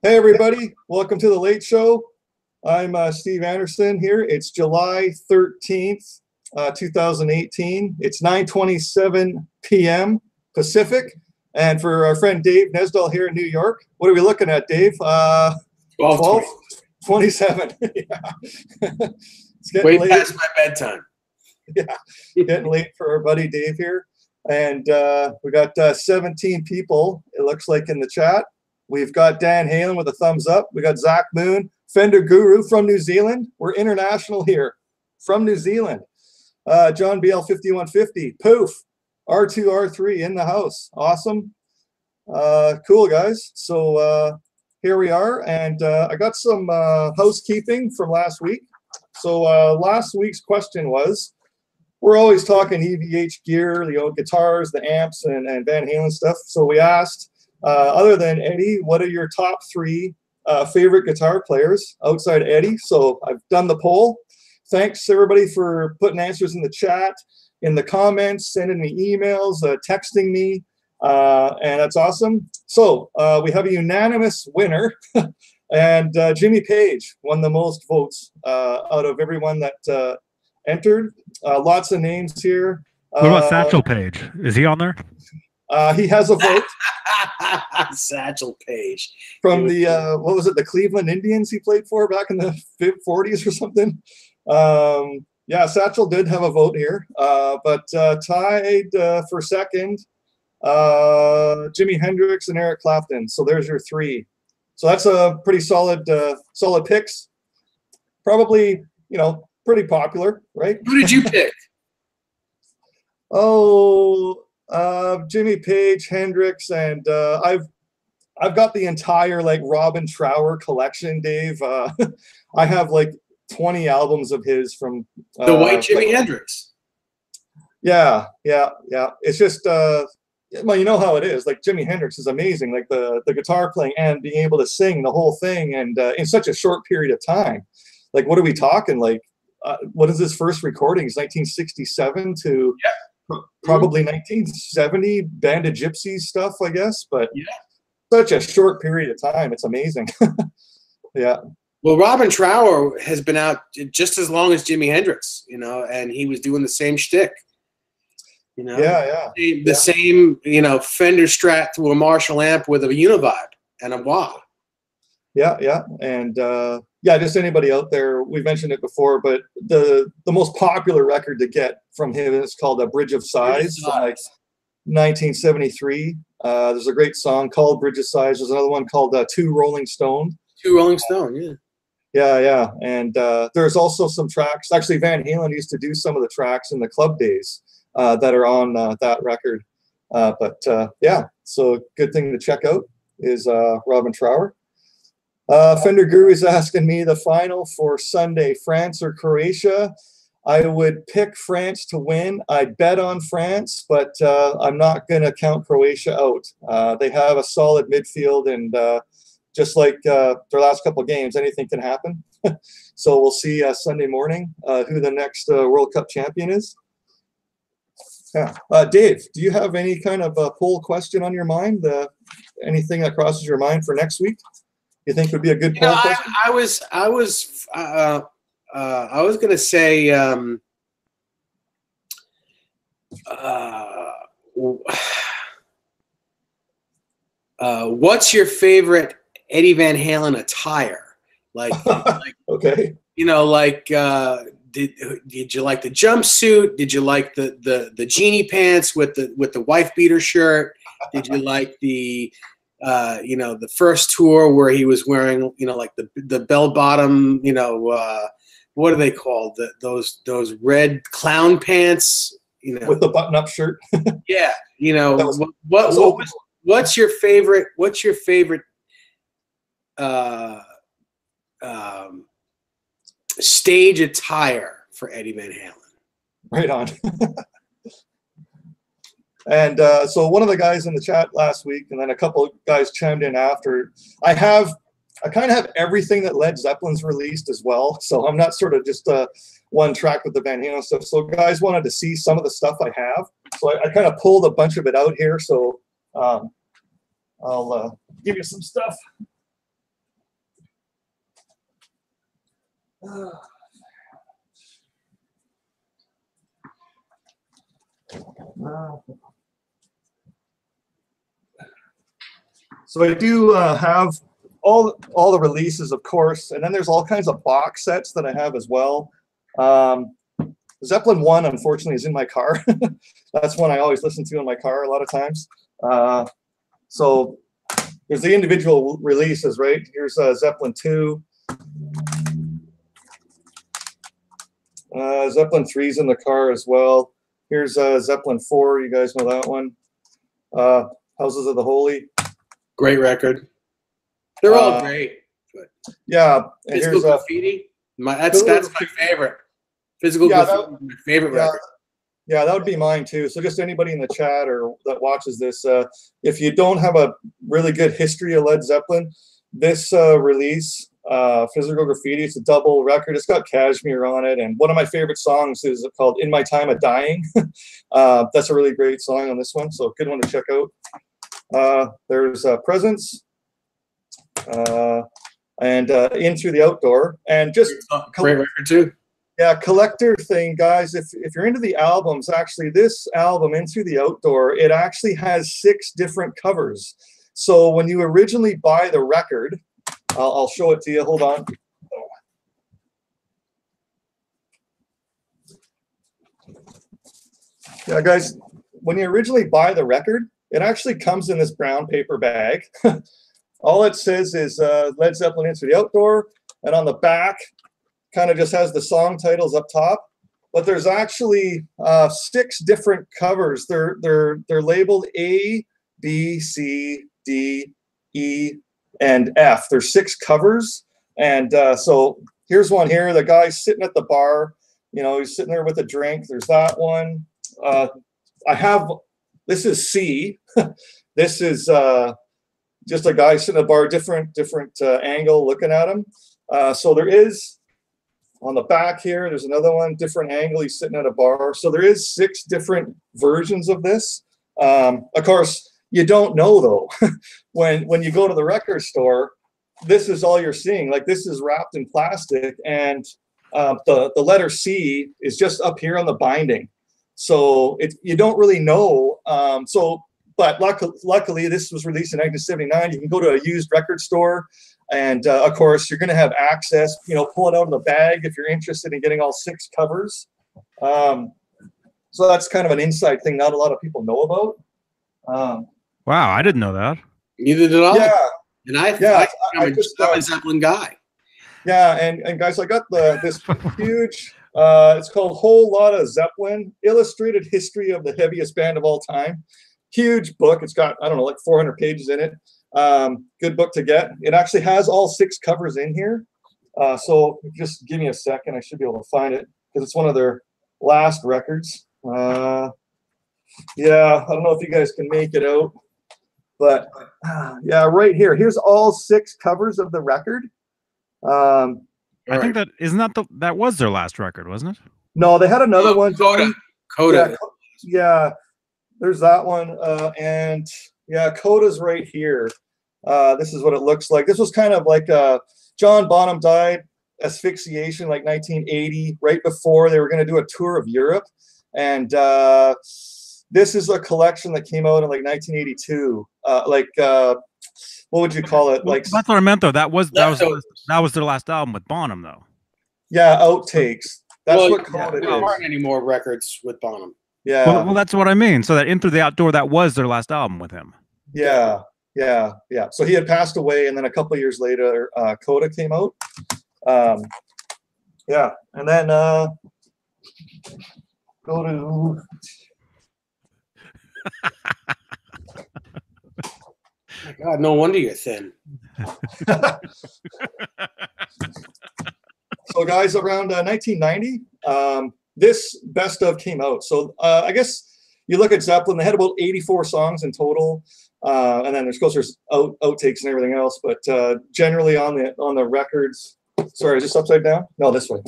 Hey everybody, welcome to the Late Show. I'm Steve Andersen here. It's July 13th, 2018. It's 9:27 p.m. Pacific. And for our friend Dave Nesdall here in New York, what are we looking at, Dave? 12? 27. Yeah. It's getting way late. Past my bedtime. Yeah, getting late for our buddy Dave here. And we got 17 people, it looks like, in the chat. We've got Dan Halen with a thumbs up. We got Zach Moon, Fender Guru from New Zealand. We're international here from New Zealand. John BL 5150, Poof, R2, R3 in the house. Awesome. Cool, guys. So here we are. And I got some housekeeping from last week. So last week's question was, we're always talking EVH gear, the old guitars, the amps, and Van Halen stuff. So we asked, other than Eddie, what are your top 3 favorite guitar players outside Eddie? So I've done the poll. Thanks everybody for putting answers in the chat, in the comments, sending me emails, texting me, and that's awesome. So we have a unanimous winner, and Jimmy Page won the most votes out of everyone that entered. Lots of names here. What about Satchel Paige? Is he on there? He has a vote. Satchel Paige. From the, what was it, the Cleveland Indians he played for back in the 40s or something. Yeah, Satchel did have a vote here. But tied for second, Jimi Hendrix and Eric Clapton. So there's your 3. So that's a pretty solid, solid picks. Probably, you know, pretty popular, right? Who did you pick? Oh, Jimmy Page, Hendrix, and I've got the entire like Robin Trower collection, Dave. I have like 20 albums of his from the white Jimi Hendrix. Yeah. It's just well, you know how it is. Like Jimi Hendrix is amazing, like the guitar playing and being able to sing the whole thing, and in such a short period of time. Like, what are we talking? Like, what is his first recording? It's 1967 to probably 1970, Band of Gypsies stuff, I guess. But such a short period of time. It's amazing. Yeah. Well, Robin Trower has been out just as long as Jimi Hendrix, you know, and he was doing the same shtick. You know, the same, you know, Fender Strat through a Marshall amp with a Univibe and a wah. Yeah, and yeah, just anybody out there. We've mentioned it before, but the most popular record to get from him is called "A Bridge of Sighs" from like 1973. There's a great song called "Bridge of Sighs." There's another one called "Two Rolling Stone." Two Rolling Stone, yeah. Yeah, and there's also some tracks. Actually, Van Halen used to do some of the tracks in the club days that are on that record. But yeah, so good thing to check out is Robin Trower. Fender Guru is asking me the final for Sunday, France or Croatia. I would pick France to win. I'd bet on France, but I'm not going to count Croatia out. They have a solid midfield, and just like their last couple of games, anything can happen. So we'll see Sunday morning who the next World Cup champion is. Yeah. Dave, do you have any kind of poll question on your mind? Anything that crosses your mind for next week? You think would be a good poll question? I was going to say what's your favorite Eddie Van Halen attire? Like, okay. You know, like did you like the jumpsuit? Did you like the genie pants with the wife beater shirt? Did you like the you know, the first tour where he was wearing, you know, like the bell bottom, you know, what are they called? Those red clown pants, you know, with the button up shirt. Yeah, you know, what's your favorite? What's your favorite stage attire for Eddie Van Halen? Right on. And so one of the guys in the chat last week, and then a couple of guys chimed in after. I kind of have everything that Led Zeppelin's released as well. So I'm not sort of just one track with the Van Halen stuff. So guys wanted to see some of the stuff I have. So I kind of pulled a bunch of it out here. So I'll give you some stuff. So I do have all the releases, of course, and then there's all kinds of box sets that I have as well. Zeppelin 1, unfortunately, is in my car. That's one I always listen to in my car a lot of times. So there's the individual releases, right? Here's Zeppelin 2. Zeppelin 3's in the car as well. Here's Zeppelin 4. You guys know that one. Houses of the Holy. Great record. They're all great. But yeah. And Physical Graffiti. That's my favorite. Physical Graffiti is my favorite record. Yeah, that would be mine too. So just anybody in the chat or that watches this, if you don't have a really good history of Led Zeppelin, this release, Physical Graffiti, it's a double record. It's got Kashmir on it, and one of my favorite songs is called "In My Time of Dying." That's a really great song on this one, so good one to check out. There's Presence, and In Through the Outdoor, and just great record too. Yeah, collector thing, guys. If you're into the albums, actually, this album, In Through the Outdoor, it actually has 6 different covers. So when you originally buy the record, I'll show it to you. Hold on. Yeah, guys, when you originally buy the record, it actually comes in this brown paper bag. All it says is Led Zeppelin In Through the Outdoor, and on the back, kind of just has the song titles up top. But there's actually 6 different covers. They're labeled A, B, C, D, E, and F. There's 6 covers, and so here's one here. The guy's sitting at the bar. You know, he's sitting there with a drink. There's that one. I have. This is C. This is just a guy sitting at a bar, different angle, looking at him. So there is on the back here. There's another one, different angle. He's sitting at a bar. So there is 6 different versions of this. Of course, you don't know though. when you go to the record store, this is all you're seeing. Like, this is wrapped in plastic, and the letter C is just up here on the binding. So you don't really know. But luckily, this was released in 1979. You can go to a used record store, and of course, you're going to have access. You know, pull it out of the bag if you're interested in getting all 6 covers. So that's kind of an inside thing not a lot of people know about. Wow, I didn't know that. Neither did I. Yeah, and I'm a Zeppelin guy. Yeah, and guys, I got this huge. It's called Whole Lot of Zeppelin: Illustrated History of the Heaviest Band of All Time. Huge book. It's got, I don't know, like 400 pages in it. Good book to get. It actually has all 6 covers in here. So just give me a second. I should be able to find it because it's one of their last records. Yeah, I don't know if you guys can make it out, but yeah, right here. Here's all 6 covers of the record. I think that was their last record, wasn't it? No, they had another one. Coda. Yeah, there's that one. And yeah, Coda's right here. This is what it looks like. This was kind of like John Bonham died, asphyxiation, like 1980, right before they were going to do a tour of Europe. And this is a collection that came out in like 1982. What would you call it? Like, that's what I meant though. That was their last album with Bonham though. Yeah, outtakes. That's what called it. There aren't any more records with Bonham. Yeah. Well, that's what I mean. So that In Through the Outdoor, that was their last album with him. Yeah. So he had passed away, and then a couple of years later, Coda came out. Yeah, and then go to. My God, no wonder you're thin. So, guys, around 1990, this best of came out. So, I guess you look at Zeppelin; they had about 84 songs in total, and then there's outtakes and everything else. But generally, on the records. Sorry, is this upside down? No, this way.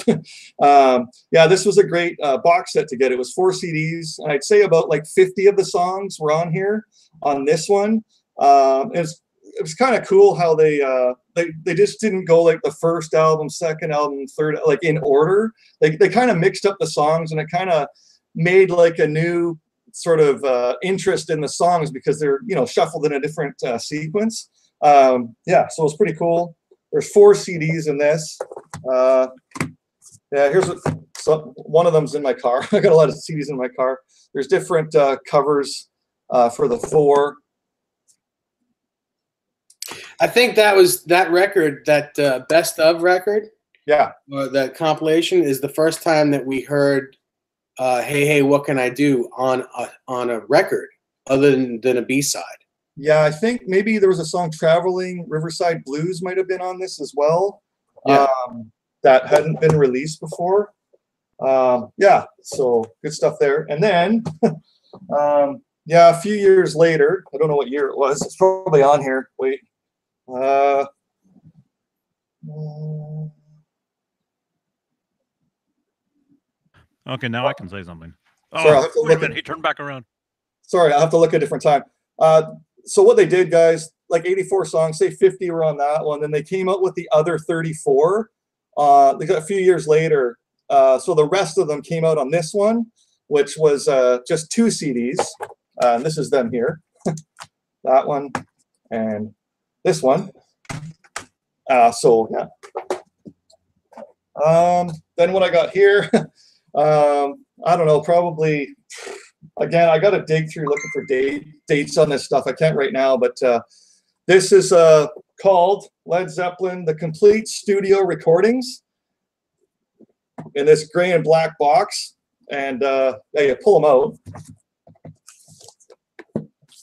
Yeah, this was a great box set to get. It was 4 CDs, and I'd say about like 50 of the songs were on here on this one. It's it was kind of cool how they just didn't go like the first album, second album, third, like in order. They kind of mixed up the songs, and it kind of made like a new sort of interest in the songs because they're, you know, shuffled in a different sequence. Yeah, so it's pretty cool. There's 4 CDs in this. Yeah, here's what, so one of them's in my car. I got a lot of CDs in my car. There's different covers for the 4. I think that was that record, that best of record. Yeah. That compilation is the first time that we heard "Hey Hey What Can I Do" on a record other than a B-side. Yeah, I think maybe there was a song "Traveling Riverside Blues" might have been on this as well. Yeah. That hadn't been released before. Yeah, so good stuff there. And then, yeah, a few years later, I don't know what year it was. It's probably on here. Wait. Okay, now I can say something. Oh, sorry, I'll have to wait a look minute. He turned back around. Sorry, I'll have to look at a different time. So what they did, guys, like 84 songs, say 50 were on that one. Then they came out with the other 34. They got a few years later. So the rest of them came out on this one, which was just 2 CDs. And this is them here. That one and this one. So yeah. Then what I got here, I don't know, probably, again, I got to dig through looking for dates on this stuff. I can't right now, but this is called Led Zeppelin, The Complete Studio Recordings, in this gray and black box. And yeah, you pull them out.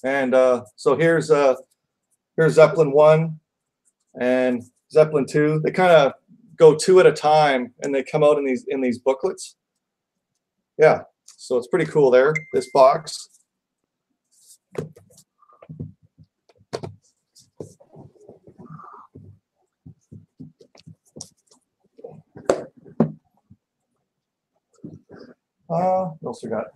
And so here's Zeppelin 1 and Zeppelin 2. They kind of go 2 at a time, and they come out in these booklets. Yeah, so it's pretty cool there, this box. What else we got?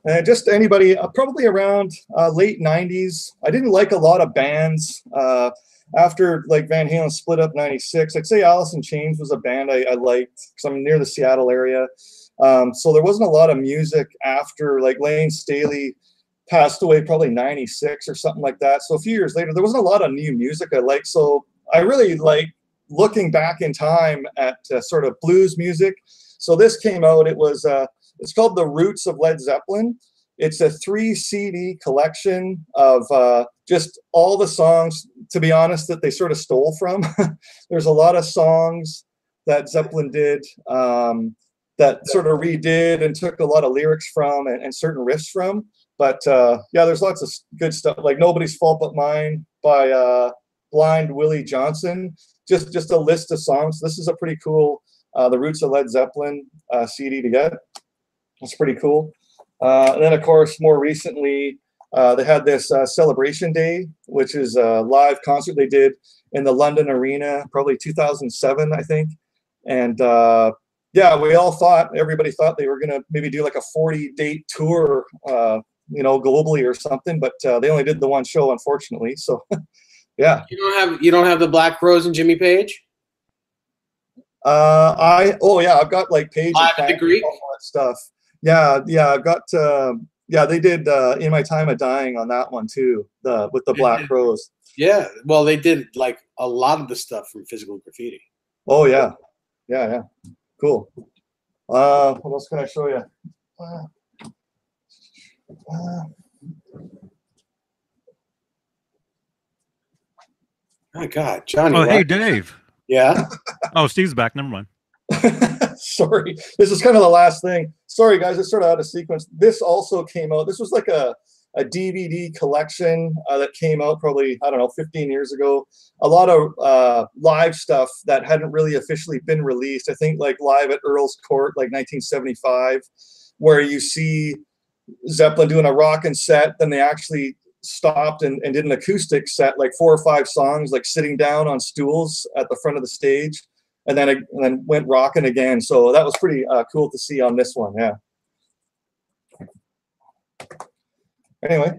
And just anybody, probably around late 90s. I didn't like a lot of bands. After like Van Halen split up 96, I'd say Alice in Chains was a band I liked because I'm near the Seattle area. So there wasn't a lot of music after, like Lane Staley passed away probably 96 or something like that. So a few years later, there wasn't a lot of new music I liked. So I really like looking back in time at sort of blues music. So this came out, it was, it's called The Roots of Led Zeppelin. It's a 3 CD collection of just all the songs, to be honest, that they sort of stole from. There's a lot of songs that Zeppelin did that sort of redid and took a lot of lyrics from and certain riffs from. But yeah, there's lots of good stuff, like Nobody's Fault But Mine by Blind Willie Johnson. Just a list of songs. This is a pretty cool The Roots of Led Zeppelin CD to get. It's pretty cool. And then, of course, more recently, they had this Celebration Day, which is a live concert they did in the London Arena, probably 2007, I think. And yeah, everybody thought they were going to maybe do like a 40-date tour, you know, globally or something, but they only did the one show, unfortunately. So, yeah. You don't have the Black Rose and Jimmy Page? Oh yeah, I've got like Page Live at the Greek, all that stuff. Yeah, I've got yeah, they did In My Time of Dying on that one too, with the Black Rose. Yeah, well, they did like a lot of the stuff from Physical Graffiti. Oh yeah, cool. What else can I show you? My God, Johnny. Oh, hey, Dave. Yeah. Oh, Steve's back. Never mind. Sorry, this is kind of the last thing. Sorry, guys, it's sort of out of sequence. This also came out. This was like a DVD collection that came out probably, I don't know, 15 years ago. A lot of live stuff that hadn't really officially been released. I think like Live at Earl's Court, like 1975, where you see Zeppelin doing a rockin' set. Then they actually stopped and did an acoustic set, like 4 or 5 songs, like sitting down on stools at the front of the stage, and then went rocking again. So that was pretty cool to see on this one. Yeah. Anyway,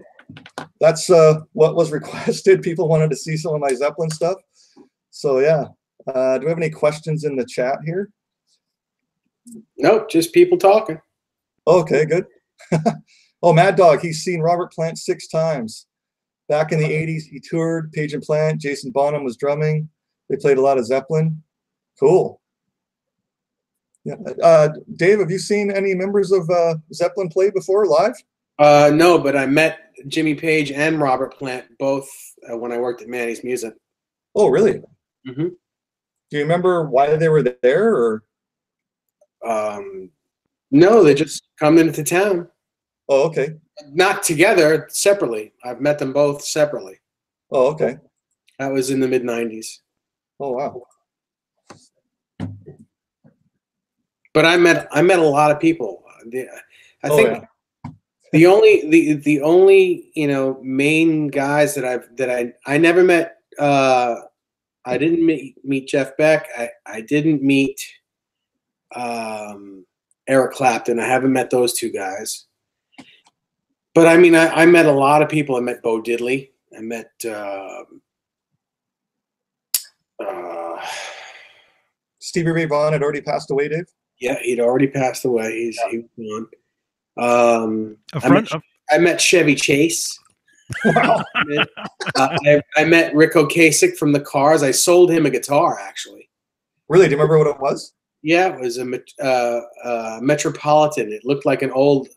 that's what was requested. People wanted to see some of my Zeppelin stuff. So yeah. Do we have any questions in the chat here? Nope, just people talking. Okay, good. Oh, Mad Dog, he's seen Robert Plant 6 times. Back in the 80s, he toured Page and Plant. Jason Bonham was drumming. They played a lot of Zeppelin. Cool. Yeah. Dave, have you seen any members of Zeppelin play before live? No, but I met Jimmy Page and Robert Plant both when I worked at Manny's Music. Oh, really? Mm-hmm. Do you remember why they were there, or? No, they just come into town. Oh, okay. Not together, separately. I've met them both separately. Oh, okay. That was in the mid-90s. Oh, wow. But I met a lot of people. I think the only main guys that I never met. I didn't meet Jeff Beck. I didn't meet Eric Clapton. I haven't met those 2 guys. But I mean, I met a lot of people. I met Bo Diddley. I met Stevie Ray Vaughan had already passed away, Dave? Yeah, he'd already passed away. He was gone. I met Chevy Chase. Wow. I met Rick Ocasek from the Cars. I sold him a guitar, actually. Really? Do you remember what it was? Yeah, it was a Metropolitan. It looked like an old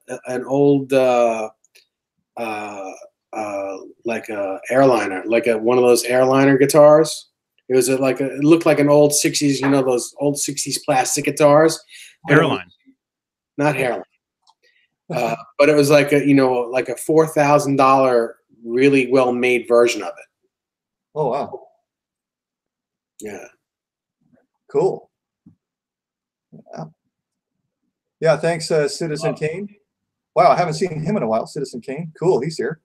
like a airliner, like one of those airliner guitars. It was it looked like an old 60s, those old 60s plastic guitars. Hairline. Not hairline. But it was like a $4,000 really well made version of it. Oh wow. Yeah. Cool. Yeah, thanks, Citizen Kane. Wow, I haven't seen him in a while. Citizen Kane. Cool, he's here.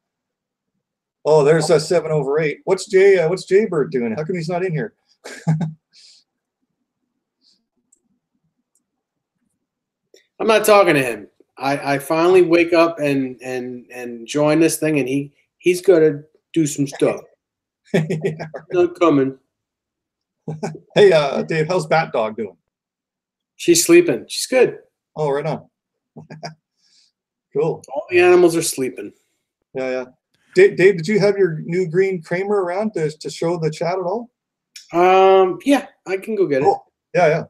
Oh, there's 7/8. What's Jaybird doing? How come he's not in here? I'm not talking to him. I finally wake up and join this thing, and he's gonna do some stuff. Yeah. Not coming. Hey, Dave, how's Bat Dog doing? She's sleeping. She's good. Oh, right on. Cool. All the animals are sleeping. Yeah, yeah. Dave, did you have your new green Kramer around to show the chat at all? Yeah, I can go get it. Yeah, yeah.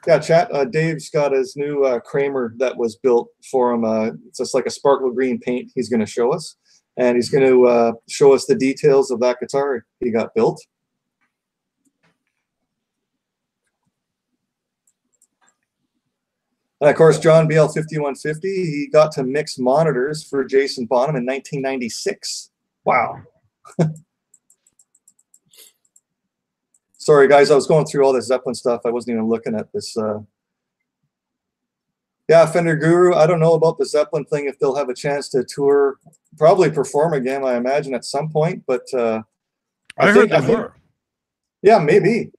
Yeah, chat. Dave's got his new Kramer that was built for him. It's just like a sparkle green paint he's going to show us. And he's going to show us the details of that guitar he got built. And of course, John BL 5150, he got to mix monitors for Jason Bonham in 1996. Wow. Sorry, guys, I was going through all this Zeppelin stuff. I wasn't even looking at this. Yeah, Fender Guru, I don't know about the Zeppelin thing, if they'll have a chance to tour, probably perform again, I imagine, at some point. But I heard they were. Yeah, maybe.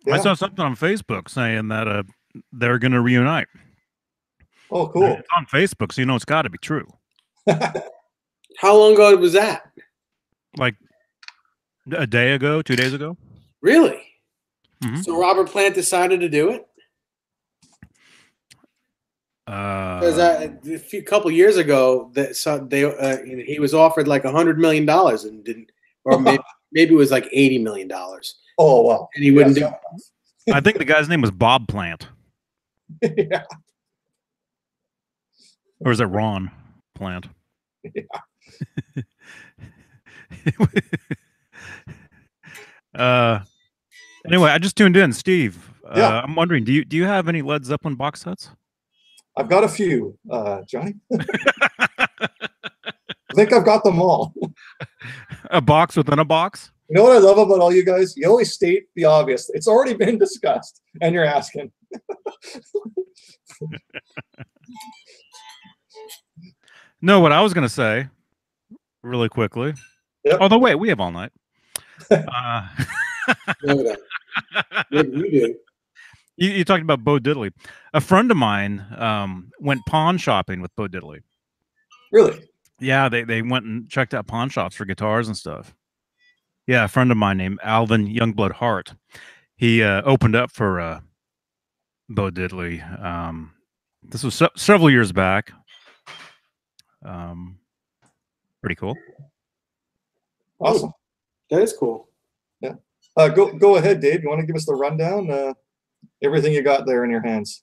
Yeah. I saw something on Facebook saying that they're going to reunite. Oh, cool. It's on Facebook, so you know it's got to be true. How long ago was that? Like a day ago, 2 days ago. Really? Mm-hmm. So Robert Plant decided to do it? Because a couple years ago, he was offered like $100 million and didn't, or maybe it was like $80 million. Oh wow! And he wouldn't do it. I think the guy's name was Bob Plant. Yeah. Or is it Ron Plant? Yeah. Anyway, I just tuned in, Steve. Yeah. I'm wondering, do you have any Led Zeppelin box sets? I've got a few, Johnny. I think I've got them all. A box within a box? You know what I love about all you guys? You always state the obvious. It's already been discussed, and you're asking. No, what I was going to say really quickly. Yep. Although, wait, we have all night. No, you do. You talked about Bo Diddley. A friend of mine went pawn shopping with Bo Diddley. Really? Yeah, they went and checked out pawn shops for guitars and stuff. Yeah, a friend of mine named Alvin Youngblood Hart. He opened up for Bo Diddley. This was several years back. Pretty cool. Awesome. That is cool. Yeah. Go ahead, Dave. You want to give us the rundown? Everything you got there in your hands.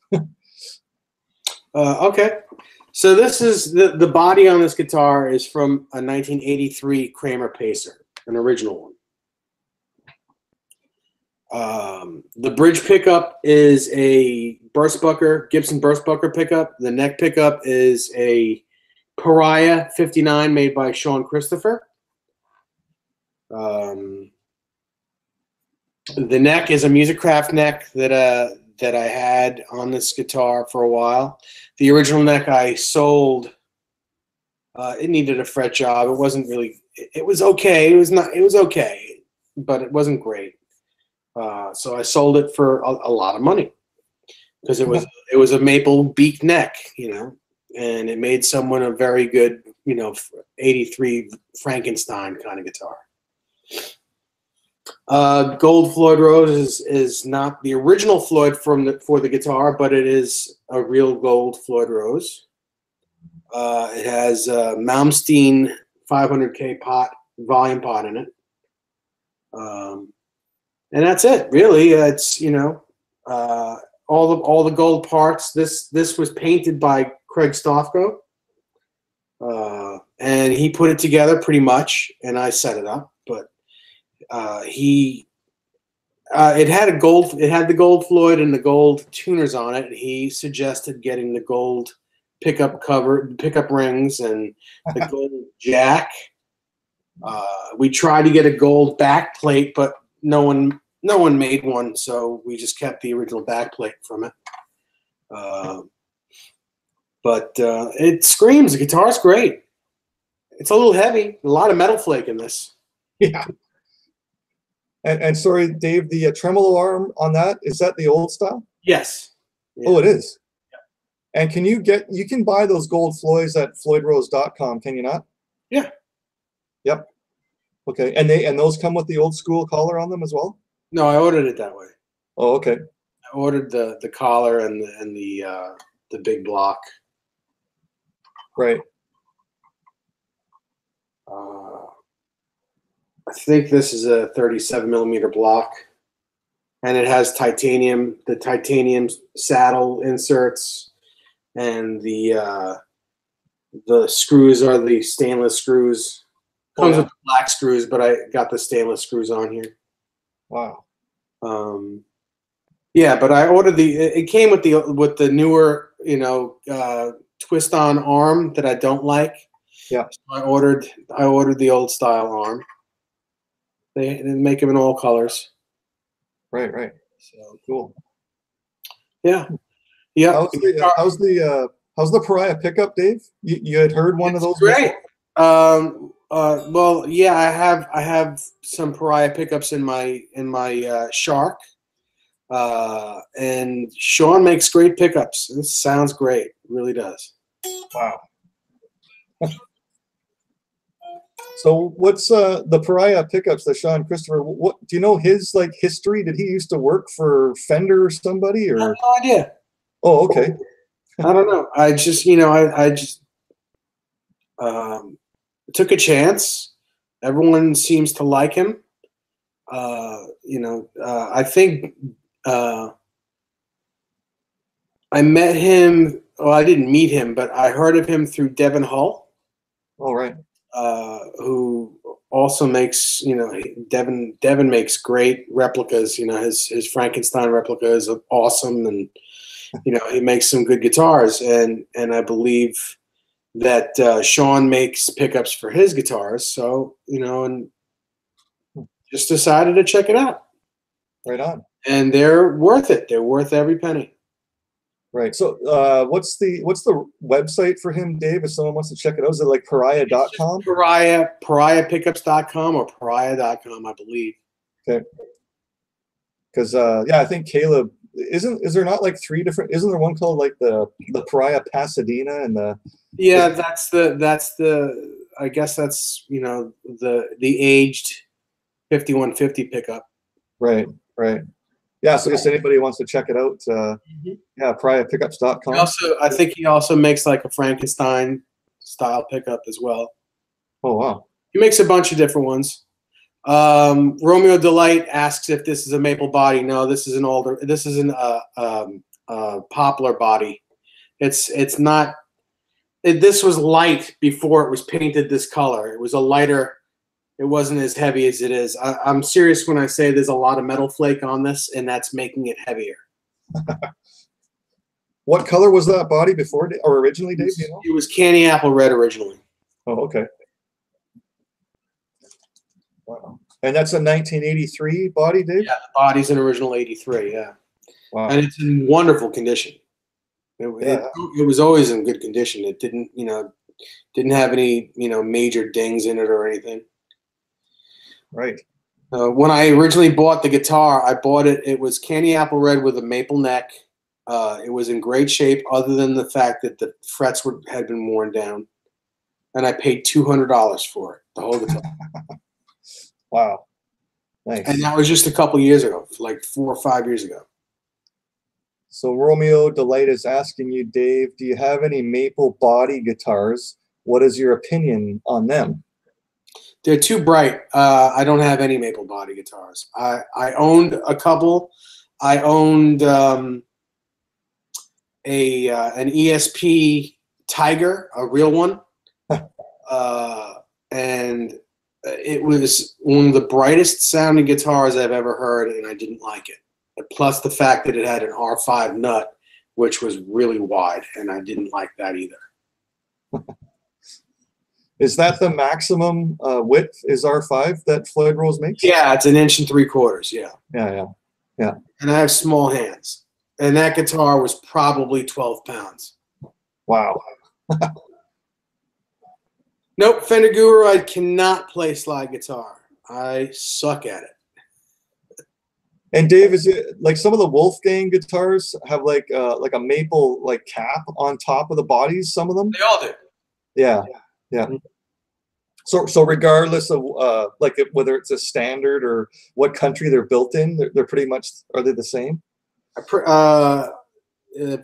Okay. So this is the body on this guitar is from a 1983 Kramer Pacer, an original one. The bridge pickup is a Gibson Burstbucker pickup. The neck pickup is a Pariah 59 made by Sean Christopher. The neck is a Musicraft neck that I had on this guitar for a while. The original neck I sold. It needed a fret job. It wasn't really. It was okay. It was okay, but it wasn't great. So I sold it for a lot of money because it was a maple beak neck, and it made someone a very good, 83 Frankenstein kind of guitar. Gold Floyd Rose is not the original Floyd for the guitar, but it is a real gold Floyd Rose. It has a Malmsteen 500K volume pot in it. And that's it, really. It's all the gold parts. This was painted by Craig Stofko, and he put it together pretty much, and I set it up. But it had the gold Floyd and the gold tuners on it. He suggested getting the gold pickup rings and the gold jack. We tried to get a gold back plate, but no one made one, so we just kept the original back plate from it. But it screams. The guitar's great. It's a little heavy. A lot of metal flake in this. Yeah. And sorry, Dave, the tremolo arm on that, is that the old style? Yes. Yeah. Oh, it is. Yeah. And you can buy those gold Floyds at floydrose.com, can you not? Yeah. Yep. Okay. And those come with the old school collar on them as well? No, I ordered it that way. Oh, okay. I ordered the collar and the big block. Right. I think this is a 37 millimeter block, and it has the titanium saddle inserts, and the screws are the stainless screws. Comes with black screws, but I got the stainless screws on here. Wow. Yeah, but I ordered it came with the newer, twist on arm that I don't like. Yeah. So I ordered the old style arm. They make them in all colors. Right. So cool. Yeah. Yeah. How's the Pariah pickup, Dave? You had heard one of those great. before? Well, yeah, I have some Pariah pickups in my Shark. And Sean makes great pickups. This sounds great. It really does. Wow. So what's the Pariah pickups that Sean Christopher, what do you know his history? Did he used to work for Fender or somebody, or? I have no idea. Oh, okay. I don't know. I just took a chance. Everyone seems to like him. I think I met him. Well, I didn't meet him, but I heard of him through Devin Hull. All right. Who also makes, Devin makes great replicas. His Frankenstein replica is awesome, and he makes some good guitars. And I believe that Sean makes pickups for his guitars. So and just decided to check it out. Right on. And they're worth it. They're worth every penny. Right. So what's the website for him, Dave, if someone wants to check it out? Is it like pariah.com? Pariahpickups.com or pariah.com, I believe. Okay. Because yeah, I think Caleb is there not like 3 different, isn't there one called like the Pariah Pasadena and the that's the I guess that's, you know, the aged 5150 pickup. Right. Yeah, so if anybody wants to check it out, yeah, pariahpickups.com. I think he also makes like a Frankenstein style pickup as well. Oh wow. He makes a bunch of different ones. Romeo Delight asks if this is a maple body. No, this is an poplar body. It's not. This was light before it was painted this color. It was a lighter. It wasn't as heavy as it is. I'm serious when I say there's a lot of metal flake on this, and that's making it heavier. What color was that body before or originally, Dave? Do you know? It was candy apple red originally. Oh, okay. Wow. And that's a 1983 body, Dave? Yeah, the body's an original 83, yeah. Wow. And it's in wonderful condition. It was always in good condition. It didn't have any, major dings in it or anything. Right. When I originally bought the guitar, I bought it. It was candy apple red with a maple neck. It was in great shape, other than the fact that the frets had been worn down, and I paid $200 for it, the whole guitar. Wow. Nice. And that was just a couple years ago, like 4 or 5 years ago. So Romeo Delight is asking you, Dave, do you have any maple body guitars? What is your opinion on them? They're too bright. I don't have any maple body guitars. I owned a couple. I owned an ESP Tiger, a real one, and it was one of the brightest sounding guitars I've ever heard, and I didn't like it. Plus the fact that it had an R5 nut, which was really wide, and I didn't like that either. Is that the maximum width is R5 that Floyd Rose makes? Yeah, it's 1 3/4 inches. Yeah. Yeah. And I have small hands, and that guitar was probably 12 pounds. Wow. Nope, Fender Guru, I cannot play slide guitar. I suck at it. And Dave, is it like some of the Wolfgang guitars have like a maple like cap on top of the bodies? Some of them. They all do. Yeah. So regardless of like whether it's a standard or what country they're built in, they're pretty much, are they the same? If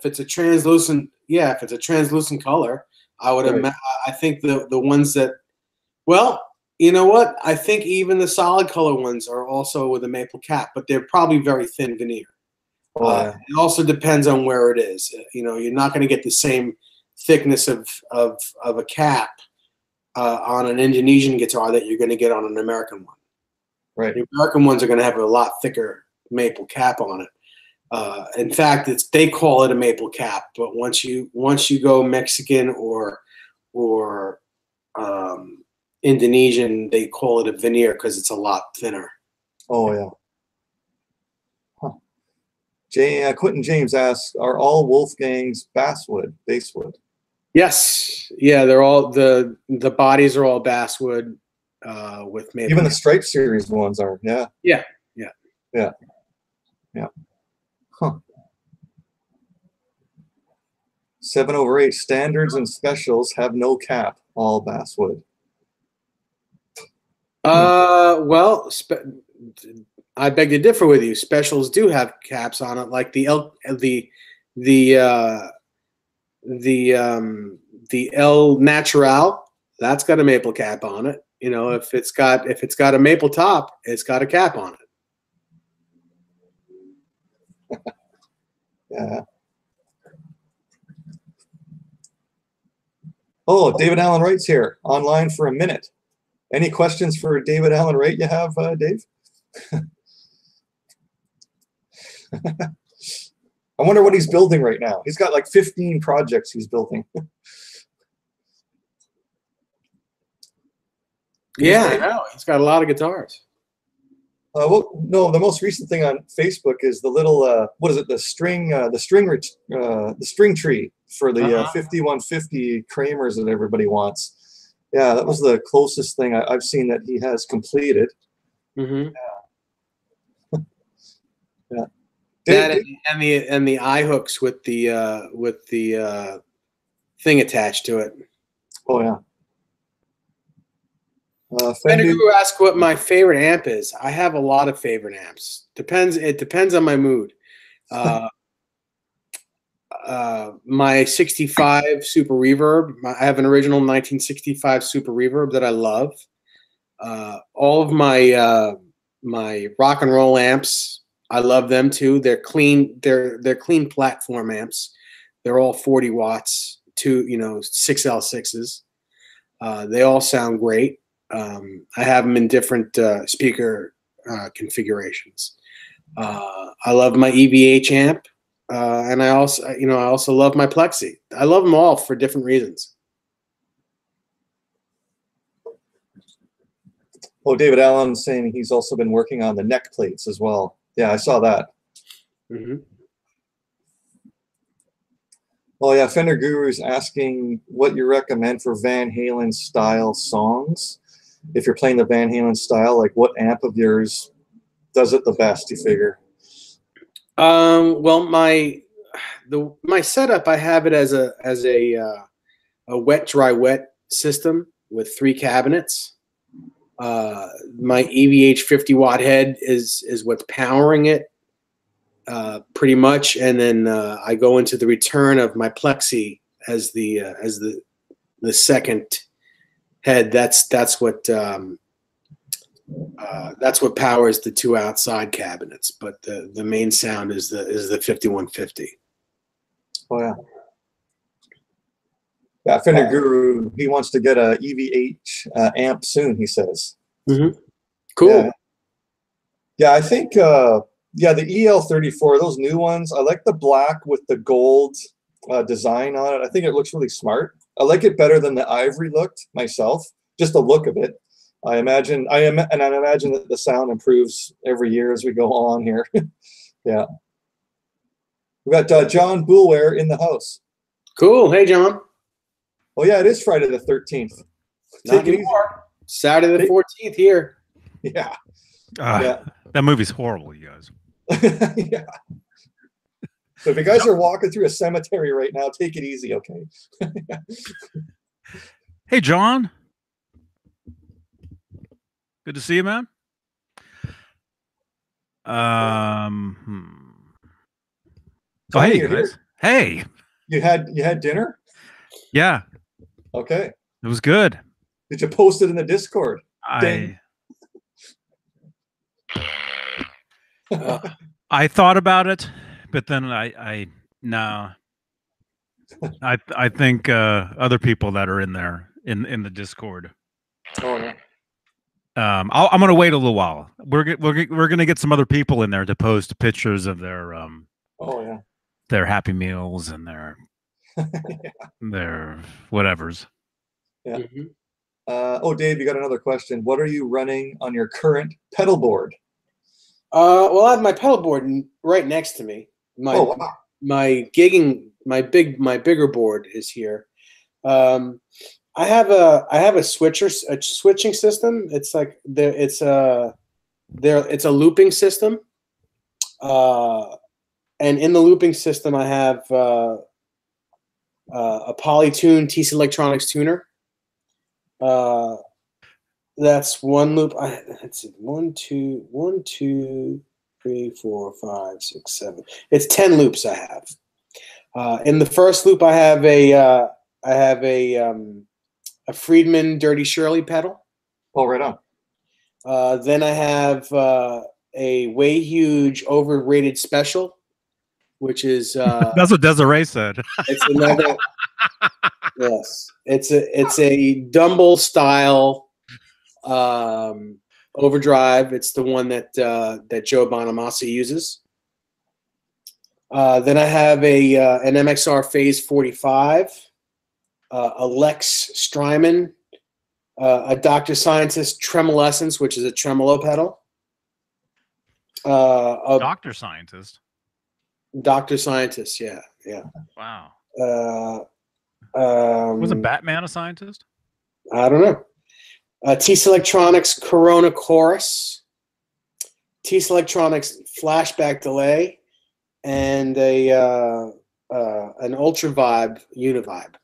it's a translucent, yeah, if it's a translucent color, I would imagine. I think the ones that, well, you know what? I think even the solid color ones are also with a maple cap, but they're probably very thin veneer. It also depends on where it is. You're not going to get the same thickness of a cap on an Indonesian guitar that you're going to get on an American one. Right. The American ones are going to have a lot thicker maple cap on it. In fact, they call it a maple cap, but once you go Mexican or Indonesian, they call it a veneer because it's a lot thinner. Oh yeah. Huh. Quentin James asks, are all Wolfgang's basswood? Yes. Yeah, they're all the bodies are all basswood with maple. Even the Stripe series ones are. Yeah. Yeah. Huh. 7/8 standards and specials have no cap, all basswood. Well, I beg to differ with you. Specials do have caps on it, like the El Natural. That's got a maple cap on it. If it's got a maple top, it's got a cap on it. Yeah. Oh, David Allen Wright's here, online for a minute. Any questions for David Allen Wright you have, Dave? I wonder what he's building right now. He's got like 15 projects he's building. Yeah, I know. He's got a lot of guitars. Well, no, the most recent thing on Facebook is the little what is it? The string tree for the 5150 Kramers that everybody wants. Yeah, that was the closest thing I've seen that he has completed. Mm-hmm. Yeah. That and the eye hooks with the thing attached to it. Oh yeah. Fender Guru asked what my favorite amp is. I have a lot of favorite amps. It depends on my mood. My 65 Super Reverb. I have an original 1965 Super Reverb that I love. All of my my rock and roll amps, I love them too. They're clean. They're clean platform amps. They're all 40 watts. 6L6s. They all sound great. I have them in different speaker configurations. I love my EVH amp, and I also love my Plexi. I love them all for different reasons. Oh, David Allen's saying he's also been working on the neck plates as well. Yeah, I saw that. Mm-hmm. Oh yeah, Fender Guru's asking what you recommend for Van Halen style songs. If you're playing the Van Halen style, like what amp of yours does it the best, you figure? Well, my setup, I have it as a wet dry wet system with 3 cabinets. My EVH 50 watt head is what's powering it, pretty much, and then I go into the return of my Plexi as the second head. That's what powers the 2 outside cabinets, but the main sound is the 5150. Oh yeah. Yeah, Fender Guru, he wants to get a EVH amp soon, he says. Mm-hmm. Cool. Yeah, I think the EL34, those new ones, I like the black with the gold design on it. I think it looks really smart. I like it better than the ivory looked myself, just the look of it. I imagine that the sound improves every year as we go on here. Yeah. We got John Boulware in the house. Cool. Hey, John. Oh yeah, it is Friday the 13th. Take it easy. Saturday the 14th here. Yeah. Yeah. That movie's horrible, you guys. Yeah. So if you guys are walking through a cemetery right now, take it easy, okay? Hey, John. Good to see you, man. Oh, hey, guys. Here. Hey. You had dinner? Yeah. Okay. It was good. Did you post it in the Discord? I thought about it, but then I think other people that are in there in the Discord. Oh yeah. I'm gonna wait a little while. We're gonna get some other people in there to post pictures of their oh yeah, their Happy Meals and their their whatevers. Yeah. Mm-hmm. Oh, Dave, you got another question. What are you running on your current pedal board? Well, I have my pedal board right next to me. My bigger board is here. I have a switching system. It's like it's a looping system. And in the looping system, I have a Polytune TC Electronics tuner. That's one loop. Let's see, 1, 2, 3, 4, 5, 6, 7. It's 10 loops I have. In the first loop, I have a Friedman Dirty Shirley pedal. Oh, right on. Then I have a Way Huge Overrated Special, which is that's what Desiree said. It's another. Yes, it's a Dumble style overdrive. It's the one that Joe Bonamassa uses. Then I have an MXR Phase 45, a Lex Strymon, a Dr. Scientist Tremolescence, which is a tremolo pedal. Doctor Scientist. Dr. Scientist, yeah. Wow. Was Batman a scientist? I don't know. TS Electronics Corona Chorus, TS Electronics Flashback Delay, and an Ultra Vibe Univibe.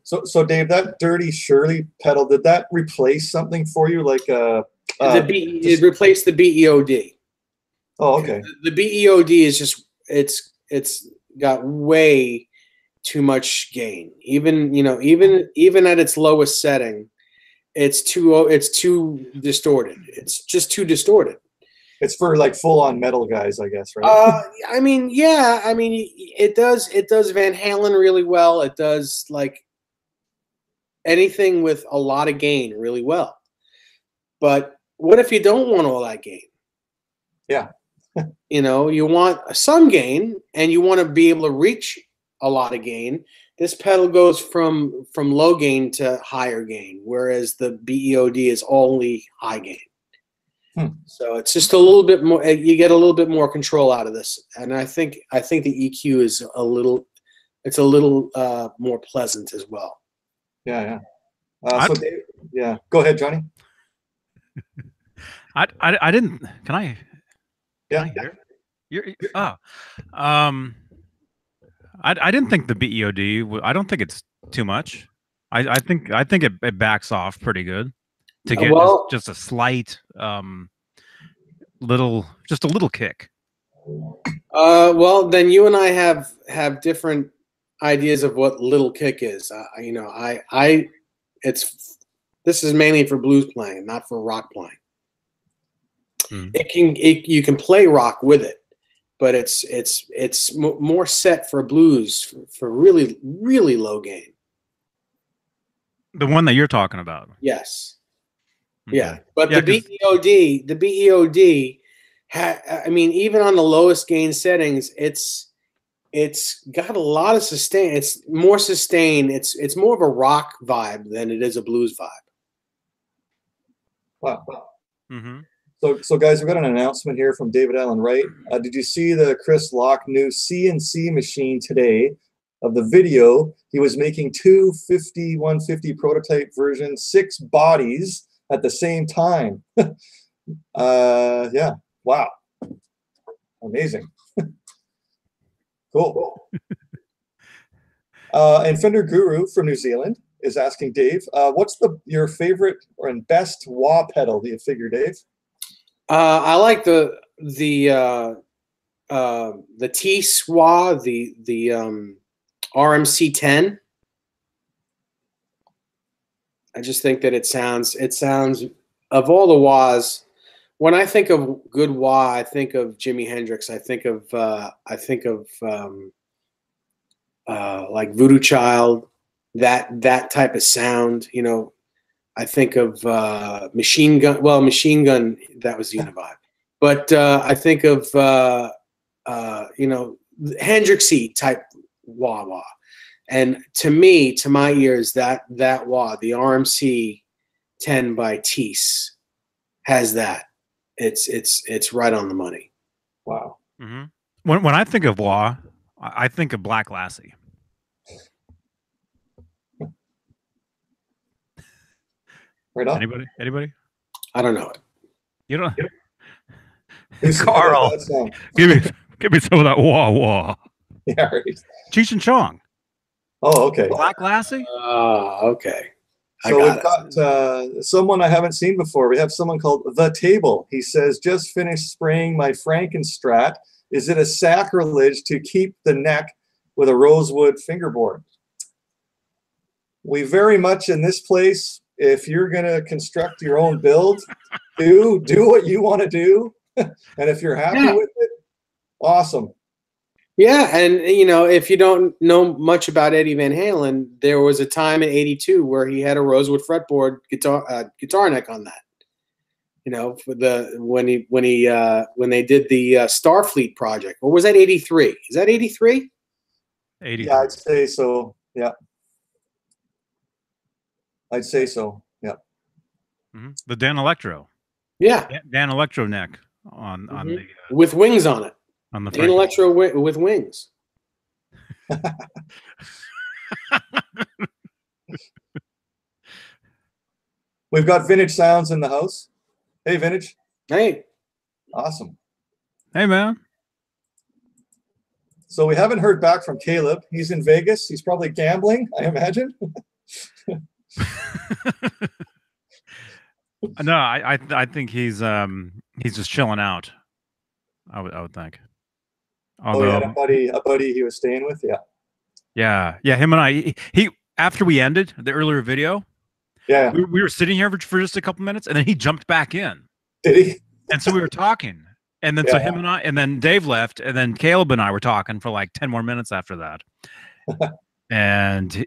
So Dave, that Dirty Shirley pedal, did that replace something for you? Like it replaced the BEOD. Oh, okay. The BEOD is just it's got way too much gain. Even at its lowest setting, it's too distorted. It's just too distorted. It's for like full-on metal guys, I guess, right? I mean, yeah. I mean, it does Van Halen really well. It does like anything with a lot of gain really well. But what if you don't want all that gain? Yeah. You want some gain and you want to be able to reach a lot of gain. This pedal goes from low gain to higher gain, whereas the BEOD is only high gain. So it's just a little bit more. You get a little bit more control out of this, and I think the EQ is a little more pleasant as well. Yeah. So Dave, yeah, go ahead, Johnny. I didn't. Can I? Yeah. I didn't think the BEOD. I don't think it's too much. I think it backs off pretty good to get just a slight little kick. Well, then you and I have different ideas of what little kick is. This is mainly for blues playing, not for rock playing. You can play rock with it, but it's more set for blues for really, really low gain. The one that you're talking about. Yes. Okay. Yeah, but the BEOD, I mean, even on the lowest gain settings, it's got a lot of sustain. It's more sustained. It's more of a rock vibe than it is a blues vibe. Wow. So guys, we've got an announcement here from David Allen Wright. Did you see the Chris Locke new CNC machine today? Of the video, he was making two 150 prototype versions, 6 bodies at the same time. Yeah. Wow. Amazing. Cool. And Fender Guru from New Zealand is asking Dave, what's your favorite and best wah pedal do you figure, Dave? I like the T wah, the RMC 10. I just think that it sounds of all the wahs. When I think of good wah, I think of Jimi Hendrix. I think of like Voodoo Child, that type of sound. I think of Machine Gun. Well, Machine Gun, that was Univibe. But I think of Hendrixy type wah wah. And to my ears, that wah, the RMC 10 by Teese, has that. It's right on the money. Wow. When I think of wah, I think of Black Lassie. Right on. Anybody? I don't know it. You don't. Carl, give me some of that wah wah. Yeah, right. Cheech and Chong. Oh, okay. Black Lassie. Okay. So we've got someone I haven't seen before. We have someone called The Table. He says, just finished spraying my Frankenstrat. Is it a sacrilege to keep the neck with a rosewood fingerboard? We very much in this place, if you're going to construct your own build, do what you want to do. And if you're happy with it, awesome. Yeah, and if you don't know much about Eddie Van Halen, there was a time in '82 where he had a rosewood fretboard guitar neck on that. For when they did the Starfleet project, or was that '83? Is that '83? 80. Yeah, I'd say so. Yeah, I'd say so. Yeah. The Dan Electro. Yeah. Dan Electro neck. on the with wings on it. on the An electro with wings. We've got Vintage Sounds in the house. Hey, Vintage. Hey. Awesome. Hey, man. So we haven't heard back from Caleb. He's in Vegas. He's probably gambling, I imagine. No, I think he's just chilling out. I would think. Although, oh, yeah, a buddy he was staying with. Yeah. Yeah. Him and he after we ended the earlier video, yeah, we were sitting here for just a couple minutes, and then he jumped back in. Did he? And so we were talking, and then so him and I, and then Dave left, and then Caleb and I were talking for like 10 more minutes after that. And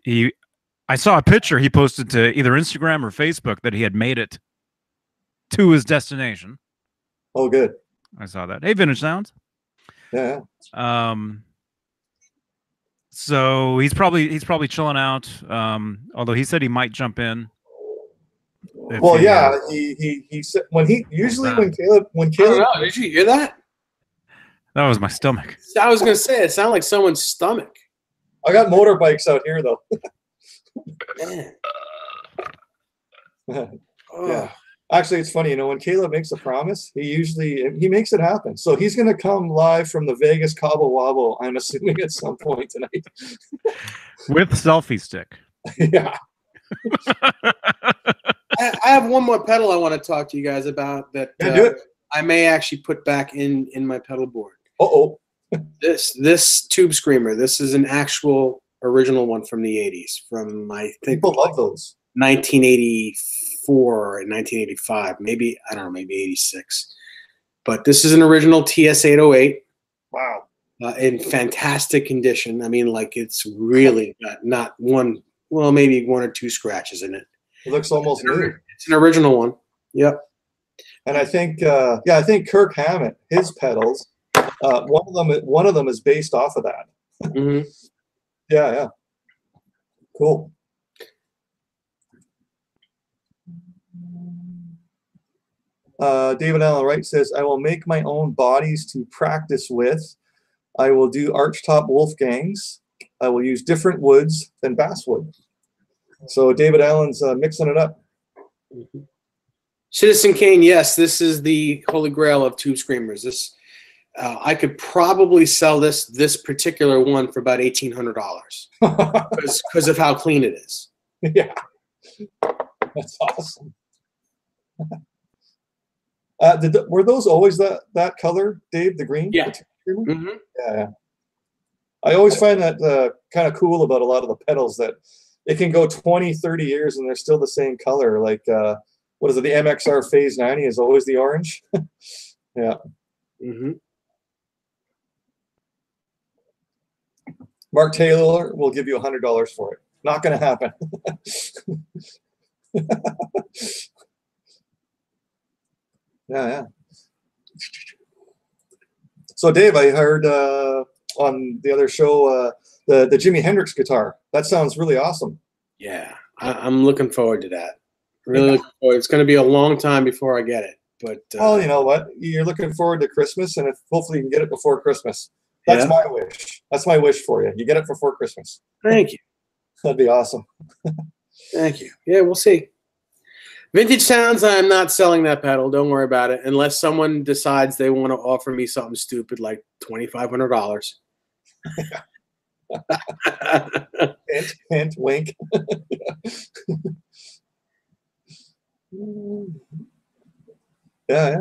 I saw a picture he posted to either Instagram or Facebook that he had made it to his destination. Oh, good. I saw that. Hey, Vintage Sounds. Yeah. So he's probably chilling out. Although he said he might jump in. Well, yeah, he said when Caleb. I don't know. Did you hear that? That was my stomach. I was gonna say it sounded like someone's stomach. I got motorbikes out here though. Yeah. Actually, it's funny, when Caleb makes a promise, he makes it happen. So he's going to come live from the Vegas Cobble Wobble, I'm assuming, at some point tonight. With selfie stick. Yeah. I have one more pedal I want to talk to you guys about that I may actually put back in my pedal board. Uh-oh. This Tube Screamer, this is an actual original one from the 80s, from I think people love those. 1984 and 1985, maybe, I don't know, maybe 86. But this is an original TS-808. Wow. In fantastic condition. I mean, like, it's really not one, well, maybe one or two scratches in it. It looks almost new. It's an original one. Yep. And I think, I think Kirk Hammett, his pedals, one of them is based off of that. Mm-hmm. Yeah. Cool. David Allen Wright says, I will make my own bodies to practice with. I will do archtop Wolfgangs. I will use different woods than basswood. So David Allen's mixing it up. Mm-hmm. Citizen Kane, yes, this is the holy grail of Tube Screamers. This I could probably sell this particular one for about $1,800 because of how clean it is. Yeah, that's awesome. Were those always that color, Dave? The green? Yeah. Mm-hmm. Yeah. I always find that kind of cool about a lot of the pedals, that it can go 20, 30 years and they're still the same color. Like, what is it? The MXR Phase 90 is always the orange. Yeah. Mm-hmm. Mark Taylor will give you $100 for it. Not going to happen. Yeah. So, Dave, I heard on the other show the Jimi Hendrix guitar. That sounds really awesome. Yeah, I'm looking forward to that. Really looking forward. It's going to be a long time before I get it. But well, you know what? You're looking forward to Christmas, and hopefully you can get it before Christmas. That's my wish. That's my wish for you. You get it before Christmas. Thank you. That'd be awesome. Thank you. Yeah, we'll see. Vintage Sounds, I'm not selling that pedal. Don't worry about it. Unless someone decides they want to offer me something stupid like $2,500. Hint, wink. Yeah.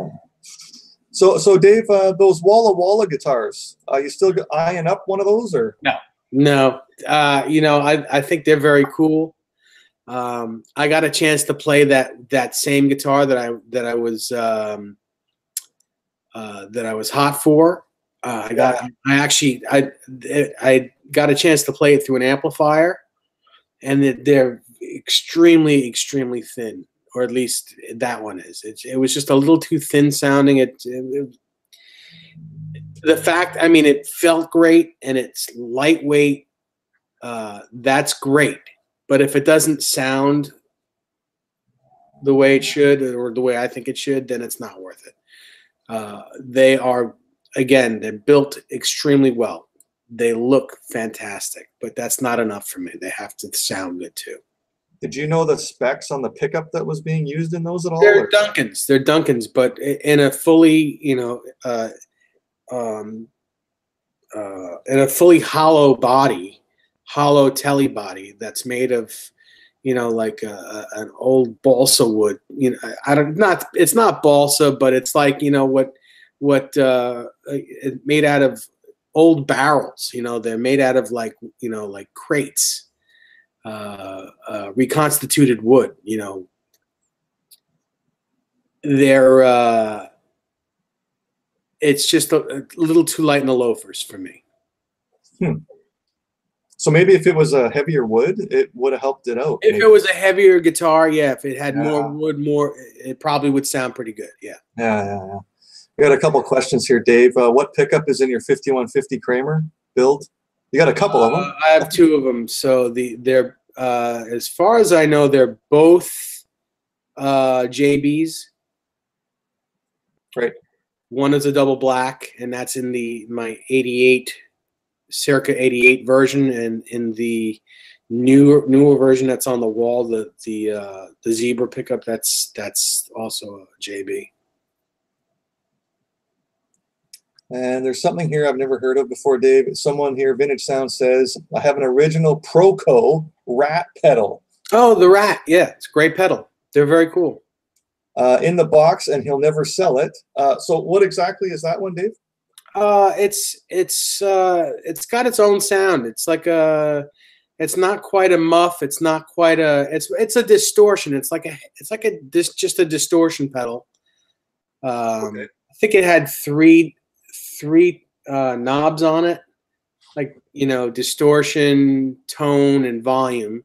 So Dave, those Walla Walla guitars, are you still eyeing up one of those, or no? I think they're very cool. I got a chance to play that same guitar that I was hot for. I got a chance to play it through an amplifier, and they're extremely, extremely thin, or at least that one is. It was just a little too thin sounding. It felt great, and it's lightweight. That's great. But if it doesn't sound the way it should, or the way I think it should, then it's not worth it. They are, again, they're built extremely well. They look fantastic, but that's not enough for me. They have to sound good too. Did you know the specs on the pickup that was being used in those at all? They're Duncans. They're Duncans, but in a fully, in a fully hollow body, hollow telly body that's made of, like an old balsa wood. It's not balsa, but it's like, made out of old barrels. They're made out of like crates, reconstituted wood. They're it's just a little too light in the loafers for me. So maybe if it was a heavier wood, it would have helped it out. If it was a heavier guitar, yeah. If it had more wood, it probably would sound pretty good. Yeah. Yeah. We got a couple questions here, Dave. What pickup is in your 5150 Kramer build? You got a couple of them. I have two of them. So they're as far as I know, they're both JBs. Right. One is a double black, and that's in my 88, circa 88 version, and in the newer version that's on the wall, the zebra pickup, that's also a JB. And there's something here I've never heard of before, Dave. Someone here, Vintage Sound, says, I have an original Proco Rat pedal. Oh, the Rat. Yeah, it's a great pedal. They're very cool. In the box, and he'll never sell it. So what exactly is that one, Dave? It's got its own sound. It's like it's not quite a muff. It's not quite it's a distortion. It's just a distortion pedal. Okay. I think it had three knobs on it, like, distortion, tone, and volume,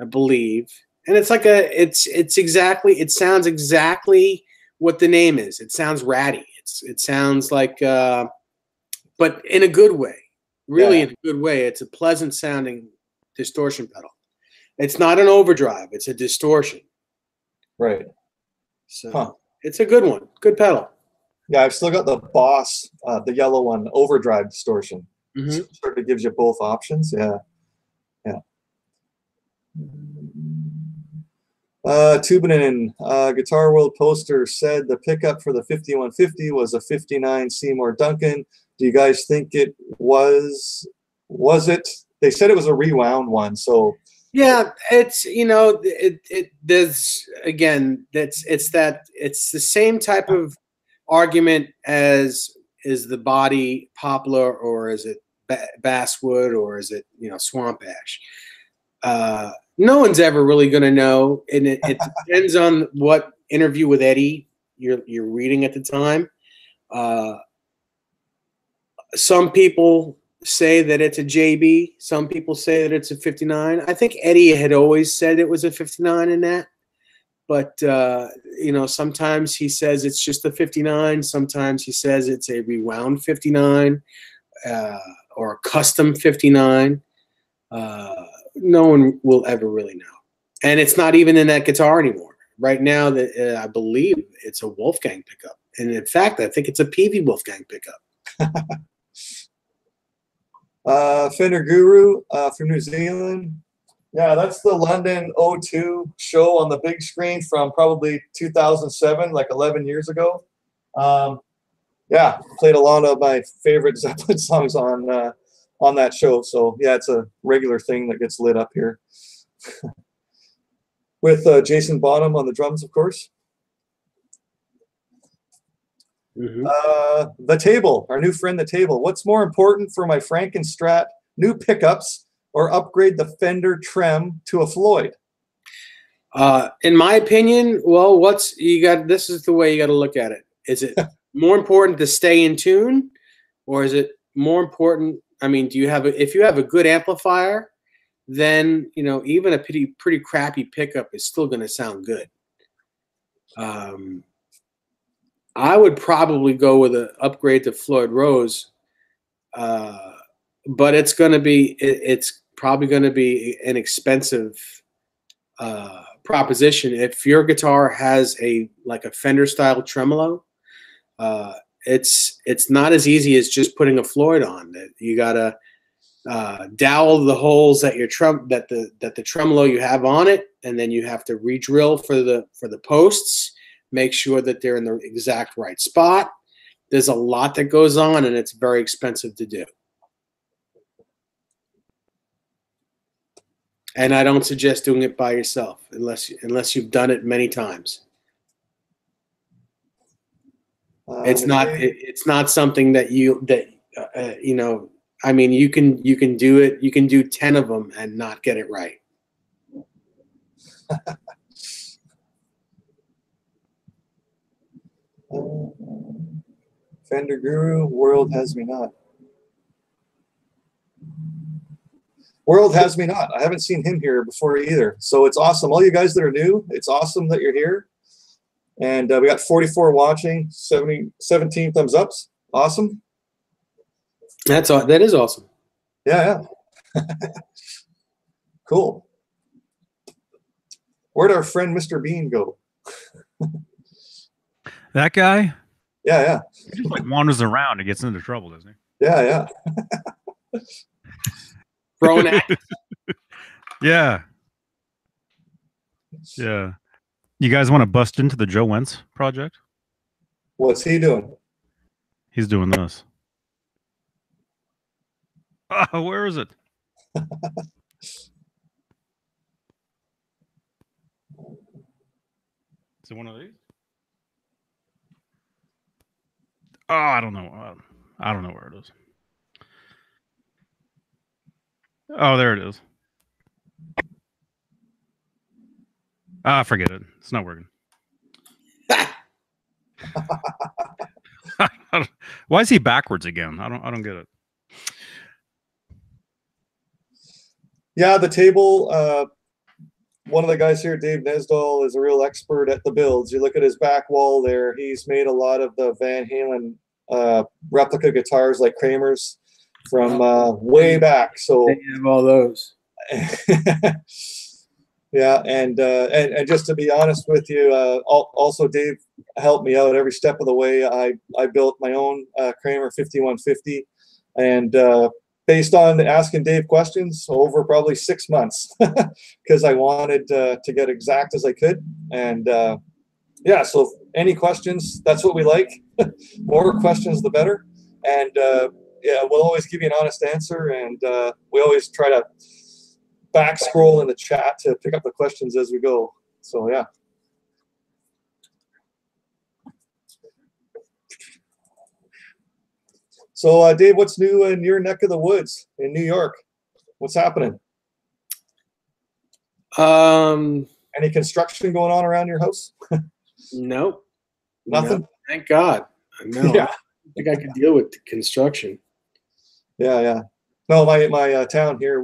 I believe. And it's like it sounds exactly what the name is. It sounds ratty. It sounds like, but in a good way, really in a good way. It's a pleasant sounding distortion pedal. It's not an overdrive. It's a distortion. Right. So It's a good one. Good pedal. Yeah, I've still got the Boss, the yellow one, overdrive distortion. Mm-hmm. So it sort of gives you both options. Yeah. Tubinin, Guitar World Poster said the pickup for the 5150 was a 59 Seymour Duncan. Do you guys think it was it? They said it was a rewound one. So yeah, it's there's again it's the same type of argument as is the body poplar, or is it basswood, or is it swamp ash? No one's ever really going to know, and it depends on what interview with Eddie you're reading at the time. Some people say that it's a JB. Some people say that it's a 59. I think Eddie had always said it was a 59 in that, but sometimes he says it's just a 59. Sometimes he says it's a rewound 59 or a custom 59. No one will ever really know. And it's not even in that guitar anymore. Right now, I believe it's a Wolfgang pickup. And in fact, I think it's a Peavey Wolfgang pickup. Fender Guru from New Zealand. Yeah, that's the London 02 show on the big screen from probably 2007, like 11 years ago. Yeah, played a lot of my favorite Zeppelin songs on that show. So yeah, it's a regular thing that gets lit up here. With Jason Bonham on the drums, of course. Mm-hmm. The Table, our new friend, The Table. What's more important for my Frankenstrat new pickups, or upgrade the Fender Trem to a Floyd? In my opinion, well, this is the way you got to look at it. Is it more important to stay in tune, or is it more important? I mean, if you have a good amplifier, then even a pretty crappy pickup is still going to sound good. I would probably go with an upgrade to Floyd Rose, but it's probably going to be an expensive proposition. If your guitar has a Fender style tremolo, It's not as easy as just putting a Floyd on. You gotta dowel the holes that your that the tremolo you have on it, and then you have to re-drill for the posts. Make sure that they're in the exact right spot. There's a lot that goes on, and it's very expensive to do. And I don't suggest doing it by yourself unless you've done it many times. It's not something that you know. I mean, you can do it. You can do 10 of them and not get it right. Fender Guru, World Has Me Not. World Has Me Not. I haven't seen him here before either. So it's awesome. All you guys that are new, it's awesome that you're here. And we got 44 watching, 17 thumbs ups. Awesome. That is awesome. Yeah. Cool. Where'd our friend Mr. Beane go? That guy? Yeah. He just like wanders around and gets into trouble, doesn't he? Yeah. Throwing at. Yeah. You guys want to bust into the Joe Wentz project? What's he doing? He's doing this. Oh, where is it? Is it one of these? Oh, I don't know. I don't know where it is. Oh, there it is. Forget it. It's not working. Why is he backwards again? I don't get it. Yeah, the table. One of the guys here, Dave Nesdahl, is a real expert at the builds. You look at his back wall there. He's made a lot of the Van Halen replica guitars like Kramer's from way back. So they have all those. Yeah, and just to be honest with you, also Dave helped me out every step of the way. I built my own Kramer 5150, and based on asking Dave questions over probably 6 months, because I wanted to get exact as I could. And yeah, so any questions, that's what we like. More questions, the better. And yeah, we'll always give you an honest answer, and we always try to back scroll in the chat to pick up the questions as we go. So yeah. So Dave, what's new in your neck of the woods in New York? What's happening? Any construction going on around your house? Nope. Nothing? No, thank God. No. Yeah. I think I can deal with the construction. Yeah. No, my town here,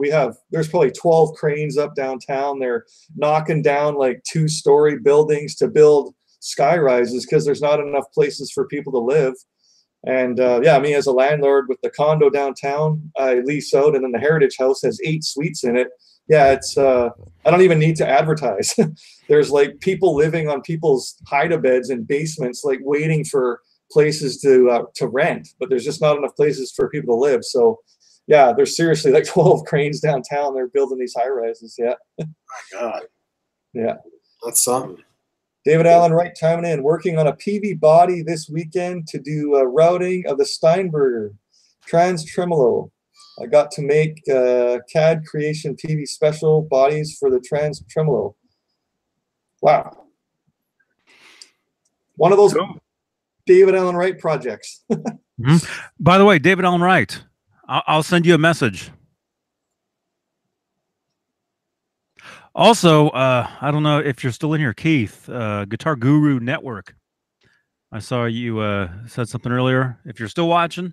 there's probably 12 cranes up downtown. They're knocking down like 2-story buildings to build sky rises because there's not enough places for people to live. And yeah, me as a landlord with the condo downtown, I lease out, and then the Heritage House has 8 suites in it. Yeah, it's I don't even need to advertise. There's like people living on people's hide-a-beds and basements, like waiting for places to rent, but there's just not enough places for people to live. So yeah, there's seriously like 12 cranes downtown. They're building these high rises. Yeah. My God. Yeah. That's something. David Allen Wright chiming in, working on a PV body this weekend to do routing of the Steinberger Trans Tremolo. I got to make CAD Creation PV special bodies for the Trans Tremolo. Wow. One of those David Allen Wright projects. Mm-hmm. By the way, David Allen Wright, I'll send you a message. Also, I don't know if you're still in here, Keith, Guitar Guru Network. I saw you said something earlier. If you're still watching,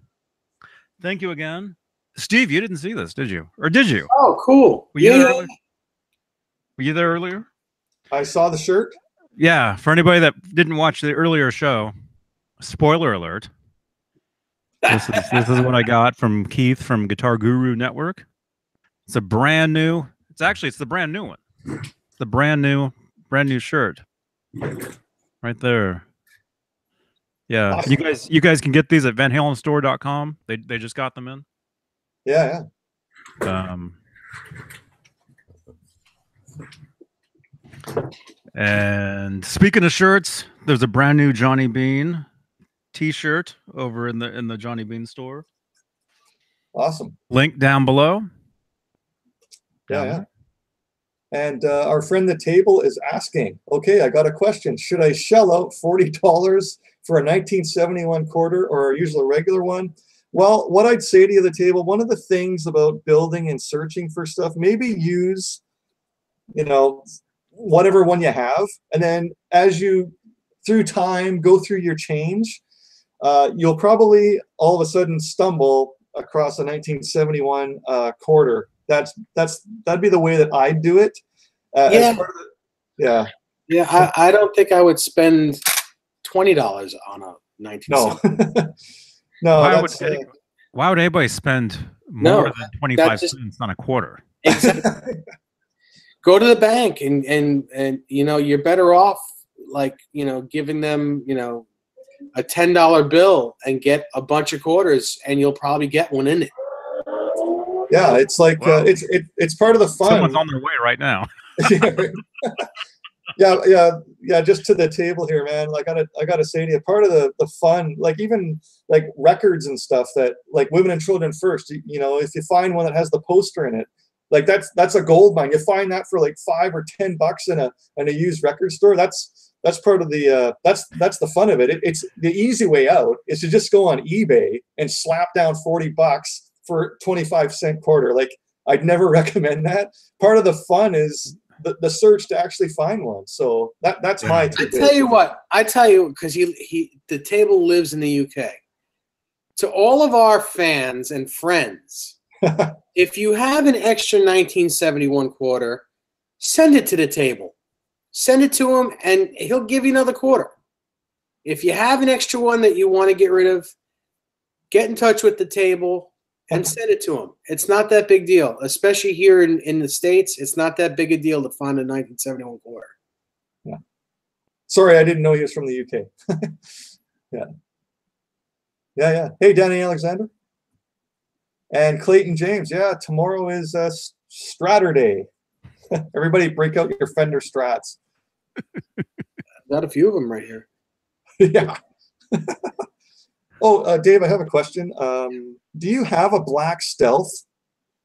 thank you again. Steve, you didn't see this, did you? Or did you? Oh, cool. Were you there earlier? Were you there earlier? I saw the shirt. Yeah, for anybody that didn't watch the earlier show, spoiler alert. This is what I got from Keith from Guitar Guru Network. It's a brand new. It's the brand new one. It's the brand new shirt. Right there. Yeah, you guys can get these at vanhalenstore.com. They just got them in. Yeah, And speaking of shirts, there's a brand new Johnny Beane T-shirt over in the Johnny Beane store. awesome. Link down below. Yeah. And our friend the table is asking, okay, I got a question. Should I shell out $40 for a 1971 quarter or a usual regular one? Well, what I'd say to you, the table, one of the things about building and searching for stuff, maybe use, whatever one you have. And then as you, through time, go through your change, you'll probably all of a sudden stumble across a 1971 quarter. That'd be the way that I do it. Yeah, I don't think I would spend $20 on a 1970. No. Why would anybody spend more than 25 cents on a quarter? Exactly. Go to the bank and you're better off giving them a $10 bill and get a bunch of quarters, and you'll probably get one in it. Yeah, it's like it's part of the fun. Someone's on their way right now. Yeah. Just to the table here, man. Like I gotta say to you, part of the fun, like even like records and stuff that like Women and Children First. If you find one that has the poster in it, like that's a gold mine. You find that for like $5 or $10 in a used record store. That's part of the that's the fun of it. It's the easy way out is to just go on eBay and slap down $40 for 25-cent quarter. Like I'd never recommend that. Part of the fun is the search to actually find one. So that's my I tell you because the table lives in the UK. To all of our fans and friends, if you have an extra 1971 quarter, send it to the table. Send it to him, and he'll give you another quarter. If you have an extra one that you want to get rid of, get in touch with the table and send it to him. It's not that big deal, especially here in the States. It's not that big a deal to find a 1971 quarter. Yeah. Sorry, I didn't know he was from the UK. Yeah. Hey, Danny Alexander. And Clayton James. Yeah, tomorrow is Straturday. Everybody break out your Fender Strats. Got a few of them right here. Yeah. Oh, Dave, I have a question. Do you have a black Stealth?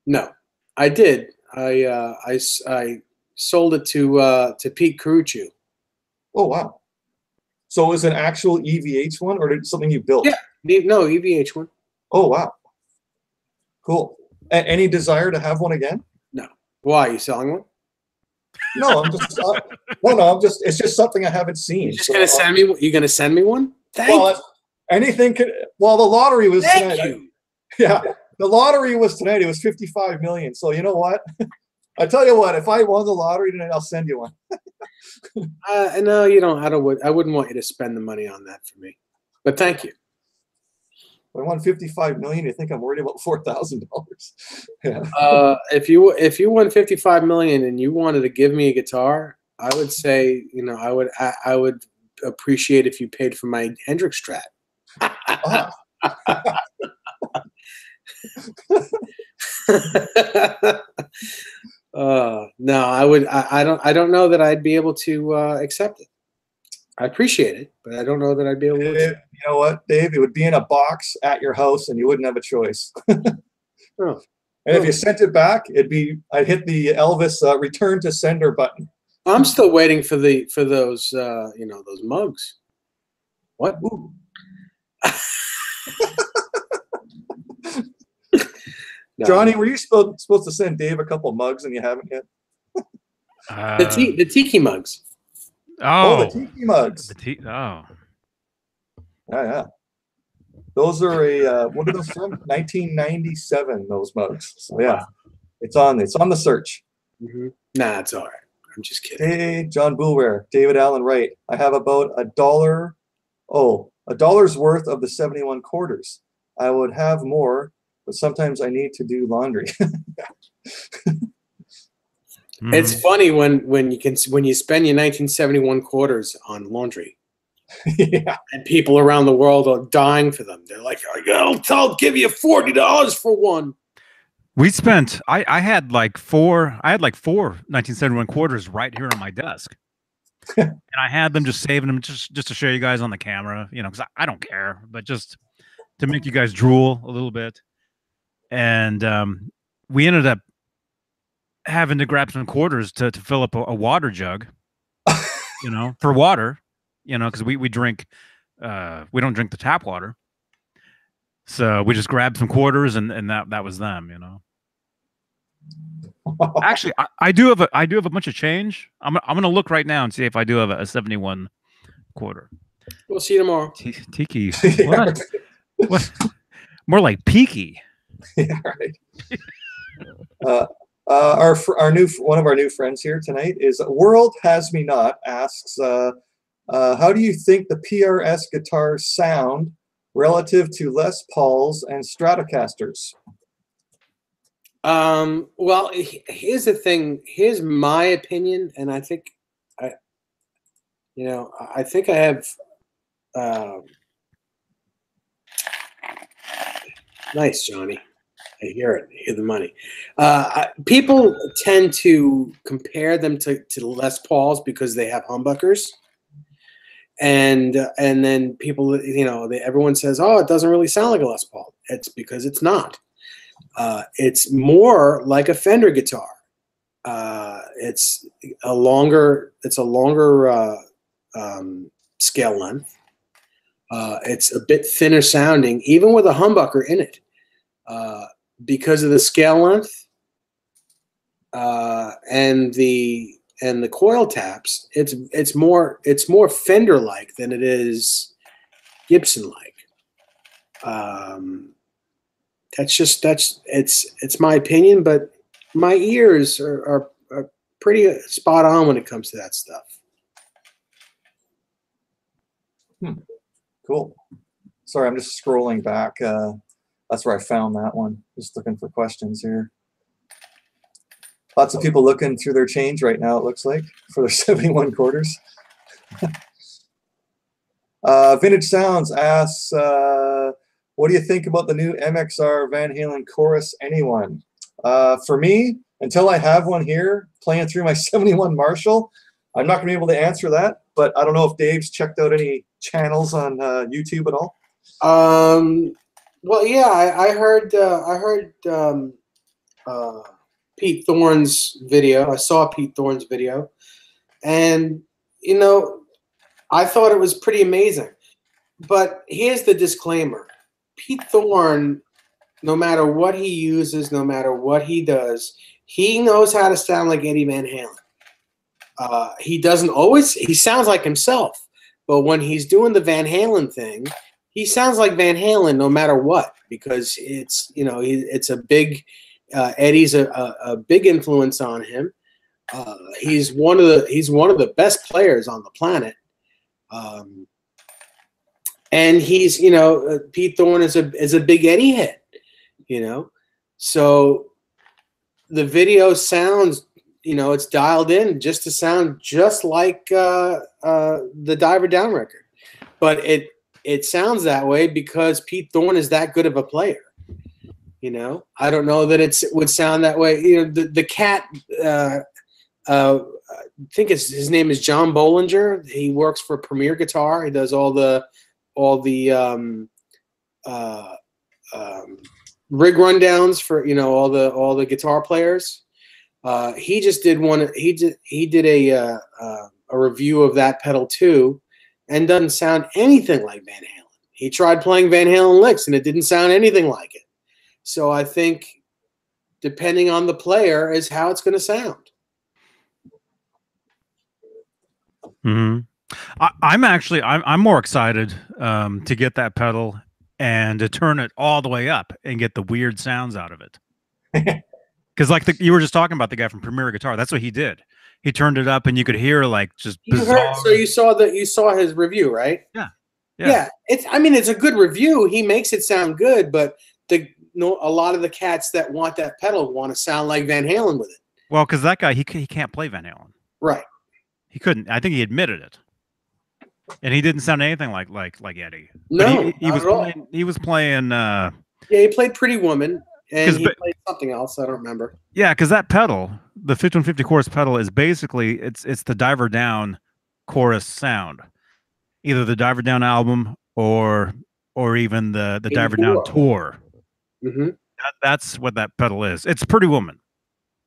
No, I did. I sold it to Pete Caruccio. Oh, wow. So is it an actual EVH one, or something you built? Yeah, no, EVH one. Oh, wow. Cool. Any desire to have one again? No. Why, are you selling one? No, I'm just I'm just. It's just something I haven't seen. You're just gonna send me. You're gonna send me one? Thank you. Anything could. Well, the lottery was tonight. The lottery was tonight. It was 55 million. So you know what? I tell you what. If I won the lottery tonight, I'll send you one. No, you don't. I wouldn't want you to spend the money on that for me. But thank you. I won 55 million. You think I'm worried about $4,000? Yeah. If you won 55 million and you wanted to give me a guitar, I would say, I would appreciate if you paid for my Hendrix Strat. No, I would. I don't know that I'd be able to accept it. I appreciate it, but I don't know that I'd be able to. You know what, Dave? It would be in a box at your house, and you wouldn't have a choice. And if you sent it back, I'd hit the Elvis return to sender button. I'm still waiting for those those mugs. What? No. Johnny, were you supposed to send Dave a couple mugs and you haven't yet? The tiki mugs. Oh, the tiki mugs. Yeah. Those are what are those from? 1997. Those mugs. So yeah, wow. It's on the search. Mm-hmm. Nah, it's all right. I'm just kidding. Hey, John Boulware, David Allen Wright. I have about $1. $1's worth of the 71 quarters. I would have more, but sometimes I need to do laundry. It's funny when you spend your 1971 quarters on laundry. Yeah. And people around the world are dying for them. They're like, I'll give you $40 for one. We spent, I had like four 1971 quarters right here on my desk. And I had them just saving them just to show you guys on the camera, you know, because I don't care, but just to make you guys drool a little bit. And we ended up having to grab some quarters to fill up a water jug, you know, for water, you know, because we drink, we don't drink the tap water. So we just grabbed some quarters and that was them, you know. Actually, I do have a bunch of change. I'm gonna look right now and see if I do have a 71 quarter. We'll see you tomorrow. Tiki. What? What? More like peaky. Yeah, right. Our new one of our new friends here tonight is World Has Me Not asks, how do you think the PRS guitars sound relative to Les Pauls and Stratocasters? Well, here's the thing. Here's my opinion, and I think I have. Nice, Johnny. I hear it. I hear the money. People tend to compare them to Les Pauls because they have humbuckers, and then people, everyone says, "Oh, it doesn't really sound like a Les Paul." It's because it's not. It's more like a Fender guitar. It's a longer scale length. It's a bit thinner sounding, even with a humbucker in it, because of the scale length and the coil taps. It's more Fender like than it is Gibson like. It's my opinion, but my ears are pretty spot on when it comes to that stuff. Cool. Sorry, I'm just scrolling back. That's where I found that one. Just looking for questions here. Lots of people looking through their change right now, it looks like, for their 71 quarters. Vintage Sounds asks, what do you think about the new MXR Van Halen chorus? Anyone? For me, until I have one here playing through my 71 Marshall, I'm not going to be able to answer that. But I don't know if Dave's checked out any channels on YouTube at all. Well, yeah, I heard Pete Thorne's video. I saw Pete Thorne's video, and I thought it was pretty amazing. But here's the disclaimer. Pete Thorne, no matter what he uses, no matter what he does, he knows how to sound like Eddie Van Halen. He doesn't always, he sounds like himself, but when he's doing the Van Halen thing, he sounds like Van Halen no matter what, because it's, it's a big, Eddie's a big influence on him. He's one of the best players on the planet. And he's, Pete Thorne is a big Eddie head, so the video sounds, it's dialed in just to sound just like the Diver Down record, but it sounds that way because Pete Thorne is that good of a player. I don't know that it would sound that way. The cat, I think his name is John Bollinger. He works for Premier Guitar. He does all the rig rundowns for all the guitar players. He just did one. He did a review of that pedal too, and doesn't sound anything like Van Halen. He tried playing Van Halen licks and it didn't sound anything like it. So I think depending on the player is how it's going to sound. Mm-hmm. I'm more excited to get that pedal and to turn it all the way up and get the weird sounds out of it. Because you were just talking about the guy from Premier Guitar, that's what he did. He turned it up and you could hear like just bizarre. So you saw his review, right? Yeah. It's a good review. He makes it sound good, but a lot of the cats that want that pedal want to sound like Van Halen with it. Well, because that guy he can't play Van Halen. Right. He couldn't. I think he admitted it. And he didn't sound anything like Eddie. No, he was playing. He was playing. Yeah, he played Pretty Woman, and he but- played something else. I don't remember. Yeah, because that pedal, the 5150 chorus pedal, is basically it's the Diver Down chorus sound, either the Diver Down album or even the Diver Down tour. Mm-hmm. That's what that pedal is. It's Pretty Woman.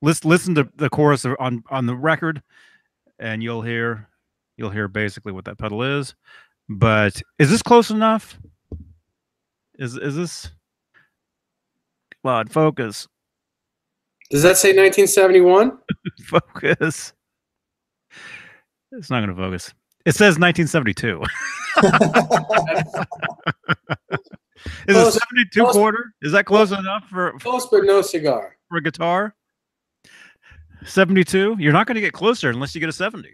Listen to the chorus on the record, and you'll hear basically what that pedal is. But is this close enough? Is this? Come on, focus. Does that say 1971? Focus. It's not going to focus. It says 1972. Is it 72 quarter? Is that close enough for close but no cigar for a guitar? 72. You're not going to get closer unless you get a 70.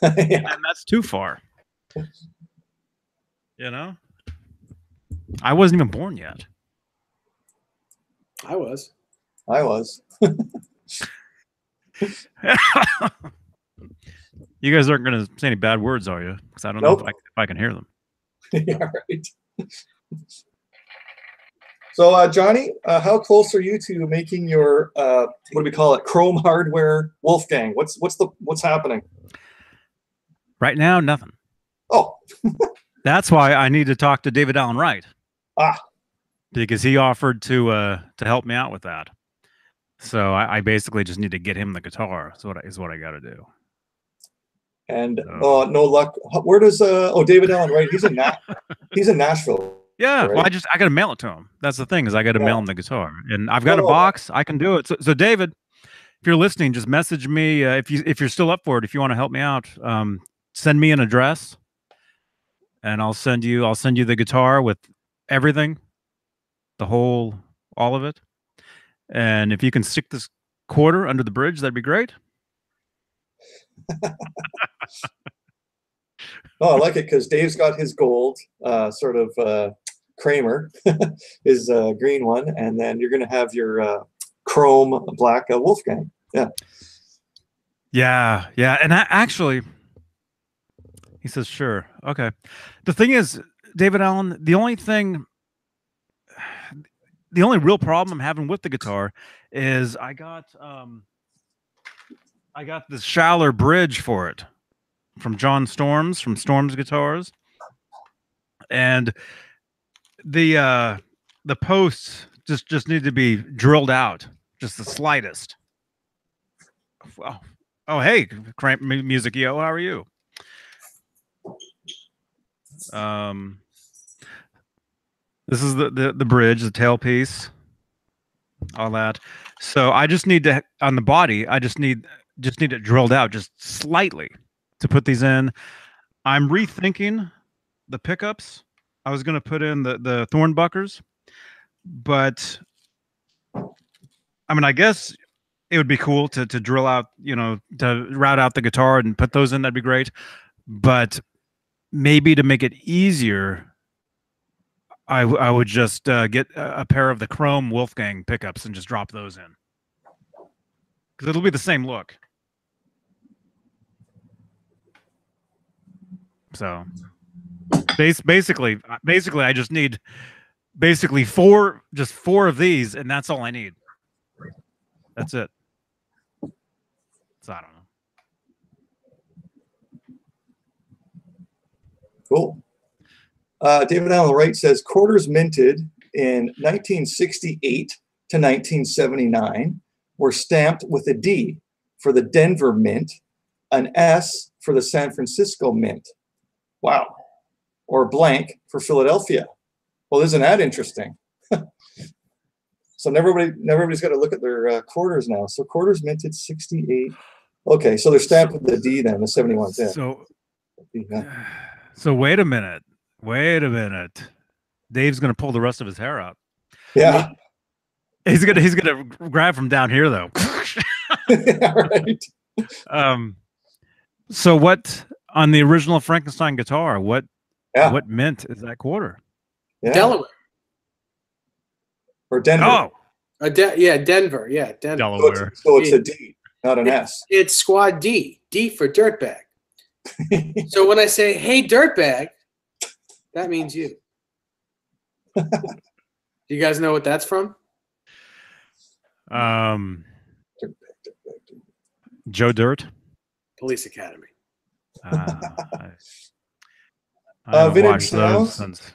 Yeah. And that's too far. You know, I wasn't even born yet. I was. You guys aren't going to say any bad words, are you? Because I don't know if I can hear them. Yeah, right. So, Johnny, how close are you to making your what do we call it? Chrome hardware Wolfgang. What's happening? Right now, nothing. Oh, that's why I need to talk to David Allen Wright. Because he offered to help me out with that. So I basically just need to get him the guitar. Is what I got to do. And no luck. Where does David Allen Wright? He's in Nashville. Yeah, right? well, I got to mail it to him. That's the thing, is I got to mail him the guitar, and I've got a box. I can do it. So David, if you're listening, just message me if you're still up for it. If you want to help me out, send me an address, and I'll send you the guitar with everything, all of it. And if you can stick this quarter under the bridge, that'd be great. I like it because Dave's got his gold sort of Kramer, his green one, and then you're going to have your chrome black Wolfgang. Yeah. And actually, he says, sure. Okay. The thing is, David Allen, the only real problem I'm having with the guitar is I got this Schaller bridge for it from John Storms, from Storms Guitars, and the posts just need to be drilled out, just the slightest. Oh, hey, Cramp Music Yo, how are you? This is the bridge, the tailpiece, all that. So I just need to, on the body, I just need it drilled out just slightly to put these in. I'm rethinking the pickups. I was going to put in the Thornbuckers, but I mean, I guess it would be cool to drill out, to route out the guitar and put those in. That'd be great. But maybe to make it easier, I would just get a pair of the chrome Wolfgang pickups and just drop those in, because it'll be the same look. So basically, I just need four of these, and that's all I need. That's it. So I don't know. Cool. David Allen Wright says quarters minted in 1968 to 1979 were stamped with a D for the Denver Mint, an S for the San Francisco Mint. Wow. Or blank for Philadelphia. Well, isn't that interesting? So everybody's got to look at their quarters now. So quarters minted 68. Okay, so they're stamped with the D then, the 71. Yeah. So wait a minute. Dave's gonna pull the rest of his hair out. Yeah. He's gonna grab from down here though. Yeah, right. So what on the original Frankenstein guitar? What mint is that quarter? Yeah. Delaware. Or Denver. Oh, Denver. Yeah, Denver. Delaware. So it's a D, not an S. It's squad D. D for dirtbag. So when I say, hey, dirtbag, that means you. Do you guys know what that's from? Joe Dirt. Police Academy. I haven't Vintage watched those Sounds. since.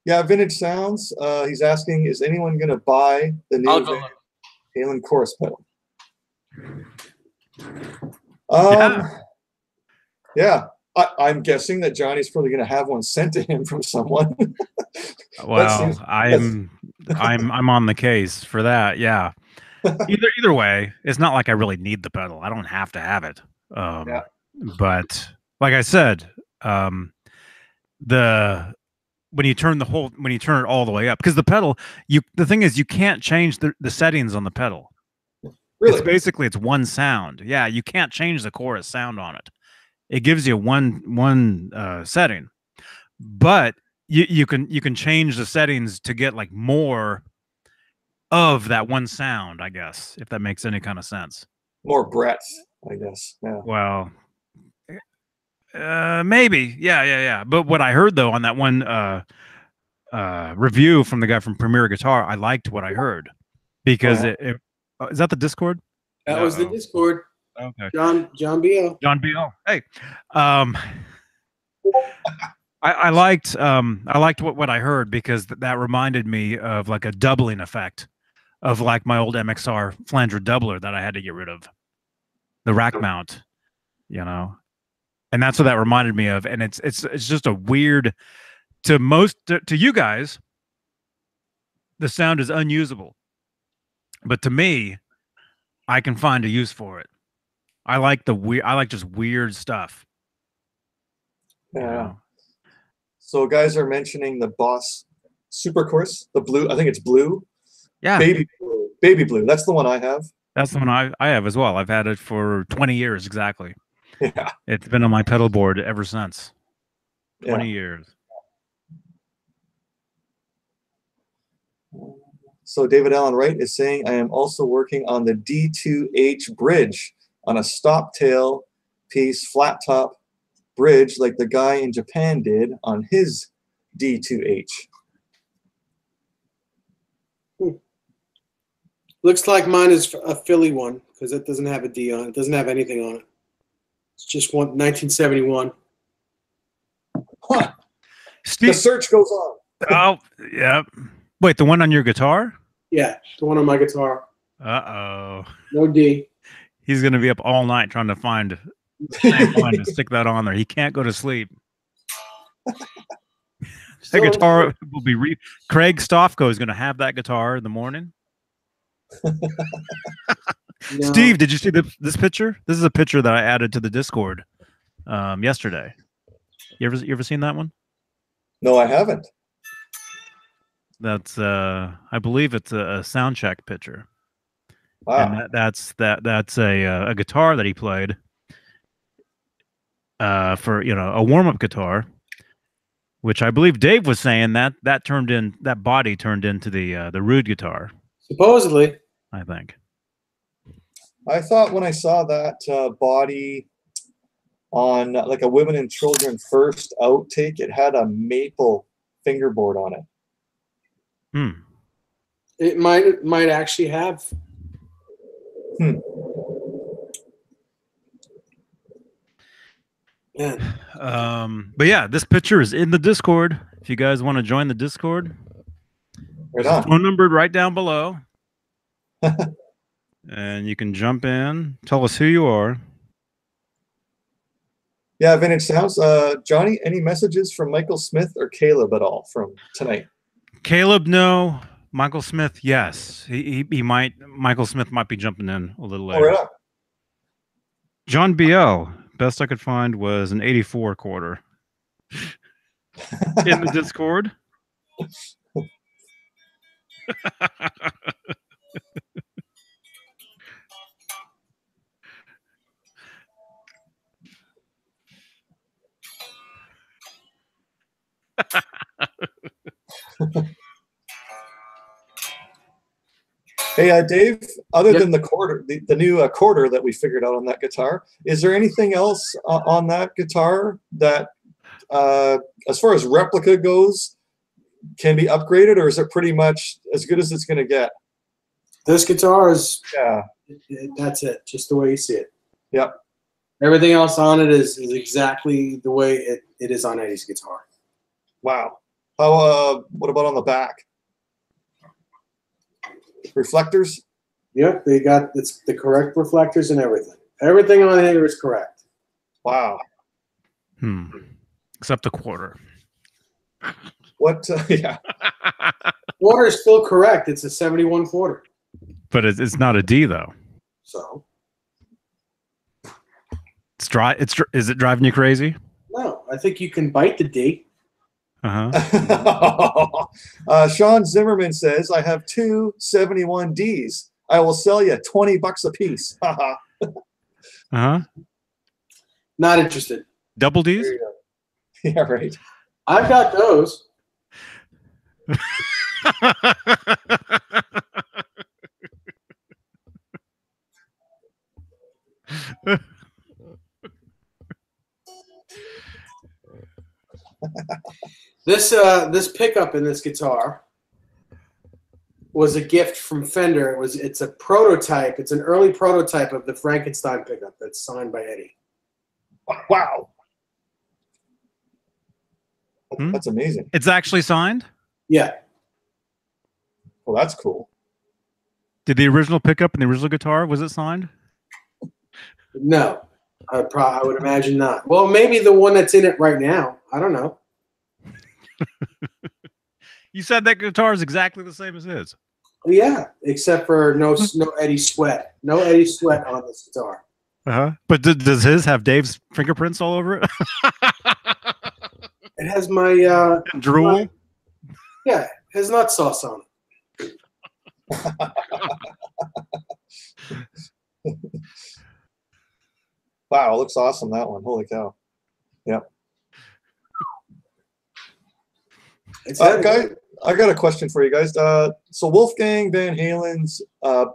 Yeah, Vintage Sounds. He's asking, is anyone going to buy the new I'll go Van Halen chorus pedal? Yeah. I'm guessing that Johnny's probably going to have one sent to him from someone. Well, I'm on the case for that. Yeah. Either way, it's not like I really need the pedal. I don't have to have it. Yeah. But like I said, when you turn it all the way up, because the pedal, the thing is, you can't change the settings on the pedal. Really? It's one sound. Yeah, you can't change the chorus sound on it. It gives you one setting, but you can change the settings to get like more of that one sound, I guess, if that makes any kind of sense. More breadth, I guess. Yeah. Well, maybe. Yeah. But what I heard though on that one review from the guy from Premier Guitar, I liked what I heard because is that the Discord? That was the Discord. Okay. John B.O. John B.O. Hey, I liked what I heard because that reminded me of like a doubling effect of like my old MXR flanger doubler that I had to get rid of, the rack mount, and that's what that reminded me of. And it's just a weird to you guys. The sound is unusable, but to me, I can find a use for it. I like just weird stuff. Yeah. So guys are mentioning the Boss Super Course, the blue. I think it's blue. Yeah. Baby blue. That's the one I have. That's the one I have as well. I've had it for 20 years exactly. Yeah. It's been on my pedal board ever since. 20 years. So David Allen Wright is saying, I am also working on the D2H bridge on a stop tail piece, flat top bridge like the guy in Japan did on his D2H. Looks like mine is a Philly one because it doesn't have a D on it. It doesn't have anything on it. It's just 1971. Huh. Steve, the search goes on. Oh, yeah. Wait, the one on your guitar? Yeah, the one on my guitar. Uh-oh. No D. He's going to be up all night trying to find the same one to stick that on there. He can't go to sleep. That guitar will be Craig Stoffko is going to have that guitar in the morning. No. Steve, did you see this picture? This is a picture that I added to the Discord yesterday. You ever seen that one? No, I haven't. That's I believe it's a sound check picture. Wow. And that's a guitar that he played for a warm-up guitar, which I believe Dave was saying that body turned into the Rude guitar. Supposedly. I think. I thought when I saw that body on like a Women and Children First outtake, it had a maple fingerboard on it. It might actually have. Yeah. But yeah, this picture is in the Discord. If you guys want to join the Discord, right on. Phone number right down below. And you can jump in, tell us who you are. Yeah, Vintage Sounds. Johnny, any messages from Michael Smith or Caleb at all from tonight? Caleb, no. Michael Smith, yes. He might. Michael Smith might be jumping in a little later. Oh, right on. John BL, best I could find was an 84 quarter in the Discord. Hey, Dave, other Yep. than the quarter, the new quarter that we figured out on that guitar, is there anything else on that guitar that, as far as replica goes, can be upgraded, or is it pretty much as good as it's going to get? This guitar is, Yeah. that's it, just the way you see it. Yep. Everything else on it is exactly the way it is on Eddie's guitar. Wow. How? What about on the back? Reflectors? Yep, it's the correct reflectors and everything. Everything on here is correct. Wow. Except the quarter. What? Yeah. Quarter is still correct. It's a 71 quarter. But it's not a D though. So It's dry. Is it driving you crazy? no, I think you can bite the D. Sean Zimmerman says, I have two 71Ds. I will sell you $20 a piece. Not interested. Double Ds? There you go. Yeah, right. I've got those. This pickup in this guitar was a gift from Fender. It's a prototype. It's an early prototype of the Frankenstein pickup that's signed by Eddie. Wow. That's amazing. It's actually signed? Yeah. Well, that's cool. Did the original pickup and the original guitar, was it signed? No. I would imagine not. Well, maybe the one that's in it right now. I don't know. You said that guitar is exactly the same as his. Yeah, except for no Eddie Sweat. No Eddie Sweat on this guitar. But does his have Dave's fingerprints all over it? It has my drool? Yeah, it has nut sauce on it. Wow, it looks awesome, that one. Holy cow. Yep. Guys, I got a question for you guys. So Wolfgang Van Halen's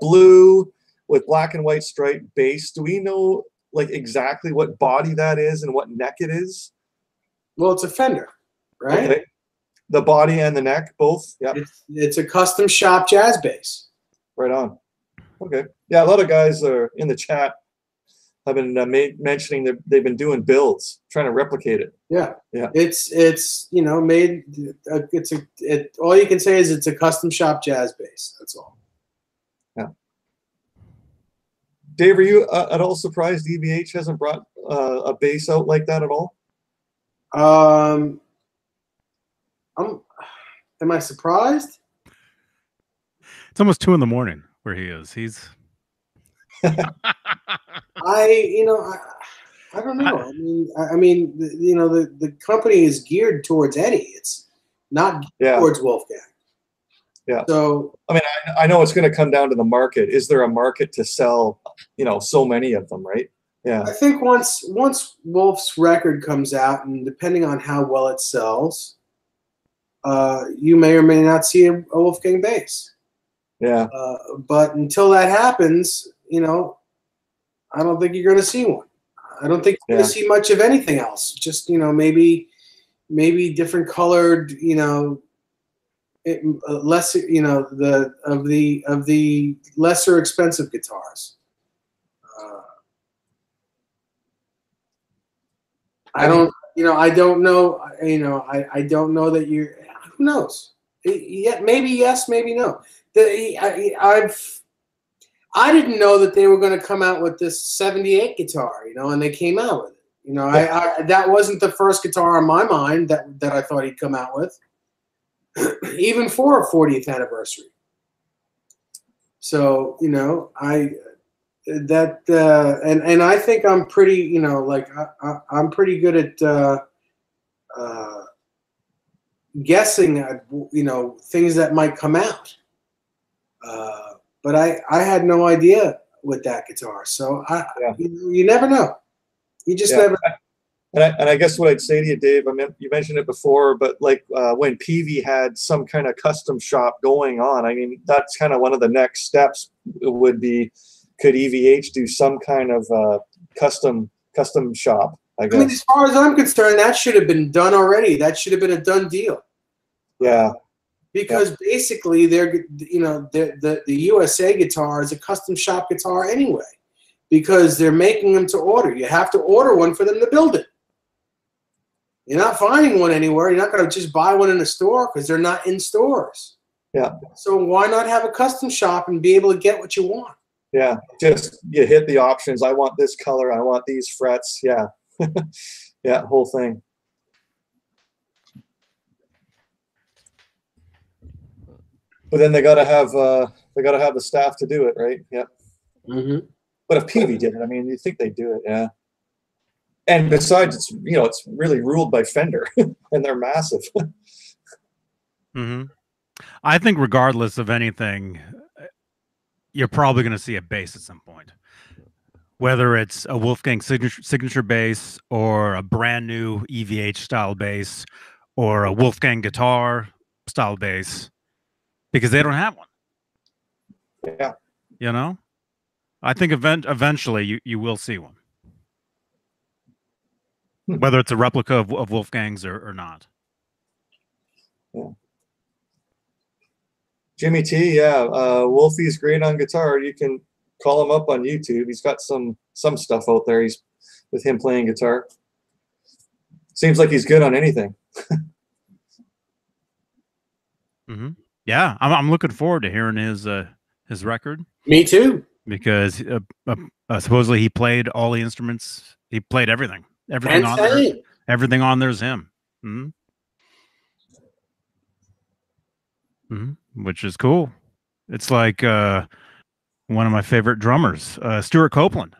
blue with black and white striped bass, do we know like exactly what body that is and what neck it is? Well, it's a Fender, right? Okay. The body and the neck, both? Yep. It's a custom shop jazz bass. Right on. Okay. Yeah, a lot of guys are in the chat have been mentioning that they've been doing builds, trying to replicate it. Yeah. Yeah. It's made. All you can say is it's a custom shop jazz bass. That's all. Yeah. Dave, are you at all surprised EVH hasn't brought a bass out like that at all? Am I surprised? It's almost 2 a.m. where he is. He's. I don't know. I mean, the company is geared towards Eddie. It's not geared towards Wolfgang. Yeah. So I mean, I know it's going to come down to the market. Is there a market to sell, so many of them, right? Yeah. I think once Wolf's record comes out, and depending on how well it sells, you may or may not see a Wolfgang bass. Yeah. But until that happens, I don't think you're going to see one. I don't think you're going to see much of anything else. Just maybe different colored, lesser, of the lesser expensive guitars. I don't know. I don't know that you're. Who knows? Yeah, maybe yes, maybe no. I didn't know that they were going to come out with this 78 guitar, and they came out with it. That wasn't the first guitar on my mind that I thought he'd come out with, even for a 40th anniversary. So, and I think I'm pretty, I'm pretty good at guessing at, things that might come out. But I had no idea with that guitar. So you never know. You just never know. And I guess what I'd say to you, Dave, I mean, you mentioned it before, but like when Peavey had some kind of custom shop going on, I mean, that's kind of one of the next steps would be, could EVH do some kind of custom shop, I guess. I mean, as far as I'm concerned, that should have been done already. That should have been a done deal. Yeah. Because basically, they're, you know, the USA guitar is a custom shop guitar anyway, because they're making them to order. You have to order one for them to build it. You're not finding one anywhere. You're not going to just buy one in a store because they're not in stores. Yeah. So why not have a custom shop and be able to get what you want? Yeah. Just you hit the options. I want this color. I want these frets. Yeah. Yeah. Whole thing. But then they got to have the staff to do it, right? Yeah. Mm-hmm. But if Peavey did it, I mean, you think they'd do it, yeah. And besides, it's, you know, it's really ruled by Fender, and they're massive. Mm-hmm. I think regardless of anything, you're probably going to see a bass at some point, whether it's a Wolfgang signature bass or a brand new EVH style bass or a Wolfgang guitar style bass, because they don't have one. Yeah. You know, I think eventually you will see one, whether it's a replica of Wolfgang's or not. Yeah. Jimmy T, yeah, Wolfie's great on guitar. You can call him up on YouTube. He's got some stuff out there. He's with him playing guitar. Seems like he's good on anything. Mm-hmm. Yeah, I'm looking forward to hearing his record. Me too. Because supposedly he played all the instruments. He played everything. Everything on there. Everything on there's him. Mm-hmm. Mm-hmm. Which is cool. It's like one of my favorite drummers, Stuart Copeland.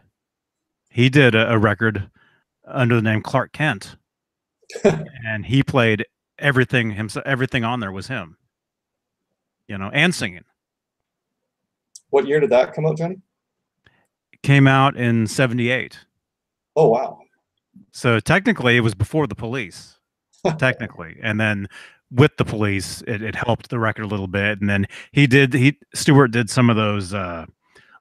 He did a record under the name Clark Kent, and he played everything himself. Everything on there was him. You know, and singing. What year did that come out, Johnny? It came out in '78. Oh, wow. So technically it was before the Police, technically. And then with the Police, it helped the record a little bit. And then Stuart did some of those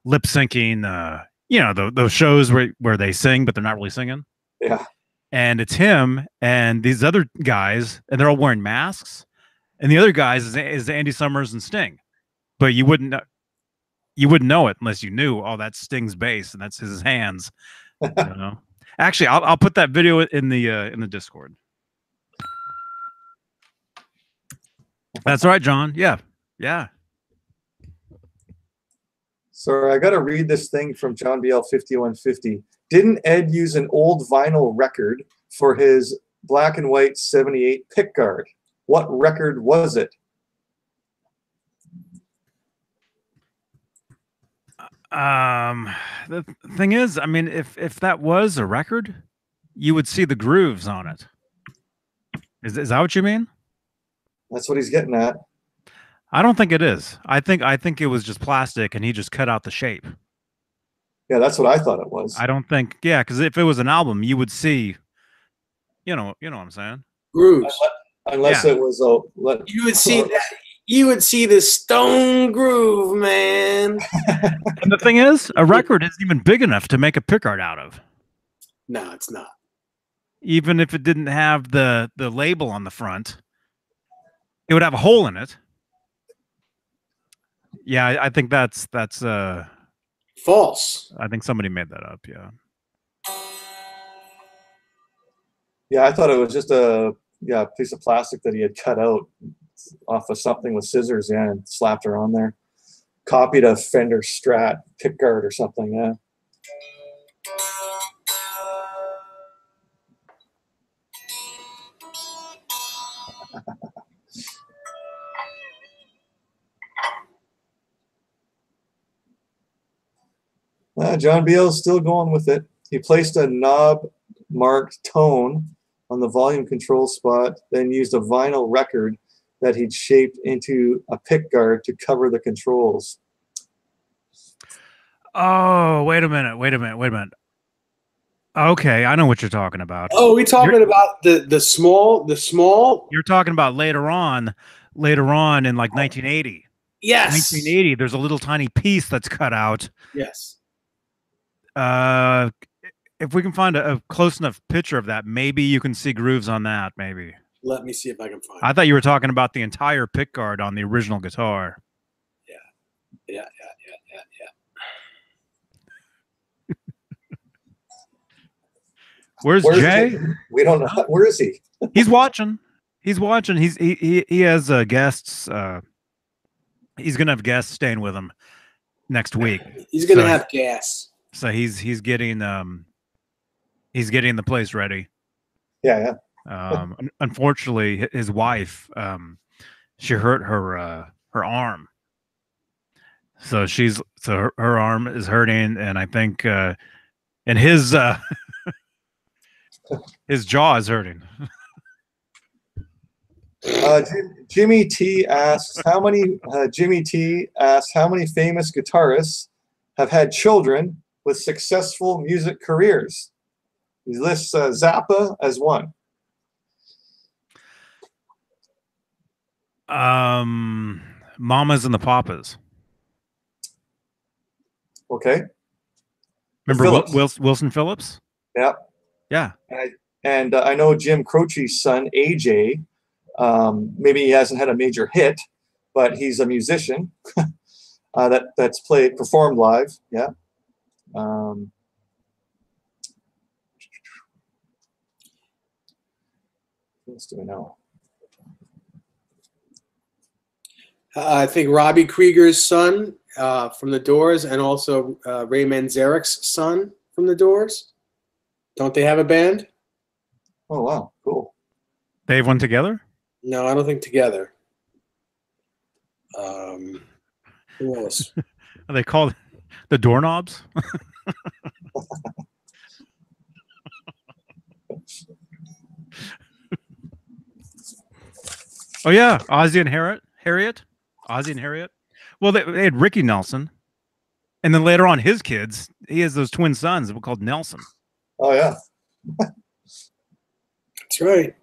lip syncing, you know, those shows where they sing, but they're not really singing. Yeah. And it's him and these other guys, and they're all wearing masks. And the other guys is Andy Summers and Sting. But you wouldn't know it unless you knew, oh, that's Sting's bass and that's his hands. You know? Actually, I'll put that video in the Discord. That's right, John. Yeah. Yeah. Sorry, I got to read this thing from John BL 5150. Didn't Ed use an old vinyl record for his black and white 78 pickguard? What record was it? The thing is, I mean, if that was a record, you would see the grooves on it. Is that what you mean? That's what he's getting at. I don't think it is. I think it was just plastic and he just cut out the shape. Yeah, that's what I thought it was. I don't think, yeah, because if it was an album, you would see, you know what I'm saying? Grooves. Unless yeah. It was you would see that. You would see the stone groove, man. And the thing is, a record isn't even big enough to make a pickguard out of. No, it's not. Even if it didn't have the label on the front, it would have a hole in it. Yeah, I think that's false. I think somebody made that up. Yeah. Yeah, I thought it was just a piece of plastic that he had cut out off of something with scissors, yeah, and slapped her on there. Copied a Fender Strat pickguard or something, yeah. John Beale's still going with it. He placed a knob-marked tone on the volume control spot, then used a vinyl record that he'd shaped into a pickguard to cover the controls. Oh, wait a minute. Okay, I know what you're talking about. Oh, we're talking about the small. You're talking about later on in like 1980. Yes. 1980. There's a little tiny piece that's cut out. Yes. If we can find a close enough picture of that, maybe you can see grooves on that. Maybe. Let me see if I can find. I thought you were talking about the entire pickguard on the original guitar. Yeah. Where's Jay? Jay? We don't know. Where is he? He's watching. He's watching. He has guests. He's gonna have guests staying with him next week. He's gonna have gas. So he's getting the place ready. Yeah. Unfortunately, his wife she hurt her arm. So her arm is hurting, and I think and his his jaw is hurting. Jimmy T asks how many famous guitarists have had children with successful music careers. He lists Zappa as one. Mamas and the Papas. Okay. Remember Wilson Phillips? Yeah. Yeah. And I know Jim Croce's son, AJ, maybe he hasn't had a major hit, but he's a musician that's performed live. Yeah. What else do we know? I think Robbie Krieger's son from the Doors, and also Ray Manzarek's son from the Doors. Don't they have a band? Oh, wow. Cool. They have one together? No, I don't think together. Who else? Are they called the Doorknobs? Oh, yeah. Ozzy and Harriet. Ozzy and Harriet. Well, they had Ricky Nelson. And then later on, his kids, he has those twin sons called Nelson. Oh, yeah. That's right.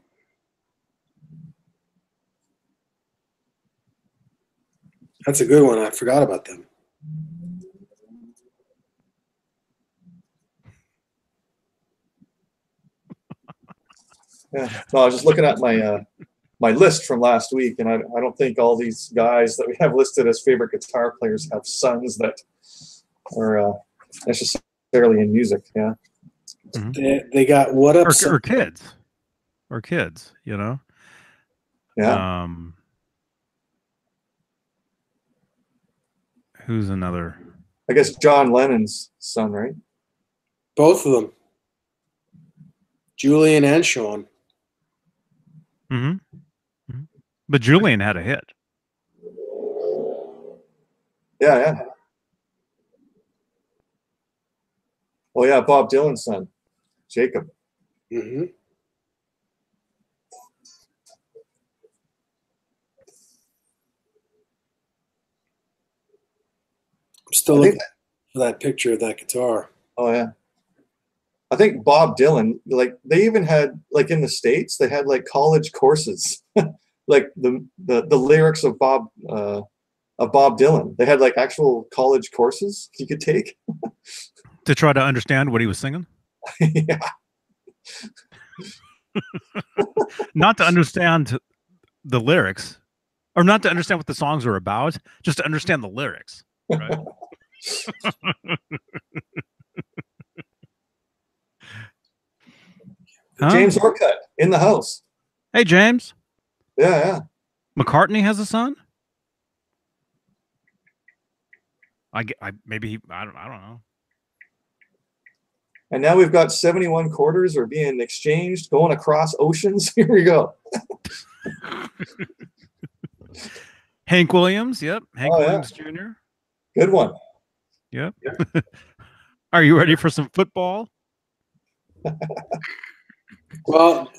That's a good one. I forgot about them. Yeah. No, I was just looking at my my list from last week, and I don't think all these guys that we have listed as favorite guitar players have sons that are necessarily in music. Yeah. Mm-hmm. They got what up? Or kids, you know? Yeah. Who's another? I guess John Lennon's son, right? Both of them. Julian and Sean. Mm-hmm. Mm-hmm. But Julian had a hit. Yeah. Oh, yeah, Bob Dylan's son, Jacob. Mm-hmm. I'm still looking for that picture of that guitar. Oh, yeah. I think Bob Dylan, like they even had, like in the States, they had like college courses, like the lyrics of Bob Dylan. They had like actual college courses you could take. To try to understand what he was singing? Yeah. Not to understand the lyrics, or not to understand what the songs are about, just to understand the lyrics. Right? James Orcutt in the house. Hey, James. Yeah. McCartney has a son? Maybe I don't know. And now we've got 71 quarters are being exchanged, going across oceans. Here we go. Hank Williams. Yep. Hank Williams Jr. Good one. Yep. Are you ready for some football? Well,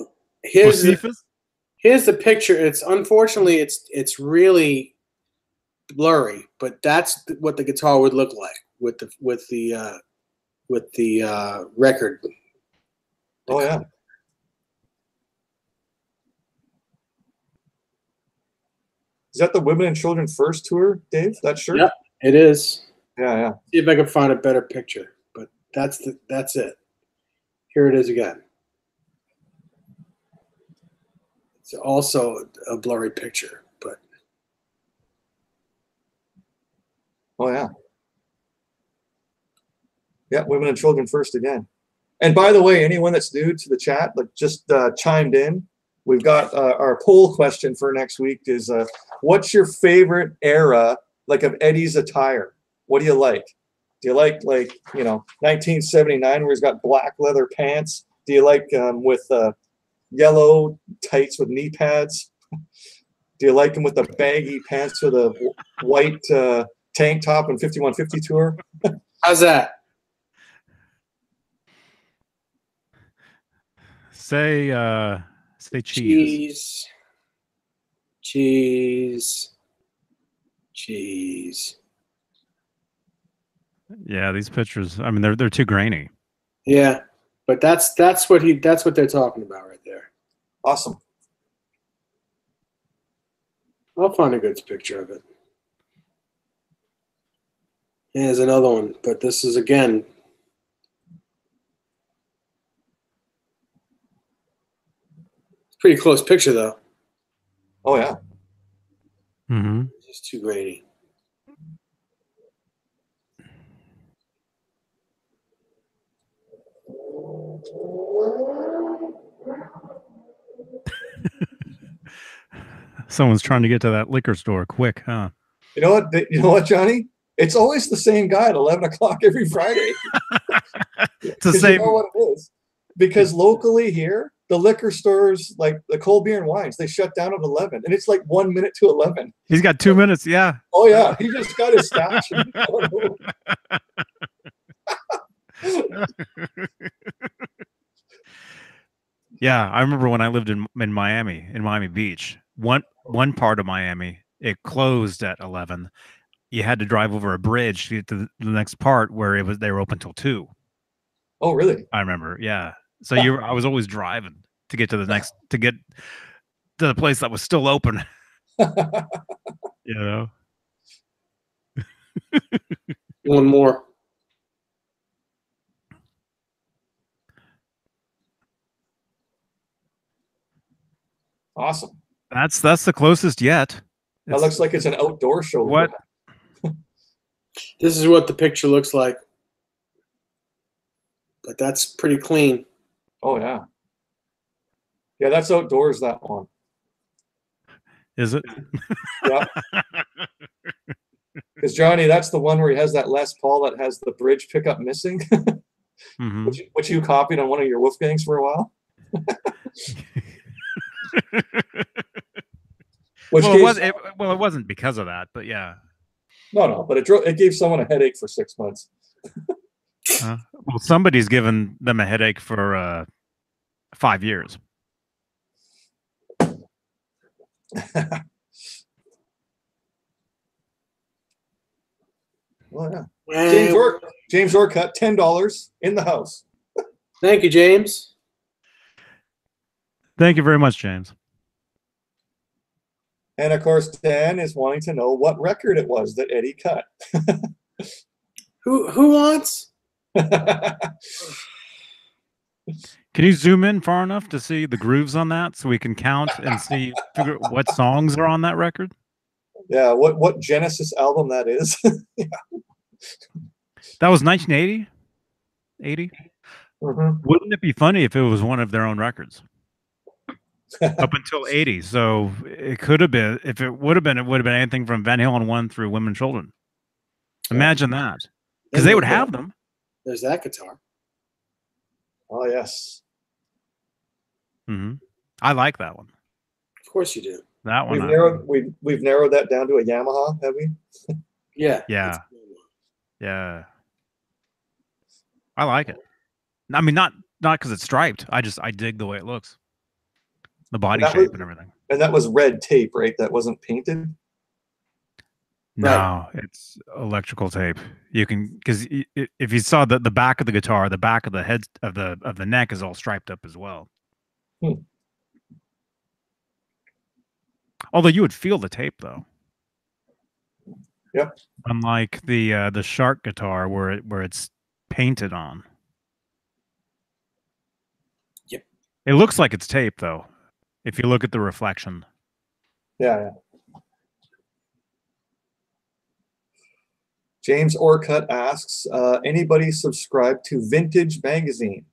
here's the picture. It's unfortunately it's really blurry, but that's what the guitar would look like with the record Oh yeah. Is that the Women and Children First tour, Dave? That shirt? Yep, it is. Yeah, yeah. See if I can find a better picture, but that's it. Here it is again. It's also a blurry picture, but oh yeah. Yeah, Women and Children First again. And by the way, anyone that's new to the chat, like just chimed in. We've got our poll question for next week is, what's your favorite era, like, of Eddie's attire? What do you like? Do you like, you know, 1979 where he's got black leather pants? Do you like with yellow tights with knee pads? Do you like him with the baggy pants with a white tank top and 5150 tour? how's that? Say cheese. Cheese. Cheese. Yeah, these pictures. I mean, they're too grainy. Yeah, but that's what they're talking about right there. Awesome. I'll find a good picture of it. Here's another one, but this is again. Pretty close picture though. Oh yeah. Mm-hmm. It's just too grainy. Someone's trying to get to that liquor store quick, huh? You know what? You know what, Johnny? It's always the same guy at 11 o'clock every Friday. It's the same. You know what it is? Because locally here, the liquor stores, like the cold beer and wines, they shut down at 11, and it's like 1 minute to 11. He's got 2 minutes. Yeah. Oh yeah, he just got his stash. Yeah, I remember when I lived in Miami Beach. One part of Miami, it closed at 11. You had to drive over a bridge to get to the next part where they were open till 2. Oh really? I remember. Yeah. So I was always driving to get to the place that was still open. You know. One more. Awesome. That's the closest yet. That looks like it's an outdoor show. What? This is what the picture looks like. But that's pretty clean. Oh yeah. Yeah, that's outdoors, that one. Is it? Yeah. Because Johnny, that's the one where he has that Les Paul that has the bridge pickup missing. Mm-hmm. which you copied on one of your Wolfgangs for a while. It wasn't because of that, but yeah. No, but it gave someone a headache for 6 months. Well, somebody's given them a headache for 5 years. Well, yeah. James Orcutt, $10 in the house. Thank you, James. Thank you very much, James. And of course, Dan is wanting to know what record it was that Eddie cut. Who wants? Can you zoom in far enough to see the grooves on that so we can count and figure what songs are on that record? Yeah, what Genesis album that is. Yeah. That was 1980? 80? Mm-hmm. Wouldn't it be funny if it was one of their own records? Up until 80. So it could have been, if it would have been anything from Van Halen 1 through Women and Children. Imagine that. Because they would have them. There's that guitar. Oh, yes. Mm-hmm. I like that one. Of course you do. That one. We've narrowed that down to a Yamaha, have we? Yeah. Yeah. Yeah. I like it. I mean, not because it's striped. I dig the way it looks. The body shape and everything. And that was red tape, right? That wasn't painted? No, it's electrical tape. You can, because if you saw the back of the guitar, the back of the head of the neck is all striped up as well. Although you would feel the tape though. Yep. Unlike the Shark guitar where it's painted on. Yep. It looks like it's tape though, if you look at the reflection. Yeah. James Orcutt asks, anybody subscribe to Vintage Magazine?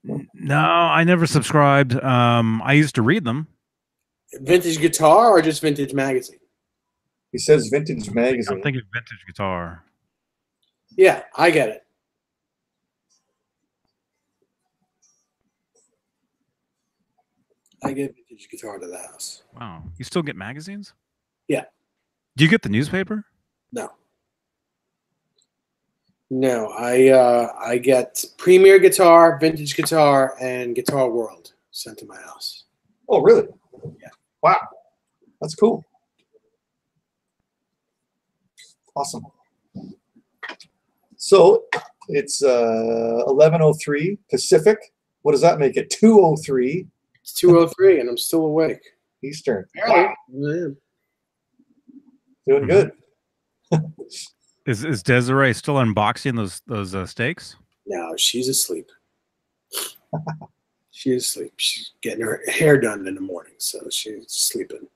No, I never subscribed. I used to read them. Vintage Guitar or just Vintage Magazine? He says Vintage Magazine. I'm thinking Vintage Guitar. Yeah, I get it. I get Vintage Guitar to the house. Wow. You still get magazines? Yeah. Do you get the newspaper? No. No, I get Premier Guitar, Vintage Guitar, and Guitar World sent to my house. Oh, really? Yeah. Wow. That's cool. Awesome. So it's 11:03 Pacific. What does that make it? 2:03. It's 2:03, and I'm still awake. Eastern. Wow. Doing good. Is Desiree still unboxing those steaks? No, she's asleep. She's asleep. She's getting her hair done in the morning, so she's sleeping.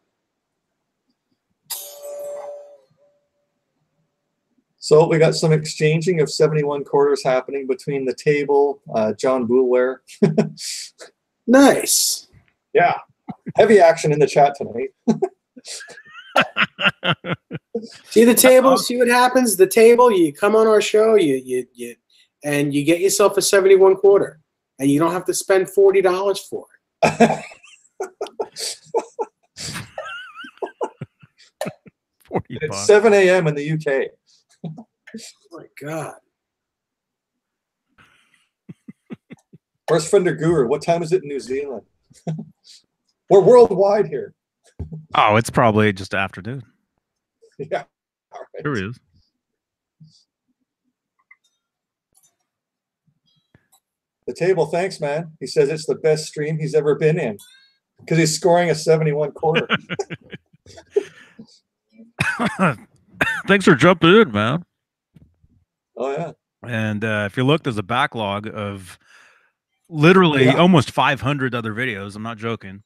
So we got some exchanging of 71 quarters happening between the table, John Boulware. Nice. Yeah. Heavy action in the chat tonight. See the table, see what happens. The table, you come on our show, and you get yourself a 71 quarter, and you don't have to spend $40 for it. 40 It's bucks. 7 a.m. in the UK. Oh my God. Where's Fender Guru? What time is it in New Zealand? We're worldwide here. Oh, it's probably just afternoon. Yeah. All right. There he is. The table, thanks, man. He says it's the best stream he's ever been in because he's scoring a 71 quarter. Thanks for jumping in, man. Oh, yeah. And if you look, there's a backlog of literally almost 500 other videos. I'm not joking.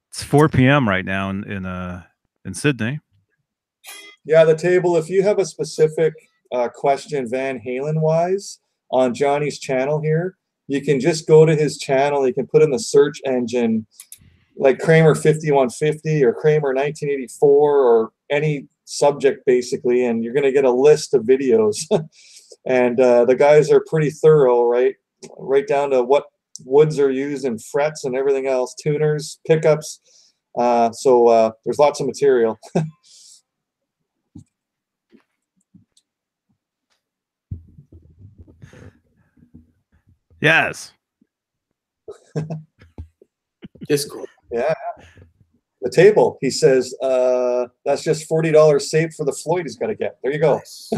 It's 4 p.m. right now in Sydney. Yeah, the table, if you have a specific question Van Halen wise on Johnny's channel here, you can just go to his channel. You can put in the search engine like Kramer 5150 or Kramer 1984 or any subject basically, and you're going to get a list of videos. And the guys are pretty thorough, right down to what woods are used in frets and everything else, tuners, pickups. So there's lots of material. Yes. Discord. Yeah. The table, he says, that's just $40 saved for the Floyd he's got to get. There you go. Nice.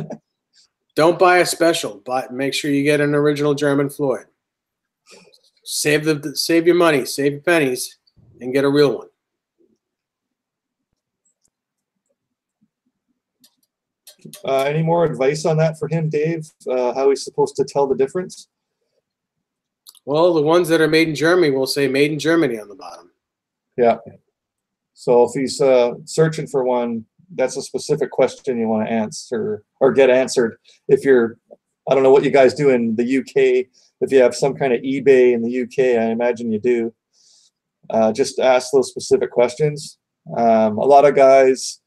Don't buy a special, but make sure you get an original German Floyd. Save your money, save your pennies, and get a real one. Any more advice on that for him, Dave? How he's supposed to tell the difference? Well, the ones that are made in Germany will say made in Germany on the bottom. Yeah. So if he's searching for one, that's a specific question you want to answer or get answered. If you're, I don't know what you guys do in the UK. If you have some kind of eBay in the UK, I imagine you do. Just ask those specific questions. A lot of guys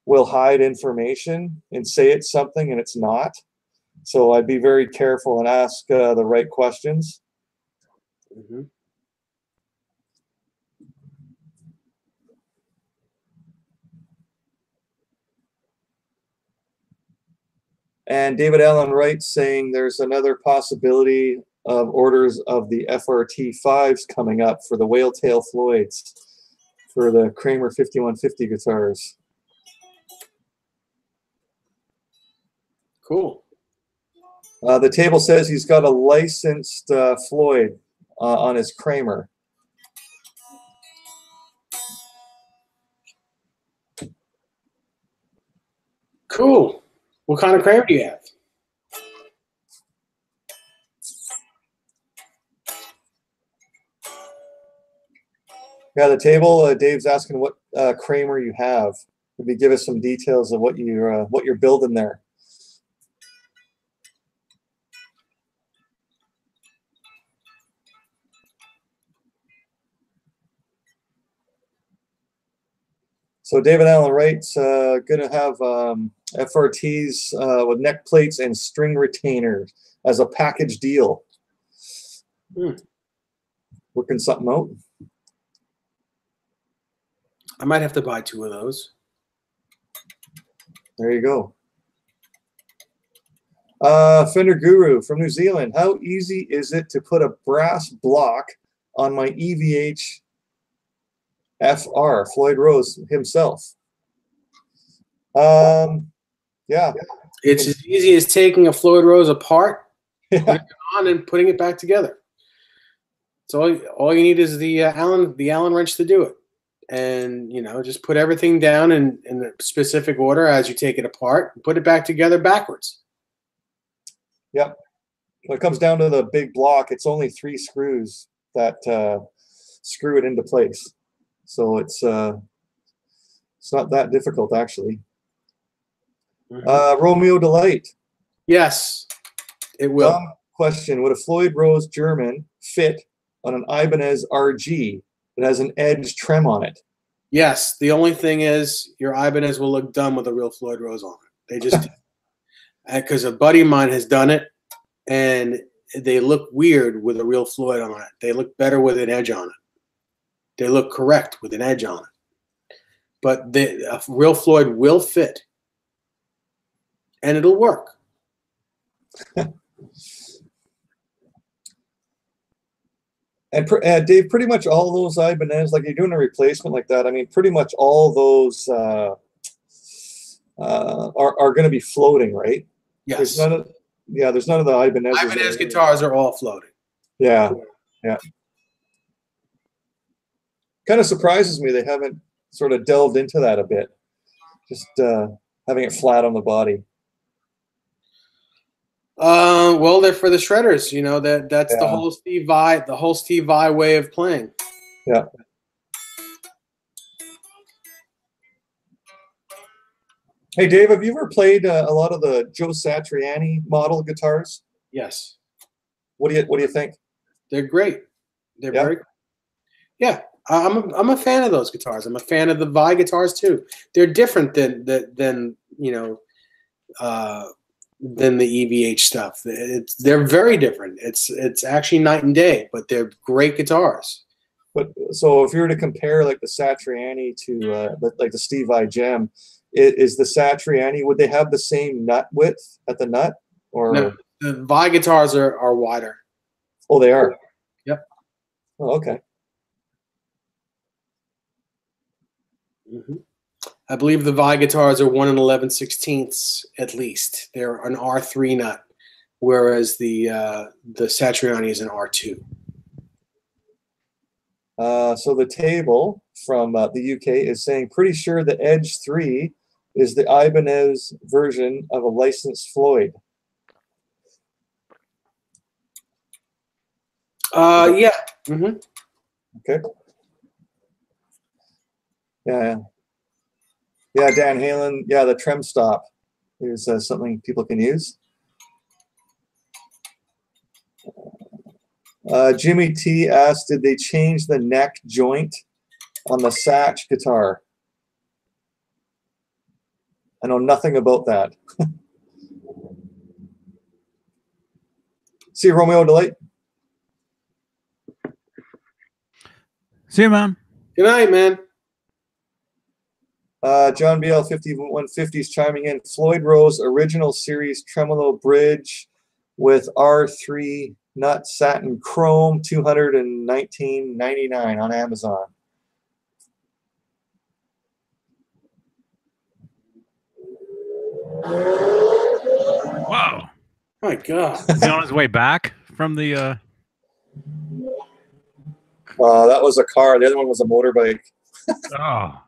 will hide information and say it's something and it's not. So I'd be very careful and ask the right questions. Mm-hmm. And David Allen Wright saying there's another possibility of orders of the FRT 5s coming up for the Whale Tail Floyds. for the Kramer 5150 guitars. Cool. The table says he's got a licensed Floyd on his Kramer. Cool. What kind of Kramer do you have? Yeah, the table. Dave's asking what Kramer you have. Maybe give us some details of what you're building there. So David Allen Wright's going to have FRTs with neck plates and string retainers as a package deal. Working something out. I might have to buy 2 of those. There you go. Fender Guru from New Zealand. How easy is it to put a brass block on my EVH FR? Floyd Rose himself. Yeah. It's as easy as taking a Floyd Rose apart, Yeah. putting it on, and putting it back together. So all you need is the Allen wrench to do it. And, you know, just put everything down in a specific order as you take it apart and put it back together backwards. Yep. When it comes down to the big block, it's only 3 screws that screw it into place. So it's not that difficult, actually. Romeo Delight. Yes, it will. Question: would a Floyd Rose German fit on an Ibanez RG that has an edge trem on it? Yes. The only thing is your Ibanez will look dumb with a real Floyd Rose on it. They just because a buddy of mine has done it, and they look weird with a real Floyd on it. They look better with an edge on it. They look correct with an edge on it. But a real Floyd will fit, and it'll work. And Dave, pretty much all those Ibanez, like you're doing a replacement like that, I mean, pretty much all those are going to be floating, right? Yes. There's none of the Ibanez. Ibanez guitars are all floating. Yeah, yeah. Kind of surprises me they haven't sort of delved into that a bit. Just having it flat on the body. Well, they're for the shredders, you know, that's the whole Steve Vai way of playing. Yeah. Hey Dave, have you ever played a lot of the Joe Satriani model guitars? Yes. What do you think? They're great. They're very good. Yeah. I'm a fan of those guitars. I'm a fan of the Vai guitars too. They're different than you know than the EVH stuff. They're very different. It's actually night and day, but they're great guitars. But so if you were to compare like the Satriani to like the Steve Vai Gem, is the Satriani, would they have the same nut width at the nut? Or no, the Vai guitars are wider. Oh, they are. Yep. Oh, okay. Mm-hmm. I believe the Vai guitars are 1 11/16 at least. They're an R3 nut, whereas the Satriani is an R2. So the table from the UK is saying, pretty sure the Edge 3 is the Ibanez version of a licensed Floyd. Yeah. Mm-hmm. Okay. Yeah. Yeah, Dan Halen. Yeah, the trem stop is something people can use. Jimmy T asked, did they change the neck joint on the Satch guitar? I know nothing about that. See you, Romeo Delight. See you, man. Good night, man. John BL 5150 is chiming in. Floyd Rose original series tremolo bridge with R3 nut satin chrome, $219.99 on Amazon. Whoa. My God. Is he on his way back from the That was a car. The other one was a motorbike. Oh.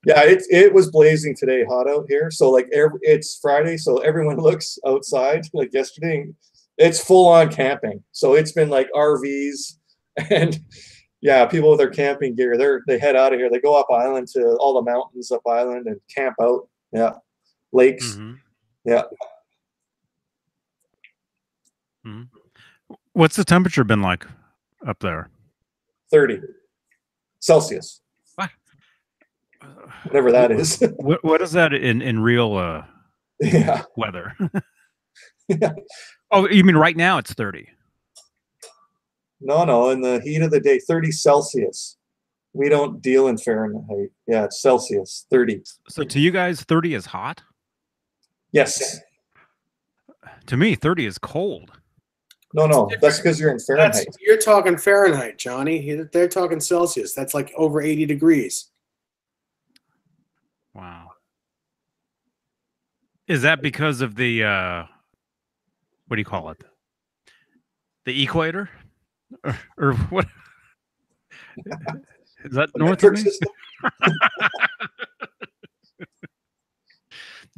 Yeah, it was blazing today, hot out here. So like it's Friday, so everyone looks outside like yesterday. It's full on camping. So it's been like RVs and yeah, people with their camping gear. They head out of here. They go up island to all the mountains up island and camp out. Yeah, lakes. Mm-hmm. Yeah. Mm-hmm. What's the temperature been like up there? 30 Celsius. What? Whatever that is. What is that in real yeah. weather? Yeah. Oh, you mean right now it's 30? No, in the heat of the day, 30 Celsius. We don't deal in Fahrenheit. Yeah, it's Celsius, 30. So to you guys, 30 is hot? Yes. To me, 30 is cold. No, that's because you're in Fahrenheit. You're talking Fahrenheit, Johnny. They're talking Celsius. That's like over 80 degrees. Wow. Is that because of the, what do you call it? The equator? Or what? Is that north of me?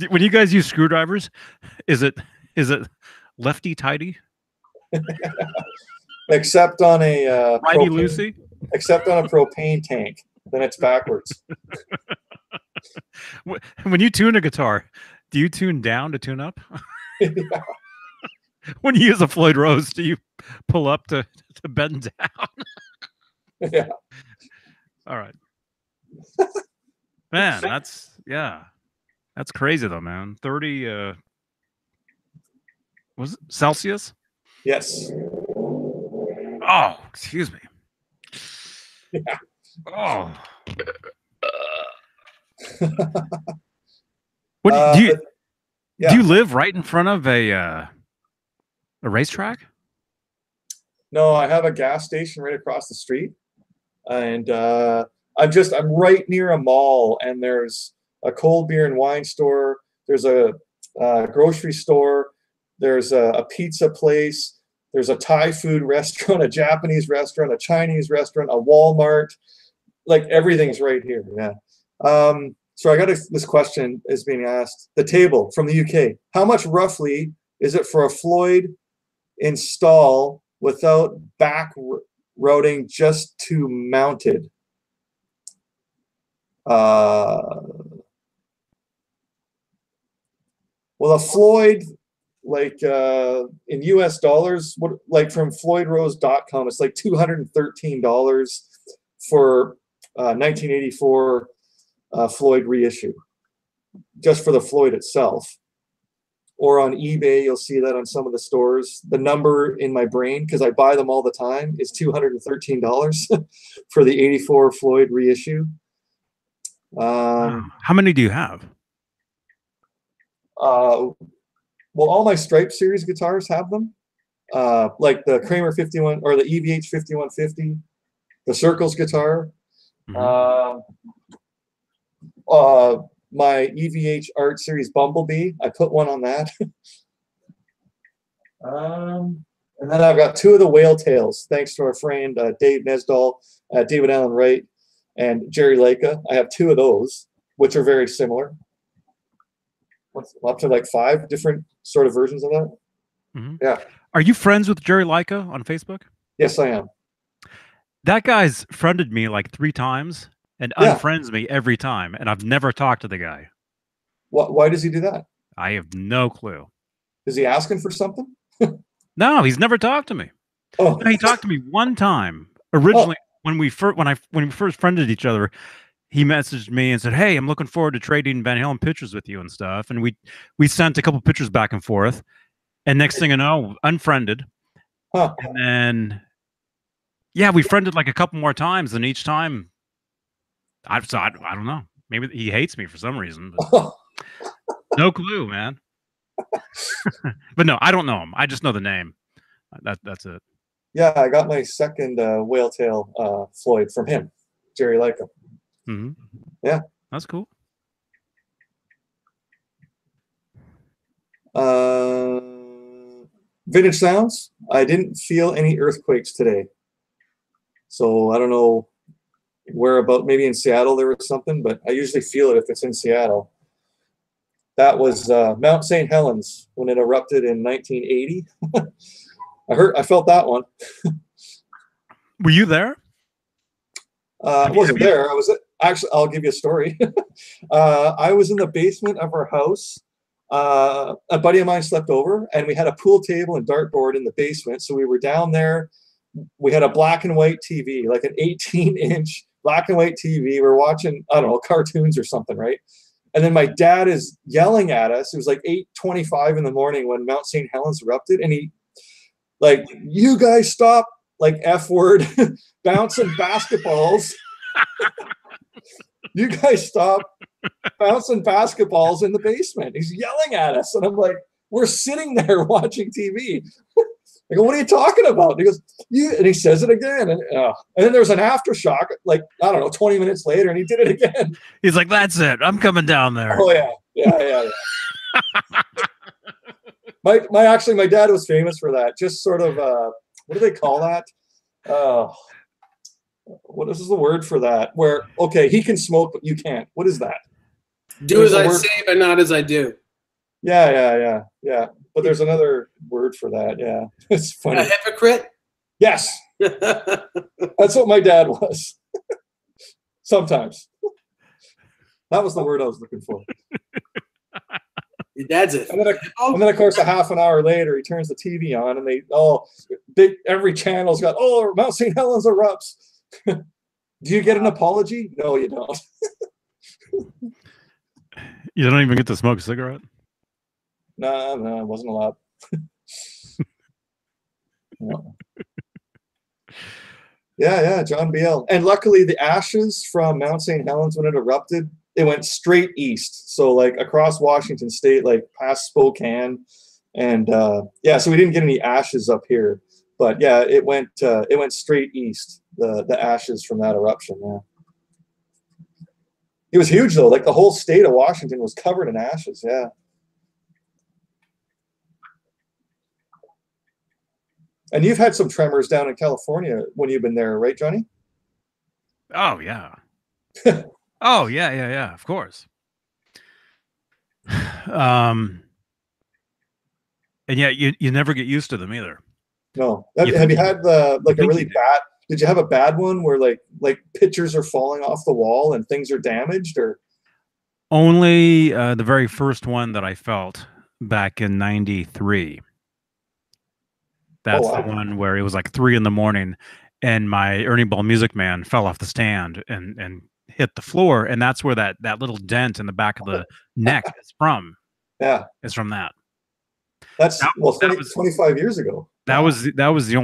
When you guys use screwdrivers, is it lefty tighty? Except on a righty loosey. Except on a propane tank, then it's backwards. When you tune a guitar, do you tune down to tune up? Yeah. When you use a Floyd Rose, do you pull up to bend down? Yeah. All right. Man, that's crazy though, man. 30 was it Celsius? Yes. Oh, excuse me. Yeah. Oh. What do you live right in front of a racetrack? No, I have a gas station right across the street, and I'm right near a mall, and there's a cold beer and wine store. There's a grocery store. There's a pizza place. There's a Thai food restaurant, a Japanese restaurant, a Chinese restaurant, a Walmart. Like everything's right here. Yeah. So I got this question is being asked. The table from the UK. How much roughly is it for a Floyd install without back routing just to mounted? Well, a Floyd, like in US dollars, like from floydrose.com, it's like $213 for 1984 Floyd reissue, just for the Floyd itself. Or on eBay, you'll see that on some of the stores. The number in my brain, because I buy them all the time, is $213 for the 84 Floyd reissue. How many do you have? Well, all my Stripe series guitars have them. Like the Kramer 51 or the EVH 5150, the Circles guitar. Mm-hmm. My EVH Art Series Bumblebee, I put one on that. And then I've got two of the Whale Tails, thanks to our friend Dave Nesdahl, David Allen Wright, and Jerry Leica. I have two of those, which are very similar. Up to like 5 different sort of versions of that. Mm-hmm. Yeah. Are you friends with Jerry Leica on Facebook? Yes, I am. That guy's friended me like 3 times and unfriends me every time, and I've never talked to the guy. Why does he do that? I have no clue. Is he asking for something? No, he's never talked to me. Oh, No, he talked to me one time originally when we first friended each other. He messaged me and said, "Hey, I'm looking forward to trading Van Halen pictures with you and stuff." And we sent a couple pictures back and forth. And next thing I know, unfriended. Huh. And then, yeah, we friended like a couple more times, and each time, I don't know. Maybe he hates me for some reason. But no clue, man. But no, I don't know him. I just know the name. That's it. Yeah, I got my second Whale Tail Floyd from him, Jerry Leica. Mm-hmm. Yeah. That's cool. Vintage sounds. I didn't feel any earthquakes today. So I don't know where about, maybe in Seattle there was something, but I usually feel it if it's in Seattle. That was Mount St. Helens when it erupted in 1980. I felt that one. Were you there? I wasn't there. I was actually, I'll give you a story. I was in the basement of our house. A buddy of mine slept over, and we had a pool table and dartboard in the basement. So we were down there. We had a black and white TV, like an 18-inch black and white TV. We're watching, I don't know, cartoons or something, right? And then my dad is yelling at us. It was like 8:25 in the morning when Mount St. Helens erupted, and he, like, you guys stop, like, F word, bouncing basketballs. You guys stop bouncing basketballs in the basement. He's yelling at us, and I'm like, we're sitting there watching TV. I go, what are you talking about? And he goes, you, and he says it again. And then there was an aftershock, like, I don't know, 20 minutes later, and he did it again. He's like, that's it. I'm coming down there. Oh, yeah. Yeah. My dad was famous for that. Just sort of, what do they call that? What is the word for that? Where, okay, he can smoke, but you can't. What is that? Do as I say, but not as I do. Yeah. But there's another word for that. Yeah, it's funny. A hypocrite? Yes. That's what my dad was. Sometimes. That was the word I was looking for. Your dad's it. And then, of course, a half an hour later, he turns the TV on, and every channel's got, Mount St. Helens erupts. Do you get an apology? No, you don't. You don't even get to smoke a cigarette? No, I wasn't allowed. No. Yeah, John BL. And luckily, the ashes from Mount St. Helens, when it erupted, it went straight east. So, like, across Washington State, like past Spokane. And so we didn't get any ashes up here. But yeah, it went straight east, the ashes from that eruption. Yeah. It was huge, though. Like, the whole state of Washington was covered in ashes. Yeah. And you've had some tremors down in California when you've been there, right, Johnny? Oh, yeah. Oh, yeah, of course. And yeah, you never get used to them either. No. Have you had a really bad, did you have a bad one where like pictures are falling off the wall and things are damaged, or? Only the very first one that I felt back in '93. That's the one where it was like 3 a.m. and my Ernie Ball Music Man fell off the stand and hit the floor, and that's where that little dent in the back of the neck is from. Yeah, it's from that. That was 25 years ago. That was the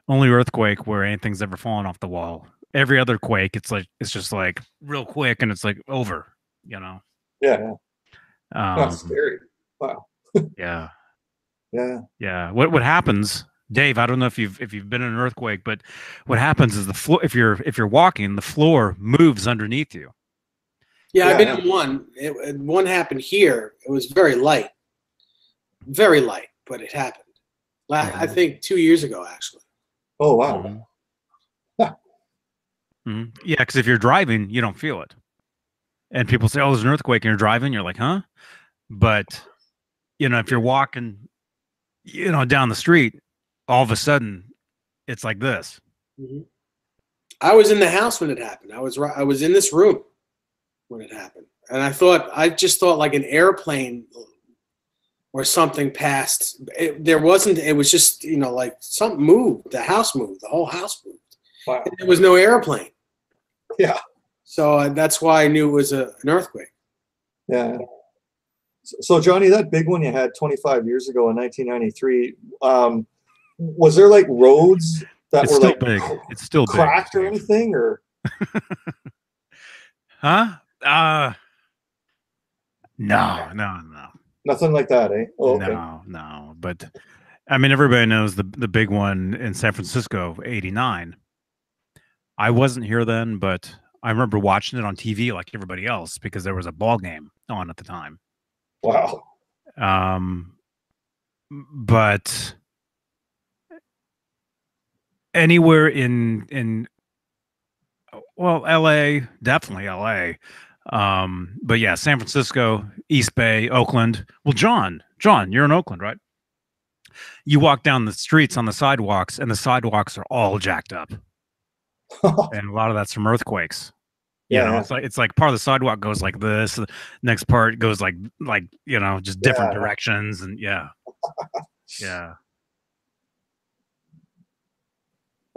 only earthquake where anything's ever fallen off the wall. Every other quake, it's just like real quick, and it's like over. You know. Yeah. That's scary. Wow. Yeah. Yeah. What happens, Dave? I don't know if you've been in an earthquake, but what happens is the floor. If you're walking, the floor moves underneath you. Yeah, I've been in one. One happened here. It was very light, but it happened. I think 2 years ago, actually. Oh wow. Yeah, because if you're driving, you don't feel it, and people say, "Oh, there's an earthquake," and you're driving, you're like, "Huh?" But if you're walking, down the street, all of a sudden, it's like this. Mm-hmm. I was in the house when it happened. I was in this room when it happened, and I just thought like an airplane or something passed. There wasn't. It was just like something moved. The house moved. The whole house moved. Wow. And there was no airplane. Yeah. So that's why I knew it was an earthquake. Yeah. So Johnny, that big one you had 25 years ago in 1993, was there like roads that were like big? It's still cracked big. Or anything, or? Huh? No. Nothing like that, eh? Oh, okay. No. But I mean, everybody knows the big one in San Francisco, '89. I wasn't here then, but I remember watching it on TV like everybody else because there was a ball game on at the time. Wow. But anywhere in well, LA, definitely LA. But yeah, San Francisco, East Bay, Oakland. Well, John, you're in Oakland, right? You walk down the streets on the sidewalks, and the sidewalks are all jacked up. And a lot of that's from earthquakes. You know, it's like part of the sidewalk goes like this, the next part goes like you know, just different directions, and yeah.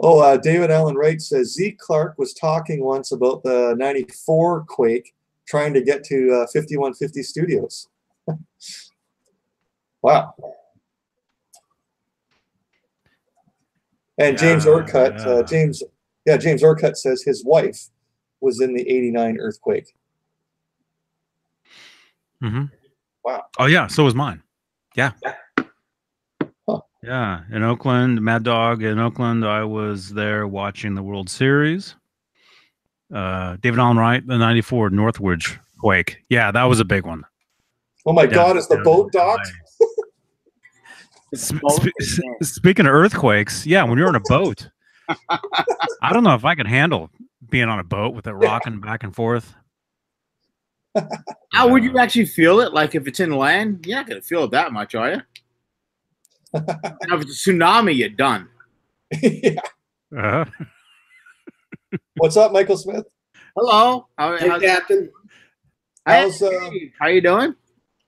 Oh, David Allen Wright says Zeke Clark was talking once about the '94 quake, trying to get to 5150 Studios. Wow. And James Orcutt, James Orcutt says his wife was in the '89 earthquake. Mm-hmm. Wow. Oh yeah, so was mine. Yeah. Huh. Yeah, in Oakland, Mad Dog in Oakland. I was there watching the World Series. David Allen Wright, the '94 Northridge quake. Yeah, that was a big one. Oh my God, is the boat docked? Speaking of earthquakes, yeah, when you're on a boat, I don't know if I could handle being on a boat with it rocking back and forth. How would you actually feel it? Like if it's in land, you're not going to feel it that much, are you? Now, if it's a tsunami, you're done. Yeah. What's up, Michael Smith? Hello. Hey, Captain. How's How you doing?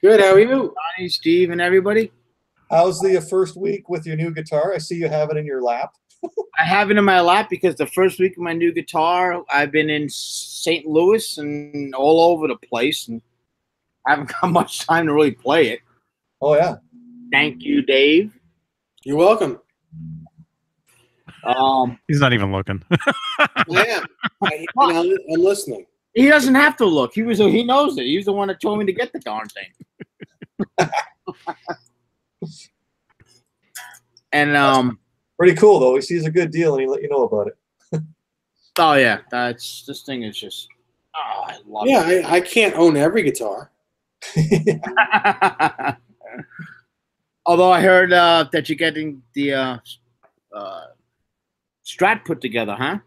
Good. How are you? Johnny, Steve, and everybody. How's the first week with your new guitar? I see you have it in your lap. I have it in my lap because the first week of my new guitar, I've been in St. Louis and all over the place, and I haven't got much time to really play it. Oh yeah. Thank you, Dave. You're welcome. He's not even looking. I am. I'm listening. He doesn't have to look. He knows it. He was the one that told me to get the darn thing. And pretty cool though. He sees a good deal and he let you know about it. Oh yeah, this thing is just I love it. Yeah, I can't own every guitar. Although I heard that you're getting the Strat put together, huh?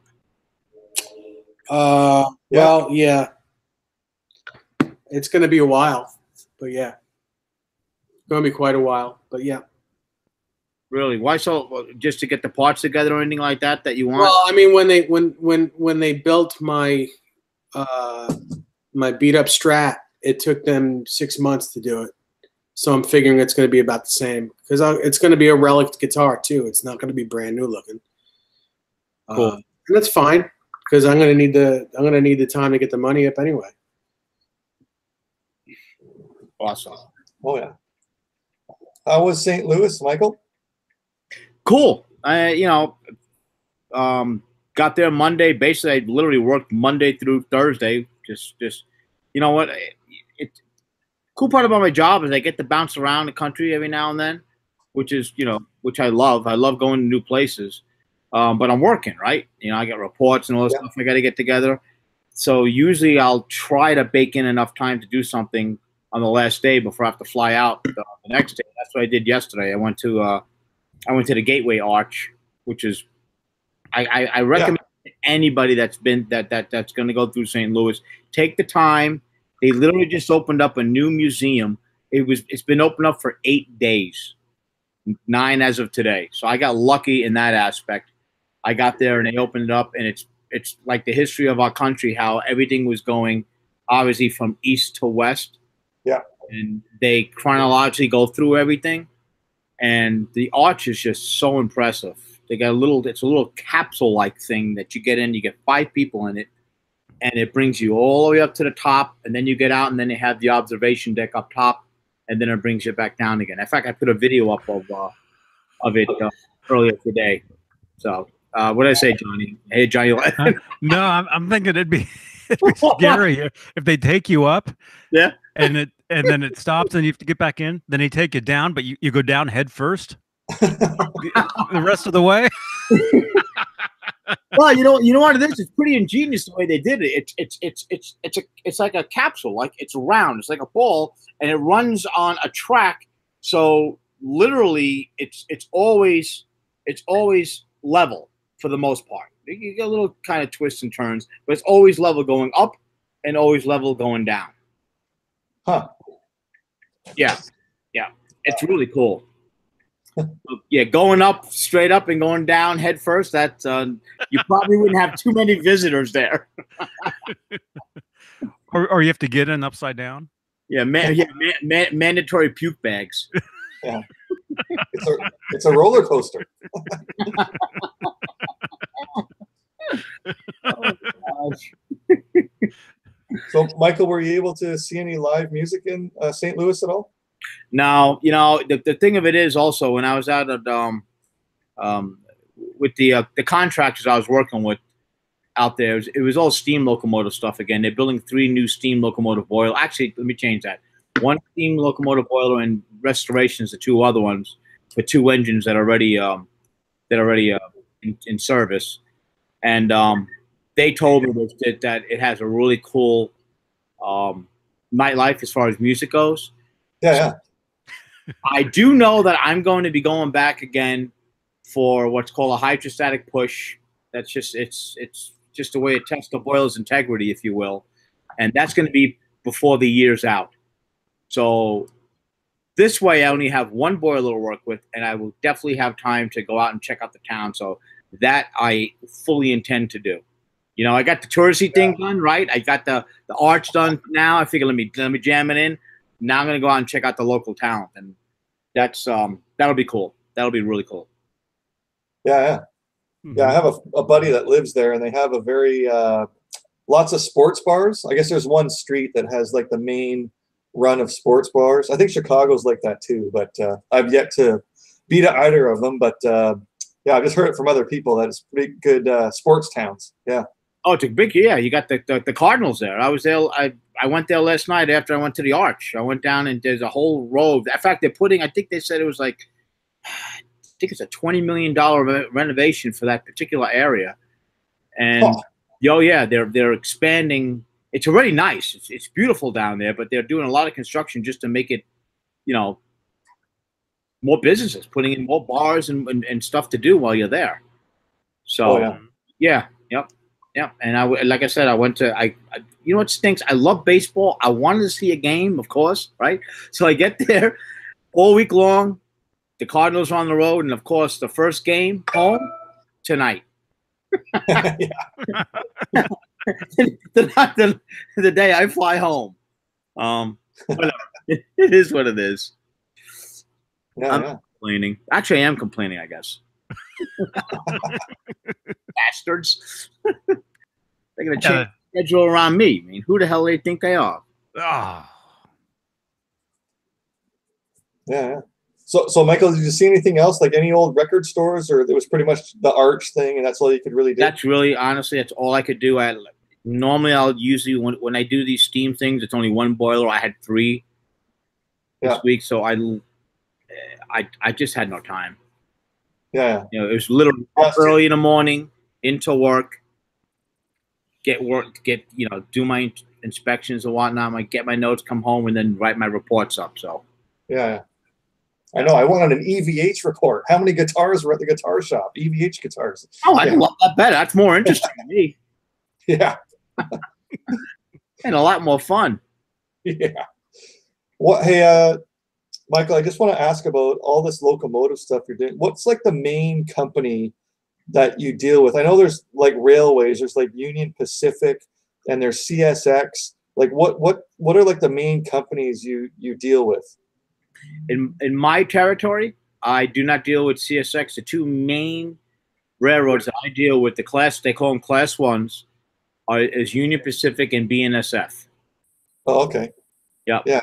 Well, yeah. It's going to be a while, but yeah. It's going to be quite a while, but yeah. Really? Why so? Just to get the parts together or anything like that you want? Well, I mean, when they built my my beat up Strat, it took them 6 months to do it. So I'm figuring it's going to be about the same because it's going to be a relic guitar too. It's not going to be brand new looking. Cool. And that's fine because I'm going to need the time to get the money up anyway. Awesome. Oh yeah. How was St. Louis, Michael? Cool. Got there Monday. Basically, I literally worked Monday through Thursday. Just you know what? Cool part about my job is I get to bounce around the country every now and then, which I love. I love going to new places. But I'm working, right? I got reports and all this stuff I got to get together. So usually I'll try to bake in enough time to do something on the last day before I have to fly out the next day. That's what I did yesterday. I went to the Gateway Arch, which is I recommend anybody that's been that's going to go through St. Louis, take the time. They literally just opened up a new museum. It's been open up for 8 days, 9 as of today. So I got lucky in that aspect. I got there and they opened it up, and it's like the history of our country, how everything was going, obviously from east to west. Yeah. And they chronologically go through everything, and the arch is just so impressive. They got it's a little capsule-like thing that you get in. You get 5 people in it, and it brings you all the way up to the top, and then you get out, and then they have the observation deck up top, and then it brings you back down again. In fact, I put a video up of it earlier today. So, what did I say, Johnny? Hey, Johnny. No, I'm thinking it'd be scary if they take you up. Yeah. And then it stops, and you have to get back in. Then they take you down, but you go down head first the rest of the way. Well, you know what it is. It's pretty ingenious the way they did it. It's like a capsule. Like it's round. It's like a ball, and it runs on a track. So literally, it's always level for the most part. You get a little kind of twists and turns, but it's always level going up and always level going down. Huh. Yeah. It's really cool. Yeah, going up straight up and going down head first. That's you probably wouldn't have too many visitors there. or you have to get in upside down. Yeah, mandatory puke bags. Yeah, it's a roller coaster. Oh, gosh. So, Michael, were you able to see any live music in St. Louis at all? Now, the thing of it is also when I was out at with the contractors I was working with out there, it was all steam locomotive stuff again. They're building 3 new steam locomotive boilers. Actually, let me change that. 1 steam locomotive boiler and restorations, the 2 other ones for 2 engines that are already in service. And they told me that it has a really cool nightlife as far as music goes. Yeah. I do know that I'm going to be going back again for what's called a hydrostatic push. That's just it's just a way to test the boiler's integrity, if you will, and that's going to be before the year's out. So this way, I only have 1 boiler to work with, and I will definitely have time to go out and check out the town. So that I fully intend to do. I got the touristy thing done, right? I got the arch done now. I figure let me jam it in. Now I'm gonna go out and check out the local talent, and that's that'll be cool. That'll be really cool. Yeah. I have a buddy that lives there, and they have a very lots of sports bars. I guess there's one street that has like the main run of sports bars. I think Chicago's like that too, but I've yet to be to either of them. But yeah, I've just heard it from other people that it's pretty good sports towns. Yeah. Oh, it's a big, yeah. You got the Cardinals there. I was there. I went there last night after I went to the Arch. I went down and there's a whole row. In fact, they're putting, I think they said it was like, I think it's a $20 million renovation for that particular area. And yeah, they're expanding. It's already nice. It's beautiful down there, but they're doing a lot of construction just to make it, more businesses, putting in more bars and stuff to do while you're there. So, yeah. Yeah, and like I said, I went to you know what stinks? I love baseball. I wanted to see a game, of course, right? So I get there all week long. The Cardinals are on the road, and of course, the first game home tonight. the day I fly home. Whatever. It is what it is. I'm complaining. Actually, I am complaining, I guess. Bastards. They're going to change the schedule around me. I mean, who the hell do they think they are? Yeah. So Michael, did you see anything else, like any old record stores, or it was pretty much the Arch thing, and that's all you could really do? That's really, honestly, that's all I could do. Normally, I'll usually, when I do these steam things, it's only 1 boiler. I had 3 this week, so I just had no time. Yeah. It was literally early in the morning, into work, do my inspections and whatnot, get my notes, come home, and then write my reports up. So. Yeah. I know. I wanted an EVH report. How many guitars were at the guitar shop? EVH guitars. Oh, I love that better. That's more interesting to me. Yeah. And a lot more fun. Yeah. Hey, Michael, I just want to ask about all this locomotive stuff you're doing. What's like the main company that you deal with? I know there's like railways, there's like Union Pacific, and there's CSX. Like what are like the main companies you deal with? In my territory, I do not deal with CSX. The 2 main railroads that I deal with, they call them Class 1s, is Union Pacific and BNSF. Oh, okay. Yeah. Yeah.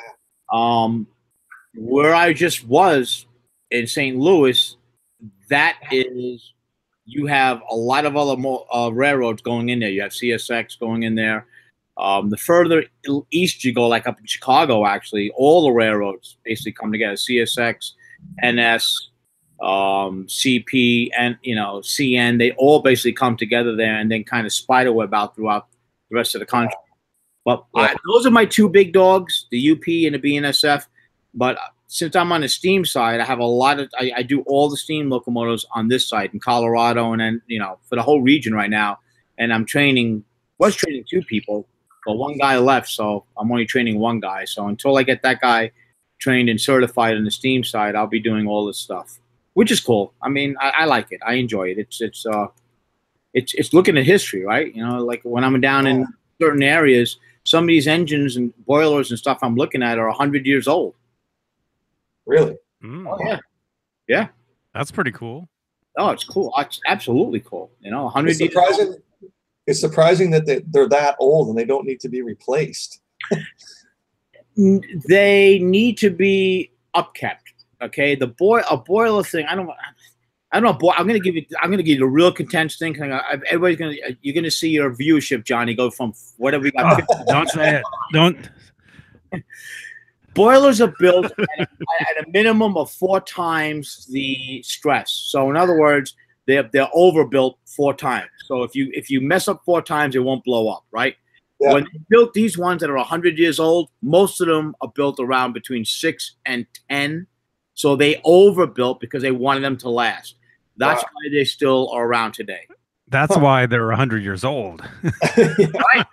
Where I just was in St. Louis, that is, you have a lot of other railroads going in there. You have CSX going in there. The further east you go, like up in Chicago, actually, all the railroads basically come together. CSX, NS, CP, and CN. They all basically come together there and then kind of spiderweb out throughout the rest of the country. But those are my two big dogs, the UP and the BNSF. But since I'm on the steam side, I have a lot of I do all the steam locomotives on this side in Colorado, and then for the whole region right now. And was training two people, but one guy left, so I'm only training one guy. So until I get that guy trained and certified on the steam side, I'll be doing all this stuff, which is cool. I mean, I like it. I enjoy it. It's looking at history, right? Like when I'm down in certain areas, some of these engines and boilers and stuff I'm looking at are 100 years old. Really? Oh yeah, yeah. That's pretty cool. Oh, it's cool. It's absolutely cool. 100 years old. It's surprising that they're that old and they don't need to be replaced. They need to be upkept. Okay, a boiler thing. I don't know. I'm gonna give you the real condensed thing. You're gonna see your viewership, Johnny, go from whatever we got. Don't say it. Don't. Boilers are built at a minimum of 4 times the stress. So in other words, they're overbuilt 4 times. So if you mess up 4 times, it won't blow up, right? Yeah. When they built these ones that are 100 years old, most of them are built around between 6 and 10. So they overbuilt because they wanted them to last. That's why they still are around today. That's why they're 100 years old. Right.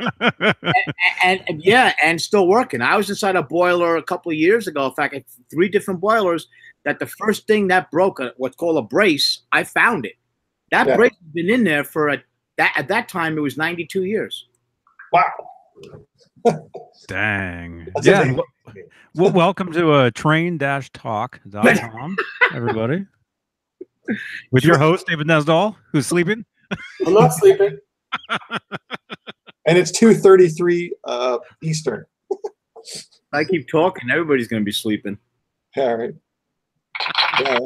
and still working. I was inside a boiler a couple of years ago. In fact, 3 different boilers that the first thing that broke, what's called a brace, I found it. That brace has been in there for at that time, it was 92 years. Wow. Dang. Yeah. Well, welcome to train-talk.com, everybody. With your host, David Nesdall, who's sleeping. I'm not sleeping. And it's 2:33 Eastern. I keep talking. Everybody's going to be sleeping. All right. Yeah.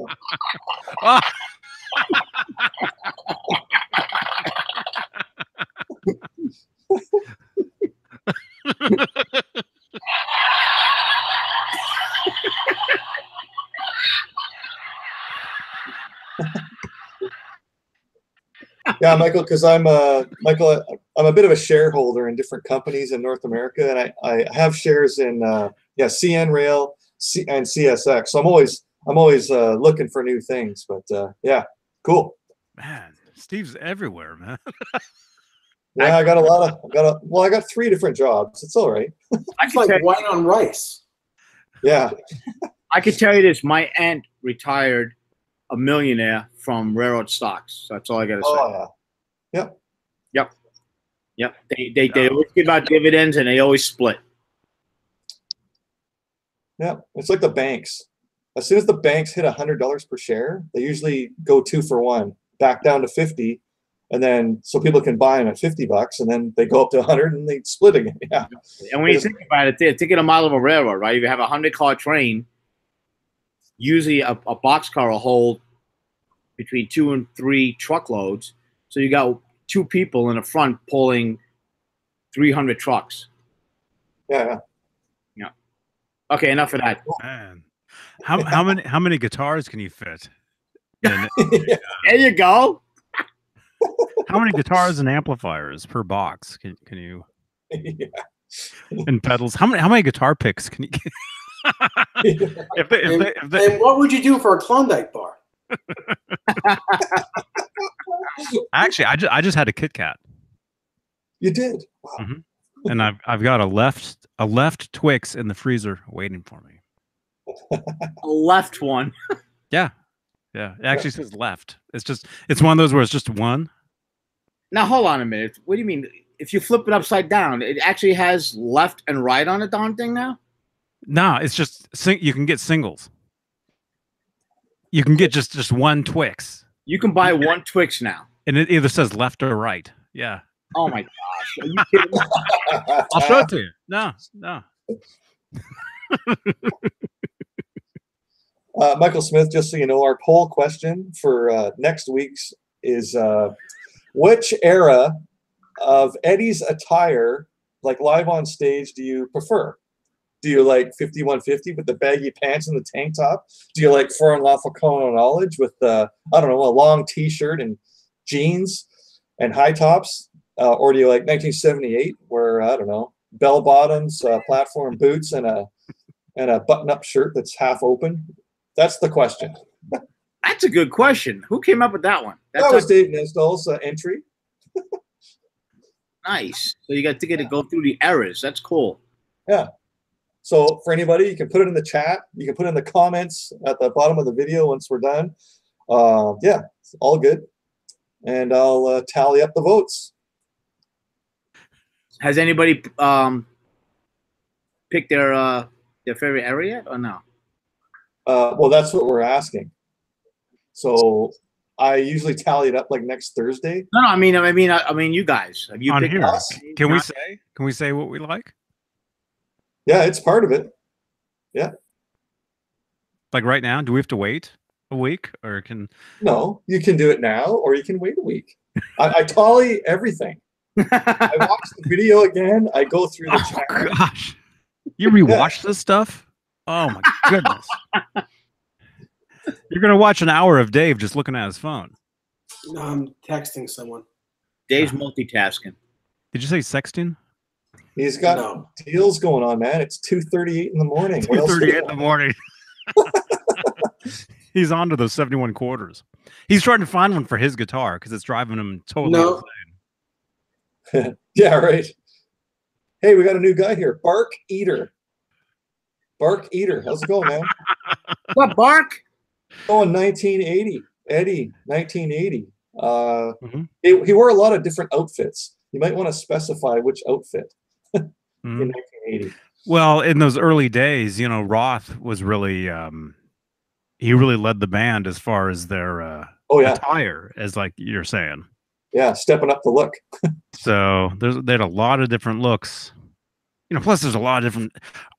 Yeah, Michael, because I'm a bit of a shareholder in different companies in North America, and I have shares in CN Rail and CSX. So I'm always looking for new things. But yeah, cool. Man, Steve's everywhere, man. Yeah, I got 3 different jobs. It's all right. It's like white on rice. Yeah. I can tell you this: my aunt retired a millionaire from railroad stocks. So that's all I got to say. Oh yeah. Yep. They always give out dividends and they always split. Yeah, it's like the banks. As soon as the banks hit $100 per share, they usually go 2 for 1, back down to 50, and then so people can buy them at $50, and then they go up to 100 and they split again. Yeah. And when you think about it, they're taking a mile of a railroad, right? If you have a 100-car train, usually a boxcar will hold between 2 and 3 truckloads. So you got 2 people in the front pulling 300 trucks. Yeah. Okay, enough of that. Man, how many guitars can you fit? There you go. How many guitars and amplifiers per box can you? Yeah. And pedals. How many guitar picks can you get? And what would you do for a Klondike bar? Actually, I just had a Kit Kat. You did. Wow. Mm-hmm. And I've got a left Twix in the freezer waiting for me. A left one. Yeah. It actually says left. It's one of those where it's just one. Now hold on a minute. What do you mean? If you flip it upside down, it actually has left and right on the darn thing now? No, it's just you can get singles. You can get just one Twix. You can buy one Twix now. And it either says left or right. Yeah. Oh my gosh. Are you kidding me? I'll show it to you. No. Michael Smith, just so you know, our poll question for next week's is which era of Eddie's attire, like live on stage, do you prefer? Do you like 5150 with the baggy pants and the tank top? Do you like For Unlawful Common Knowledge with the, I don't know, a long t-shirt and jeans and high tops? Or do you like 1978 where, I don't know, bell bottoms, platform boots, and a button-up shirt that's half open? That's the question. That's a good question. Who came up with that one? That was Dave Nisdall's entry. Nice. So you got to get to go through the eras. That's cool. Yeah. So for anybody, you can put it in the chat. You can put it in the comments at the bottom of the video once we're done. Yeah, it's all good. And I'll tally up the votes. Has anybody picked their favorite area yet or no? Well, that's what we're asking. So I usually tally it up like next Thursday. No, I mean, you guys. Have you on picked here? us? Can we say what we like? Yeah, it's part of it. Yeah. Like right now, do we have to wait a week or can? No, you can do it now or you can wait a week. I tally everything. I watch the video again. I go through the chat. Gosh, you rewatch this stuff? Oh my goodness! You're gonna watch an hour of Dave just looking at his phone. No, I'm texting someone. Dave's multitasking. Did you say sexting? He's got deals going on, man. It's 2:38 in the morning. 2:38 in the morning. He's on to those 71 quarters. He's trying to find one for his guitar because it's driving him totally insane. Yeah, right. Hey, we got a new guy here. Bark Eater. Bark Eater. How's it going, man? What, Bark? Oh, 1980. Eddie, 1980. He wore a lot of different outfits. You might want to specify which outfit in 1980. Well, in those early days, you know, Roth was really he really led the band as far as their attire, as like you're saying. Yeah, stepping up the look. So they had a lot of different looks. You know, plus there's a lot of different.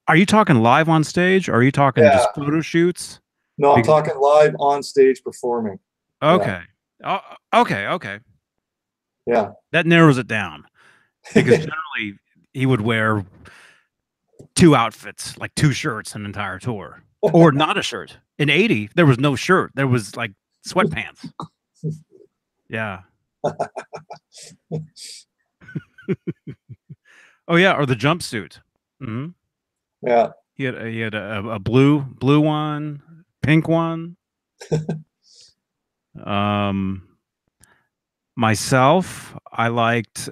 Are you talking live on stage? Or are you talking just photo shoots? No, I'm talking live on stage performing. Okay. Yeah. Okay. Yeah. That narrows it down. Because generally he would wear 2 outfits, like 2 shirts an entire tour. Or not a shirt. In 80, there was no shirt. There was like sweatpants. Yeah. Oh yeah, or the jumpsuit. Mm-hmm. Yeah. He had a blue one, pink one. Myself, I liked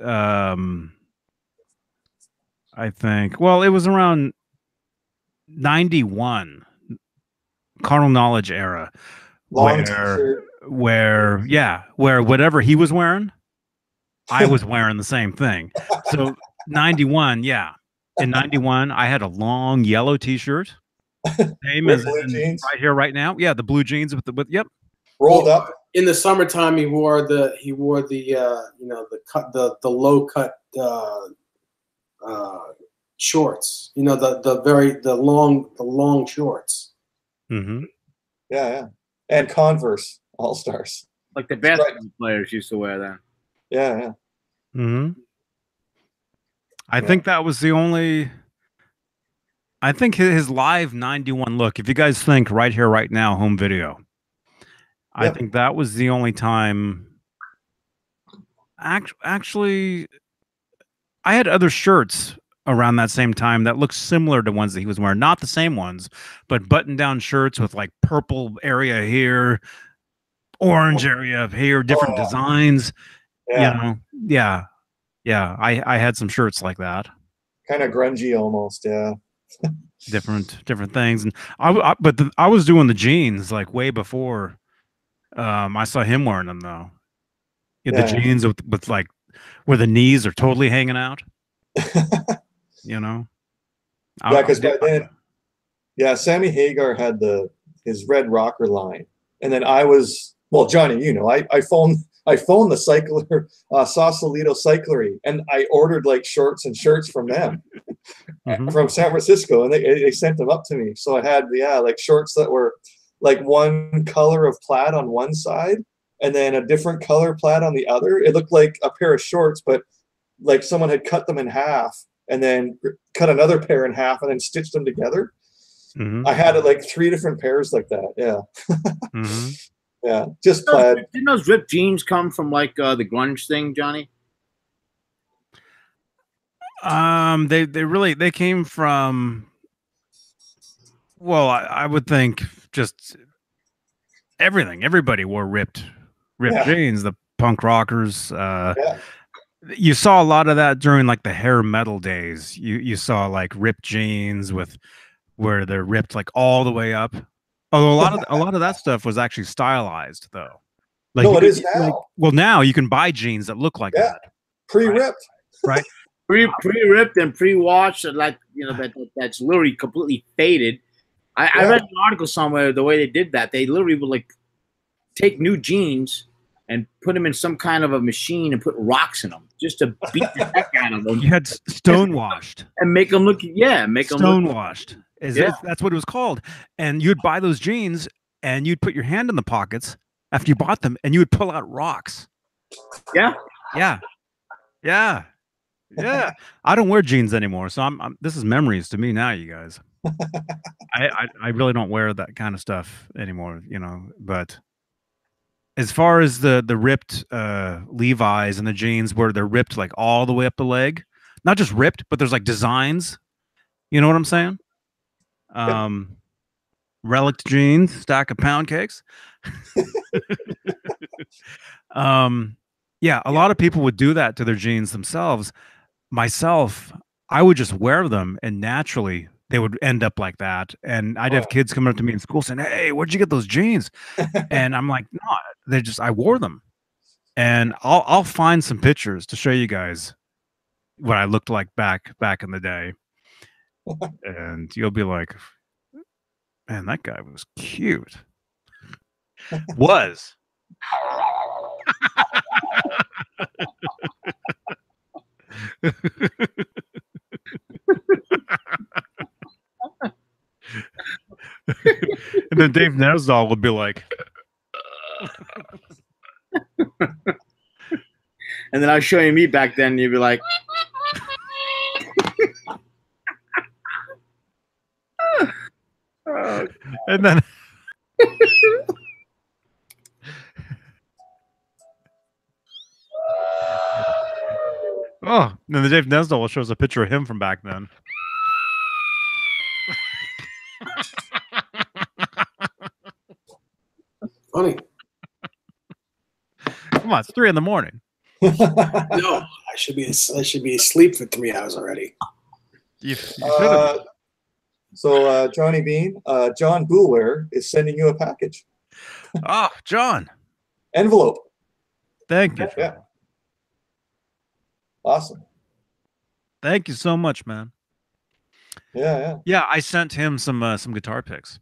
I think, well, it was around 91 Carnal Knowledge era where whatever he was wearing, I was wearing the same thing. So 91, yeah. In 91, I had a long yellow t-shirt. Same as right here, right now. Yeah, the blue jeans with rolled up. In the summertime, he wore the low cut shorts. You know, the long shorts. Mm-hmm. Yeah. And Converse All-Stars. Like the basketball players used to wear that. Yeah. Mm-hmm. I think that was the only. I think his live 91 look, if you guys think right here, right now, home video, I think that was the only time. Actually, I had other shirts around that same time that looked similar to ones that he was wearing. Not the same ones, but button-down shirts with like purple area here, orange area here, different designs. Yeah. You know, yeah. I had some shirts like that. Kind of grungy almost, yeah. different things, and I was doing the jeans like way before. I saw him wearing them though. The jeans with like where the knees are totally hanging out. You know. Yeah, because by then, Sammy Hagar had his Red Rocker line, and then I was Johnny. You know, I phoned the cycler, Sausalito Cyclery, and I ordered like shorts and shirts from them from San Francisco, and they sent them up to me. So I had like shorts that were like one color of plaid on one side and then a different color plaid on the other. It looked like a pair of shorts, but like someone had cut them in half and then cut another pair in half and then stitched them together. Mm-hmm. I had like 3 different pairs like that. Yeah. Mm-hmm. Yeah. Just plaid. Didn't those ripped jeans come from like the grunge thing, Johnny? They came from, well, I would think just everything. Everybody wore ripped jeans, the punk rockers. You saw a lot of that during like the hair metal days. You saw like ripped jeans where they're ripped like all the way up. Although a lot of that stuff was actually stylized though. Like, no, it is now. Like, well, now you can buy jeans that look like that. Pre-ripped. Right. Pre-ripped and pre-washed, like, you know, that's literally completely faded. I read an article somewhere the way they did that. They literally would like take new jeans and put them in some kind of a machine and put rocks in them just to beat the heck out of them. You had stonewashed and make them look, stonewashed. That's what it was called. And you'd buy those jeans and you'd put your hand in the pockets after you bought them and you would pull out rocks. Yeah. Yeah. Yeah. Yeah. I don't wear jeans anymore. So this is memories to me now, you guys. I really don't wear that kind of stuff anymore, you know, but as far as the ripped Levi's and the jeans where they're ripped like all the way up the leg, not just ripped, but there's like designs. You know what I'm saying? Relic jeans, stack of pound cakes. Yeah, a lot of people would do that to their jeans themselves. Myself, I would just wear them and naturally they would end up like that. And I'd have kids coming up to me in school saying, "Hey, where'd you get those jeans?" And I'm like, "No, I wore them." And I'll find some pictures to show you guys what I looked like back in the day. And you'll be like, "Man, that guy was cute." Was. And then Dave Nesdahl would be like, and then I'll show you me back then, and you'd be like, and then oh, then the Dave Nesdahl shows a picture of him from back then. Funny. Come on, it's 3 in the morning. No, I should be asleep for 3 hours already. You should have. So Johnny Beane, John Boulware is sending you a package. Oh, John. Envelope. Thank you. Yeah. Awesome. Thank you so much, man. Yeah. Yeah, I sent him some guitar picks.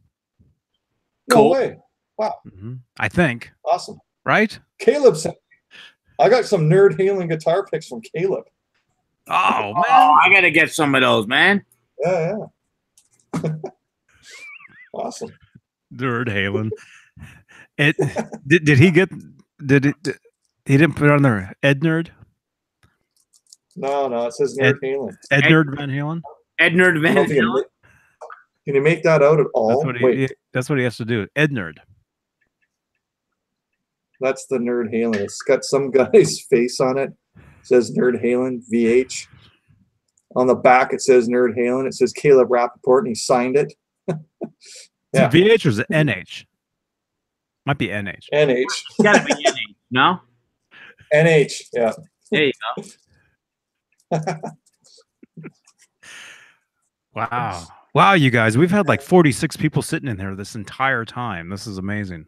No way. Wow. Mm-hmm. I think. Awesome. Right? Caleb sent me. I got some Nerd Halen guitar picks from Caleb. Oh, man. Oh, I got to get some of those, man. Yeah. Awesome. Nerd Halen. Did he get? He didn't put it on there? Ed Nerd. No, it says Nerd Halen. Ed Nerd Van Halen. Ed Nerd Van Halen. Can you make that out at all? That's what he has to do. Ed Nerd. That's the Nerd Halen. It's got some guy's face on it. It says Nerd Halen VH. On the back, it says Nerd Halen. It says Caleb Rapoport, and he signed it. Yeah. Is it VH or is it NH? Might be NH. NH. It's gotta be NH, no? NH, yeah. There you go. Wow, you guys. We've had like 46 people sitting in here this entire time. This is amazing.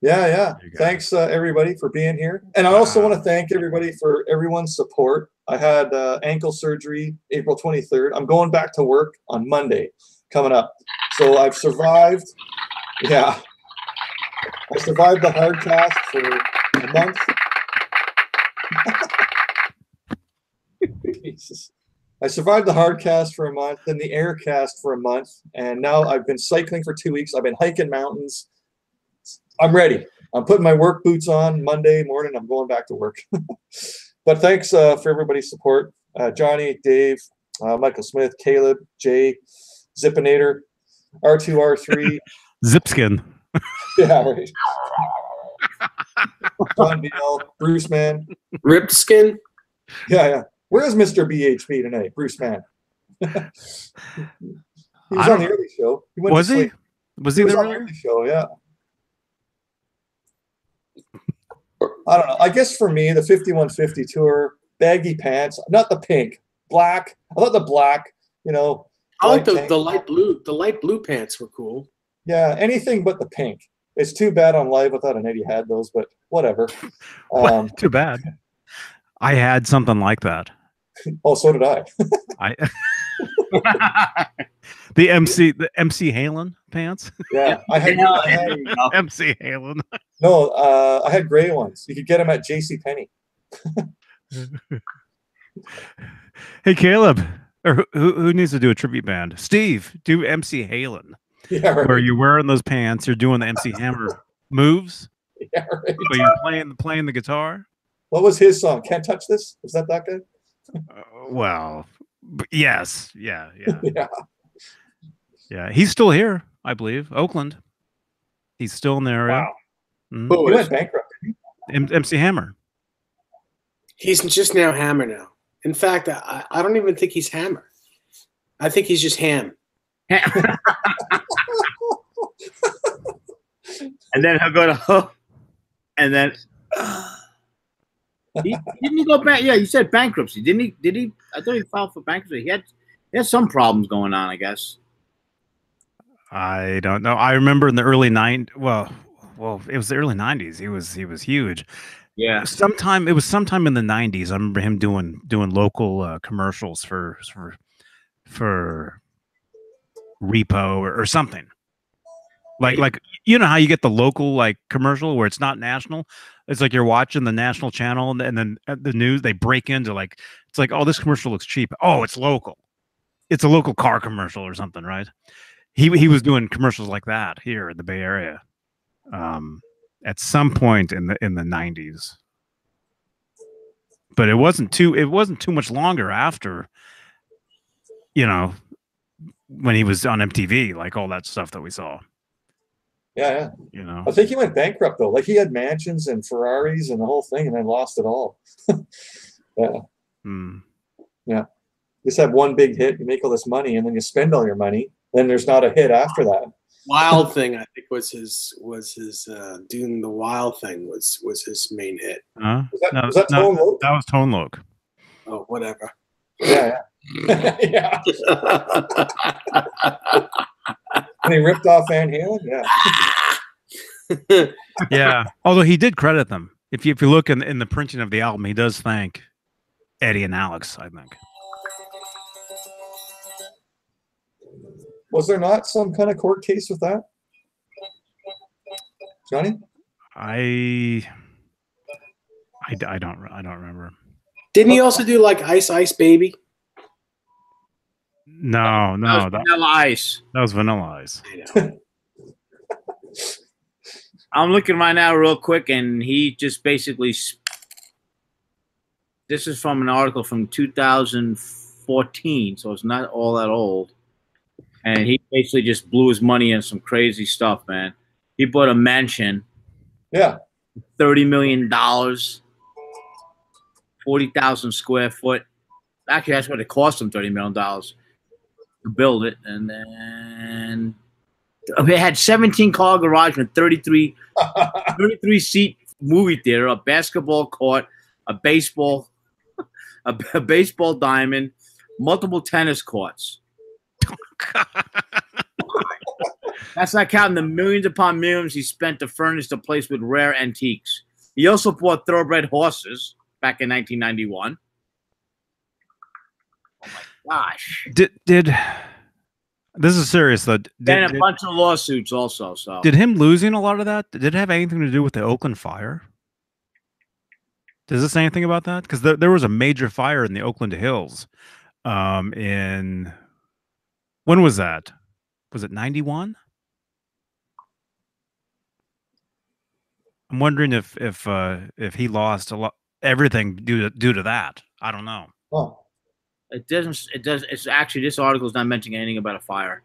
Yeah. Thanks, everybody, for being here. And I also want to thank everybody for everyone's support. I had ankle surgery April 23rd. I'm going back to work on Monday coming up. So I've survived. Yeah. I survived the hard cast for a month. Jesus. I survived the hard cast for a month, then the air cast for a month, and now I've been cycling for 2 weeks. I've been hiking mountains. I'm ready. I'm putting my work boots on Monday morning. I'm going back to work. But thanks for everybody's support. Johnny, Dave, Michael Smith, Caleb, Jay, Zippinator, R2, R3. Zipskin. Yeah, right. John Beale, Bruce Mann. Ripped Skin. Yeah. Where is Mr. BHP tonight? Bruce Mann. He was on the early show. Was he? Was he on there the early show? Yeah. I don't know. I guess for me, the 5150 tour, baggy pants, not the pink, black. I thought the black, you know. I like the light blue. The light blue pants were cool. Yeah, anything but the pink. It's too bad on live. I thought Eddie had those, but whatever. Too bad. I had something like that. Oh, so did I. The MC Halen pants. Yeah, I had MC Halen. No, I had gray ones. You could get them at JCPenney. Hey, Caleb, or who needs to do a tribute band? Steve, do MC Halen. Yeah, right. Where you're wearing those pants, you're doing the MC Hammer moves. Yeah, right. But you're playing the guitar. What was his song? Can't Touch This? Was that good? Well, yes, yeah. Yeah. Yeah, he's still here, I believe. Oakland. He's still in the area. Wow. Mm-hmm. He went bankrupt. MC Hammer. He's just now Hammer now. In fact, I don't even think he's Hammer. I think he's just Ham. And then he'll go to and then didn't he go back? Yeah, you said bankruptcy. Didn't he? Did he? I thought he filed for bankruptcy. He had some problems going on, I guess. I don't know. I remember in the early well, it was the early 90s. He was huge. Yeah. It was sometime in the 90s. I remember him doing local commercials for Repo or something. Like you know how you get the local like commercial where it's not national. It's like you're watching the national channel and then the news they break into like it's like, oh, this commercial looks cheap. Oh, it's local. It's a local car commercial or something, right? He was doing commercials like that here in the Bay Area at some point in the 90s. But it wasn't too much longer after, you know, when he was on MTV, like all that stuff that we saw. Yeah. You know, I think he went bankrupt though. Like he had mansions and Ferraris and the whole thing, and then lost it all. Yeah. Yeah. Just have one big hit, you make all this money, and then you spend all your money. Then there's not a hit after that. Wild Thing, I think, was his doing the Wild Thing was his main hit. Was that Tone Loc? That was Tone Loc. Oh, whatever. Yeah. Yeah. And he ripped off Van Halen. Yeah. Yeah. Although he did credit them. If you look in the printing of the album, he does thank Eddie and Alex, I think. Was there not some kind of court case with that, Johnny? I don't remember. Didn't he also do like Ice Ice Baby? No, that was Vanilla Ice. That was Vanilla Ice. I know. I'm looking right now real quick, and he just basically. This is from an article from 2014, so it's not all that old. And he basically just blew his money in some crazy stuff, man. He bought a mansion. Yeah. $30 million. 40,000 square foot. Actually, that's what it cost him, $30 million to build it. And then it had 17-car garage and 33 seat movie theater, a basketball court, a baseball diamond, multiple tennis courts. That's not counting the millions upon millions he spent to furnish the place with rare antiques. He also bought thoroughbred horses back in 1991. Oh my gosh! Did this is serious though? And a bunch of lawsuits also. So did him losing a lot of that? Did it have anything to do with the Oakland fire? Does this say anything about that? Because there was a major fire in the Oakland Hills. In when was that? Was it 91? I'm wondering if he lost a lot, everything due to that. I don't know. Oh, It doesn't. It does. It's actually, this article is not mentioning anything about a fire.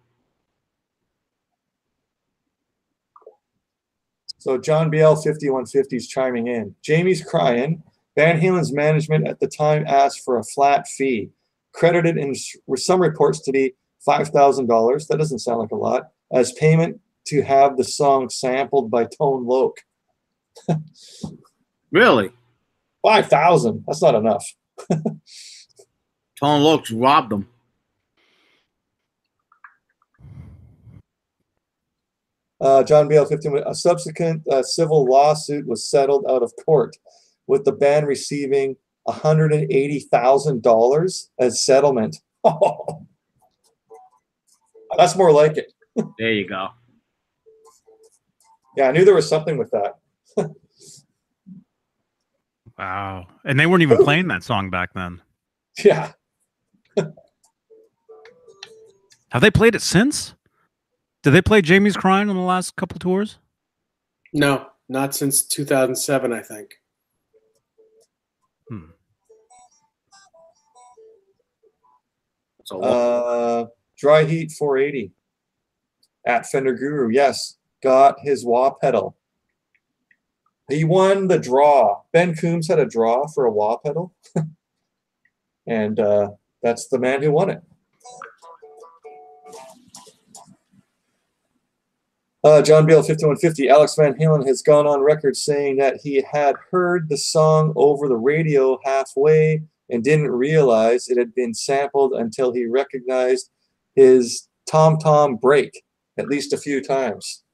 So John BL 5150 is chiming in. Jamie's crying. Van Halen's management at the time asked for a flat fee, credited in some reports to be $5,000. That doesn't sound like a lot. As payment to have the song sampled by Tone Loc. Really? 5,000. That's not enough. Tone Loc robbed them. John BL 51. A subsequent civil lawsuit was settled out of court, with the band receiving $180,000 as settlement. Oh, that's more like it. There you go. Yeah, I knew there was something with that. Wow. And they weren't even playing that song back then. Yeah. Have they played it since? Did they play Jamie's Crying on the last couple tours? No, not since 2007, I think. Dry Heat 480 at Fender Guru. Yes, got his wah pedal. He won the draw. Ben Coombs had a draw for a wah pedal. And that's the man who won it. John Beale 5150. Alex Van Halen has gone on record saying that he had heard the song over the radio halfway and didn't realize it had been sampled until he recognized his tom-tom break at least a few times.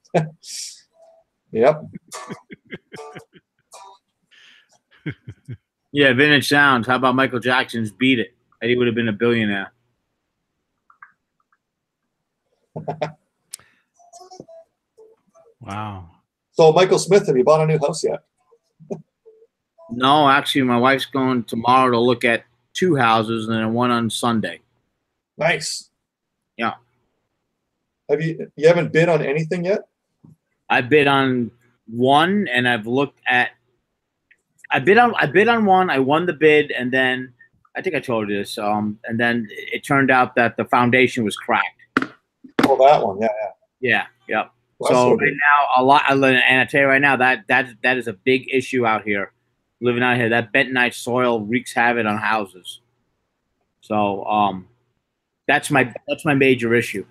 Yep. Yeah, vintage sounds. How about Michael Jackson's Beat It? He would have been a billionaire. Wow. So, Michael Smith, have you bought a new house yet? No, actually, my wife's going tomorrow to look at 2 houses and then one on Sunday. Nice. Yeah. Have you haven't bid on anything yet? I bid on one, and I've looked at. I bid on one. I won the bid, and then I think I told you this. And then it turned out that the foundation was cracked. Oh, that one. Yeah, yeah. Yeah. Yep. Well, So right now, a lot, and I tell you right now, that is a big issue out here. Living out here, that bentonite soil wreaks havoc on houses. So that's my major issue.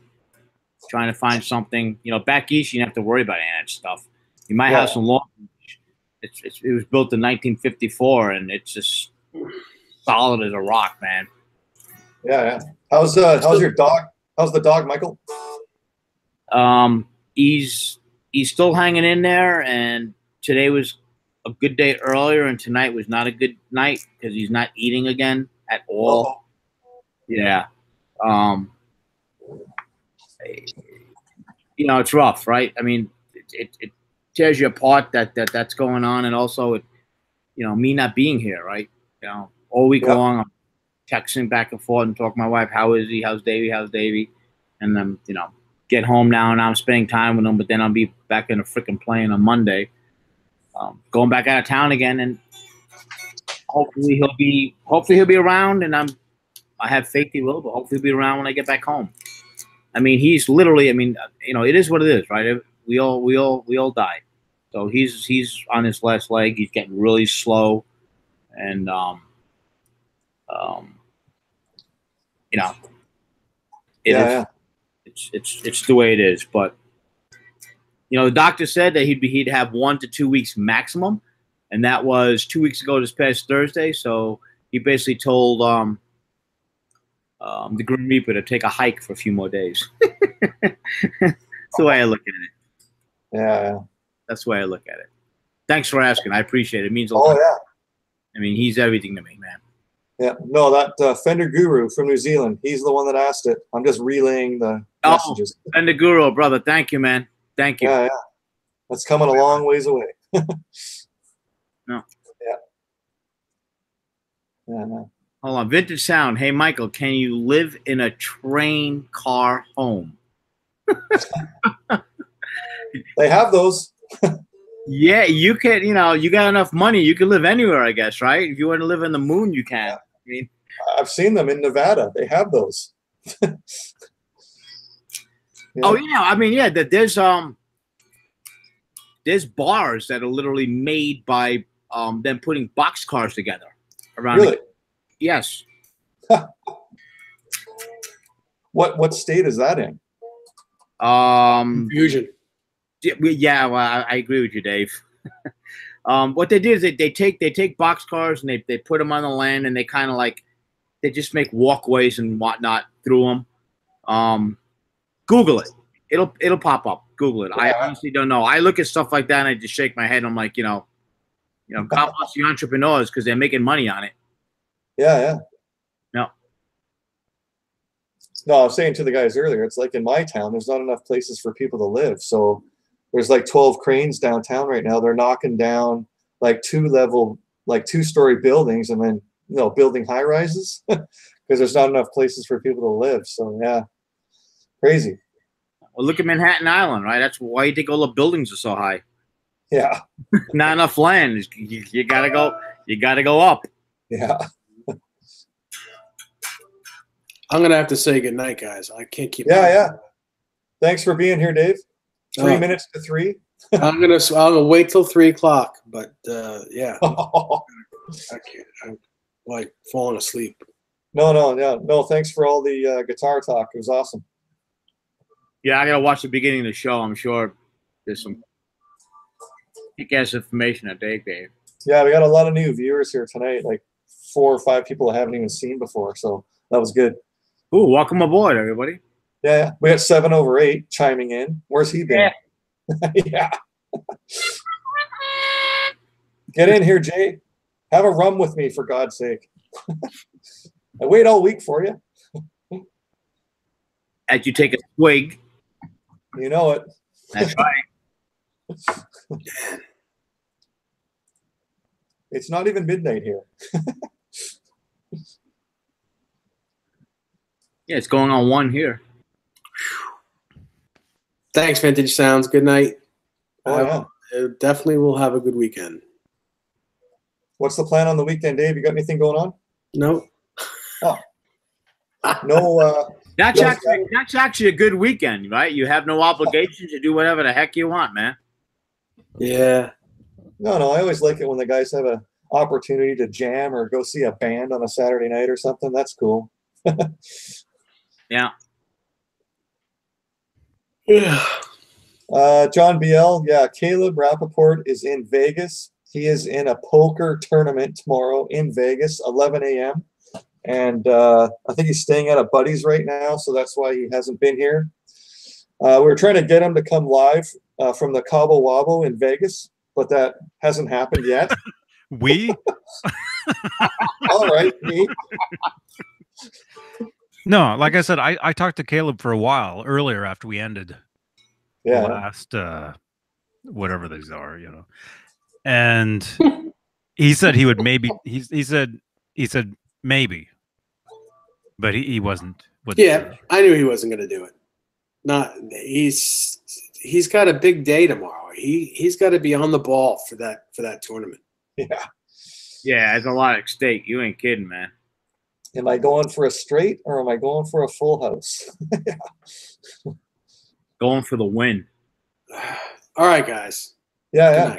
Trying to find something, back east, you don't have to worry about any of that stuff. In my house in Long Beach, it was built in 1954, and it's just solid as a rock, man. Yeah, yeah. How's your dog? How's the dog, Michael? He's still hanging in there, and today was a good day earlier, and tonight was not a good night because he's not eating again at all. Oh. Yeah. It's rough, right? I mean, it tears you apart that's going on, and also me not being here, right? All week long I'm texting back and forth and talking to my wife, how is he? How's Davey? And then get home now, and I'm spending time with him, but then I'll be back in a freaking plane on Monday, going back out of town again, and hopefully he'll be around, and I have faith he will, but hopefully he'll be around when I get back home. I mean, he's literally, it is what it is, right? We all die. So he's on his last leg. He's getting really slow, and it's the way it is. But the doctor said that he'd have 1 to 2 weeks maximum, and that was 2 weeks ago, this past Thursday. So he basically told the Grim Reaper to take a hike for a few more days. That's the way I look at it. Yeah. That's the way I look at it. Thanks for asking. I appreciate it. It means a lot. Oh, yeah. I mean, he's everything to me, man. Yeah. No, that Fender Guru from New Zealand, he's the one that asked it. I'm just relaying the messages. Fender Guru, brother. Thank you, man. Thank you. Yeah, yeah. That's coming a long ways away. No. Yeah. Yeah, no. Hold on. Vintage Sound. Hey, Michael, can you live in a train car home? They have those. Yeah, you can. You got enough money. You can live anywhere, I guess, right? If you want to live in the moon, you can. I mean, I've seen them in Nevada. They have those. Yeah. Oh yeah, I mean, yeah. There's bars that are literally made by them putting boxcars together around. Really? Yes. What state is that in? Fusion. Yeah, well, I agree with you, Dave. What they do is they take boxcars and they put them on the land, and they kind of like they just make walkways and whatnot through them. Google it; it'll pop up. Google it. Yeah. I honestly don't know. I look at stuff like that and I just shake my head. I'm like, God bless the entrepreneurs because they're making money on it. Yeah. No, I was saying to the guys earlier, it's like in my town, there's not enough places for people to live. So there's like 12 cranes downtown right now. They're knocking down like 2-story buildings and then, building high rises because there's not enough places for people to live. So yeah, crazy. Well, look at Manhattan Island, right? That's why you think all the buildings are so high. Yeah. Not enough land. You gotta go. You gotta go up. Yeah. I'm gonna have to say goodnight, guys. I can't keep. Yeah. Thanks for being here, Dave. 3 minutes to 3. I'm gonna wait till 3 o'clock, but yeah. I can't. I'm like falling asleep. No. Thanks for all the guitar talk. It was awesome. Yeah, I gotta watch the beginning of the show. I'm sure there's some kick-ass information that Dave gave. Yeah, we got a lot of new viewers here tonight. Like 4 or 5 people I haven't even seen before. So that was good. Ooh, welcome aboard, everybody. Yeah. We got 7 over 8 chiming in. Where's he been? Yeah. Get in here, Jay. Have a rum with me, for God's sake. I wait all week for you. As you take a swig. You know it. That's right. It's not even midnight here. Yeah, it's going on 1 here. Thanks, Vintage Sounds. Good night. Oh, yeah. Definitely will have a good weekend. What's the plan on the weekend, Dave? You got anything going on? No. Oh. No. That's actually a good weekend, right? You have no obligations to do whatever the heck you want, man. Yeah. No. I always like it when the guys have an opportunity to jam or go see a band on a Saturday night or something. That's cool. Yeah. John BL, yeah, Caleb Rapoport is in Vegas. He is in a poker tournament tomorrow in Vegas, 11 a.m. And I think he's staying at a buddy's right now, so that's why he hasn't been here. We were trying to get him to come live from the Cabo Wabo in Vegas, but that hasn't happened yet. All right, me. No, like I said, I talked to Caleb for a while earlier after we ended the last whatever these are, and he said he would maybe. He said maybe, but he wasn't. Yeah, I knew he wasn't going to do it. Not he's got a big day tomorrow. He's got to be on the ball for that tournament. Yeah, it's a lot at stake. You ain't kidding, man. Am I going for a straight or am I going for a full house? Going for the win. All right, guys. Yeah.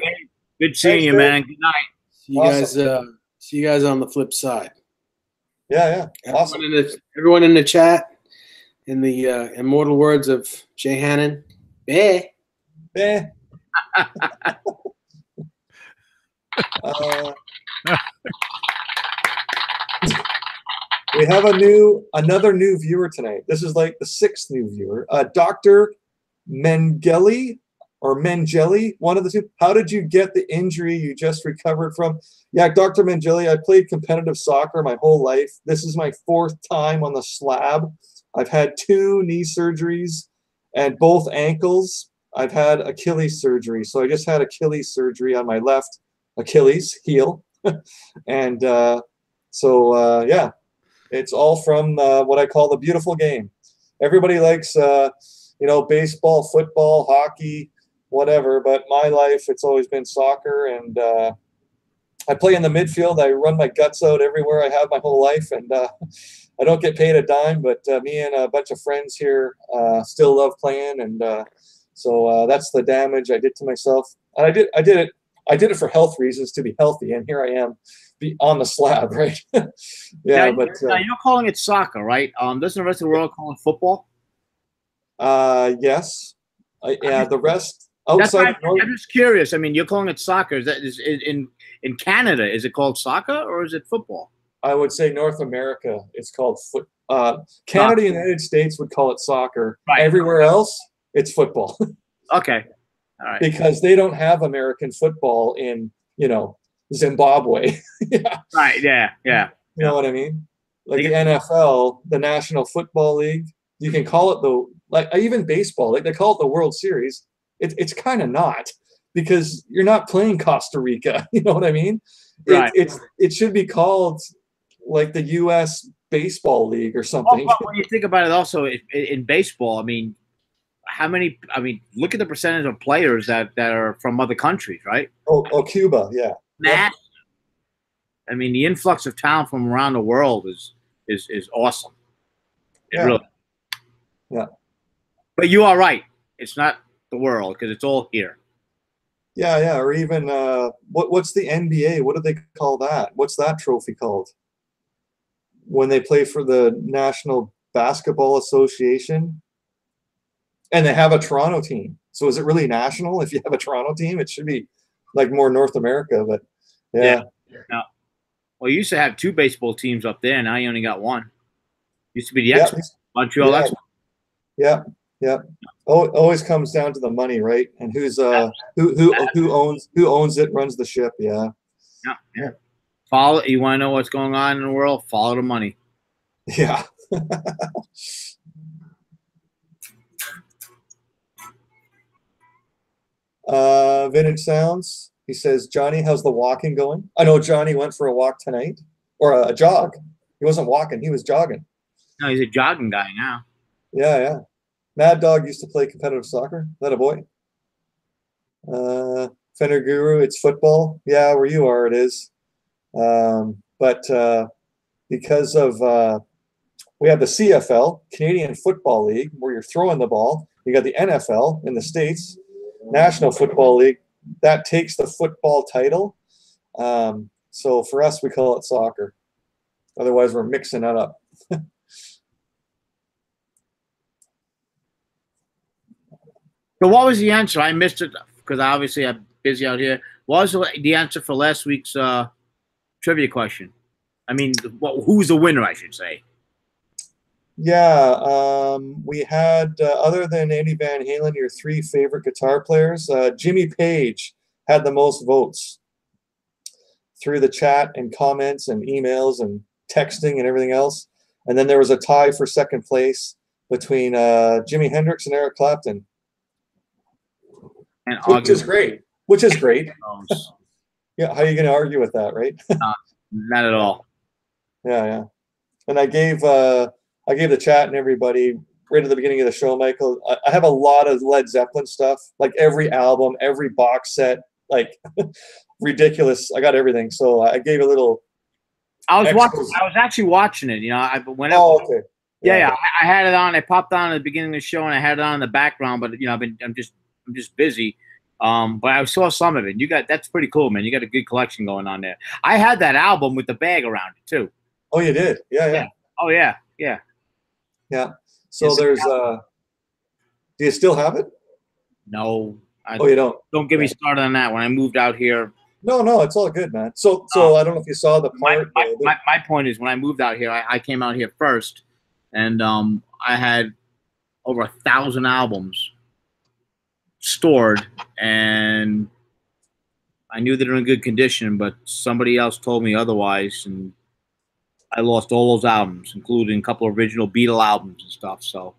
Good seeing you, man. Good night. See you guys on the flip side. Yeah. Awesome. Everyone in the chat, in the immortal words of Jay Hannon, "Bah." We have another new viewer tonight. This is like the 6th new viewer. Dr. Mengeli, one of the two. How did you get the injury you just recovered from? Yeah, Dr. Mengeli, I played competitive soccer my whole life. This is my 4th time on the slab. I've had 2 knee surgeries and both ankles. I've had Achilles surgery. So I just had Achilles surgery on my left Achilles heel. And yeah. It's all from what I call the beautiful game. Everybody likes, baseball, football, hockey, whatever. But my life, it's always been soccer. And I play in the midfield. I run my guts out everywhere I have my whole life, and I don't get paid a dime. But me and a bunch of friends here still love playing, and so that's the damage I did to myself. And I did it for health reasons, to be healthy, and here I am, on the slab, right? Yeah, now, now you're calling it soccer, right? Doesn't the rest of the world call it football? Yes. Yeah, the rest outside. I'm just curious. I mean, you're calling it soccer. Is in Canada? Is it called soccer or is it football? I would say North America, it's called foot. Canada, and the United States would call it soccer. Right. Everywhere else, it's football. Okay. All right. Because they don't have American football in, Zimbabwe. Yeah. Right. Yeah. Yeah. You know what I mean? Like the NFL, the National Football League, you can call it even baseball, like they call it the World Series. It's kind of not, because you're not playing Costa Rica. You know what I mean? Right. It should be called like the U.S. Baseball League or something. Well, when you think about it, also in baseball, I mean, look at the percentage of players that are from other countries, right? Oh, Cuba, yeah. That, I mean, the influx of talent from around the world is awesome. Yeah. Really. Yeah. But you are right. It's not the world, because it's all here. Yeah, yeah. Or even what's the NBA? What do they call that? What's that trophy called? When they play for the National Basketball Association, and they have a Toronto team. So is it really national? If you have a Toronto team, it should be like more North America. But yeah. No. Well, you used to have 2 baseball teams up there. Now you only got 1. Used to be the Expos, Montreal Expos. Yeah, yeah. Oh, it always comes down to the money, right? And who owns it, runs the ship. Yeah. Yeah. Follow. You want to know what's going on in the world? Follow the money. Yeah. Vintage Sounds. He says, Johnny, how's the walking going? I know Johnny went for a walk tonight, or a jog. He wasn't walking; he was jogging. No, he's a jogging guy now. Yeah, yeah. Mad Dog used to play competitive soccer. Is that a boy? Fender Guru, it's football. Yeah, where you are, it is. But because of we have the CFL, Canadian Football League, where you're throwing the ball. You got the NFL in the States, National Football League. That takes the football title. So for us, we call it soccer. Otherwise, we're mixing that up. So what was the answer? I missed it because obviously I'm busy out here. What was the answer for last week's trivia question? I mean, who's the winner, I should say? Yeah, we had, other than Eddie Van Halen, your 3 favorite guitar players, Jimmy Page had the most votes through the chat and comments and emails and texting and everything else. And then there was a tie for second place between Jimi Hendrix and Eric Clapton. And which is great. Yeah, how are you going to argue with that, right? Not at all. Yeah, yeah. And I gave the chat and everybody right at the beginning of the show, Michael. I have a lot of Led Zeppelin stuff, like every album, every box set, like ridiculous. I got everything. So I gave a little. I was actually watching it. Okay. Yeah. I had it on. I popped on at the beginning of the show, and I had it on in the background. But I'm just busy. But I saw some of it. That's pretty cool, man. You got a good collection going on there. I had that album with the bag around it too. Oh, you did? Yeah. Oh, yeah. Yeah. Yeah. So there's do you still have it? No. You don't? Don't get me started on that. When I moved out here. No, it's all good, man. So I don't know if you saw the part. My point is, when I moved out here, I came out here first, and I had over 1,000 albums stored, and I knew they were in good condition, but somebody else told me otherwise, and I lost all those albums, including a couple of original Beatle albums and stuff. So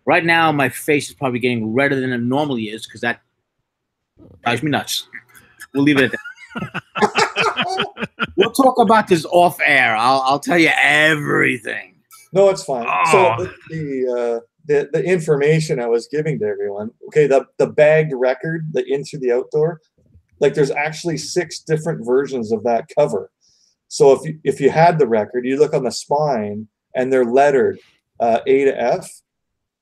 right now, my face is probably getting redder than it normally is, because that drives me nuts. We'll leave it at that. We'll talk about this off air. I'll tell you everything. No, it's fine. So the information I was giving to everyone. Okay, the bagged record, the In Through the Outdoor, Like there's actually 6 different versions of that cover. So if you had the record, you look on the spine and they're lettered A to F,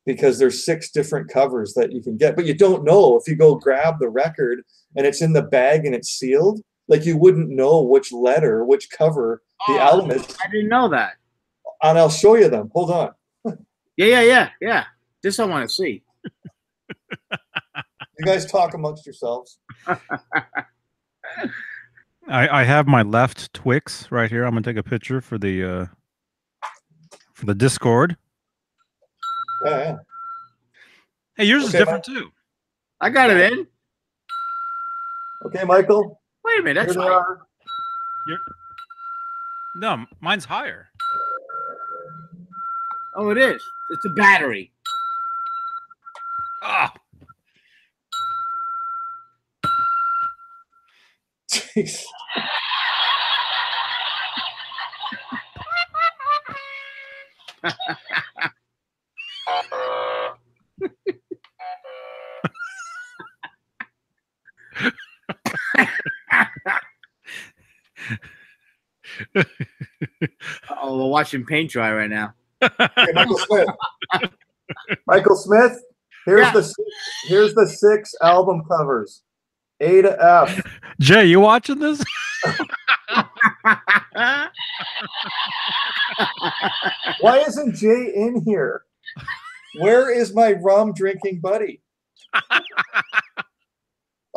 because there's 6 different covers that you can get, but you don't know if you go grab the record and it's in the bag and it's sealed, like you wouldn't know which letter, which cover the album is. I didn't know that. And I'll show you them. Hold on. Yeah. This I want to see. You guys talk amongst yourselves. I have my left Twix right here. I'm gonna take a picture for the Discord. Yeah. Hey, yours is different too. I got it in. Okay, Michael. Wait a minute. That's Here they right. are. No, mine's higher. Oh, it is. It's a battery. Ah. Jeez. Oh, we're watching paint dry right now. Okay, Michael Smith. Michael Smith. Here's the 6 album covers. A to F. Jay, you watching this? Why isn't Jay in here? Where is my rum drinking buddy?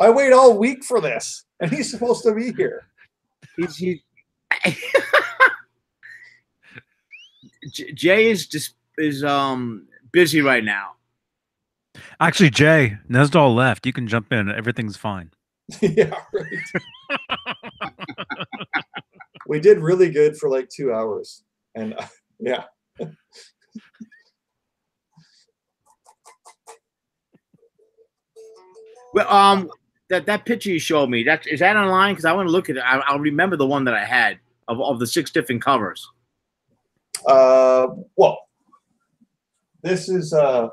I wait all week for this, and he's supposed to be here. Jay is busy right now. Actually, Jay, Nesdal left. You can jump in. Everything's fine. Yeah, right. We did really good for like 2 hours, and yeah. Well, that picture you showed me, is that online? Because I want to look at it. I'll remember the one that I had of the 6 different covers. Well, this is a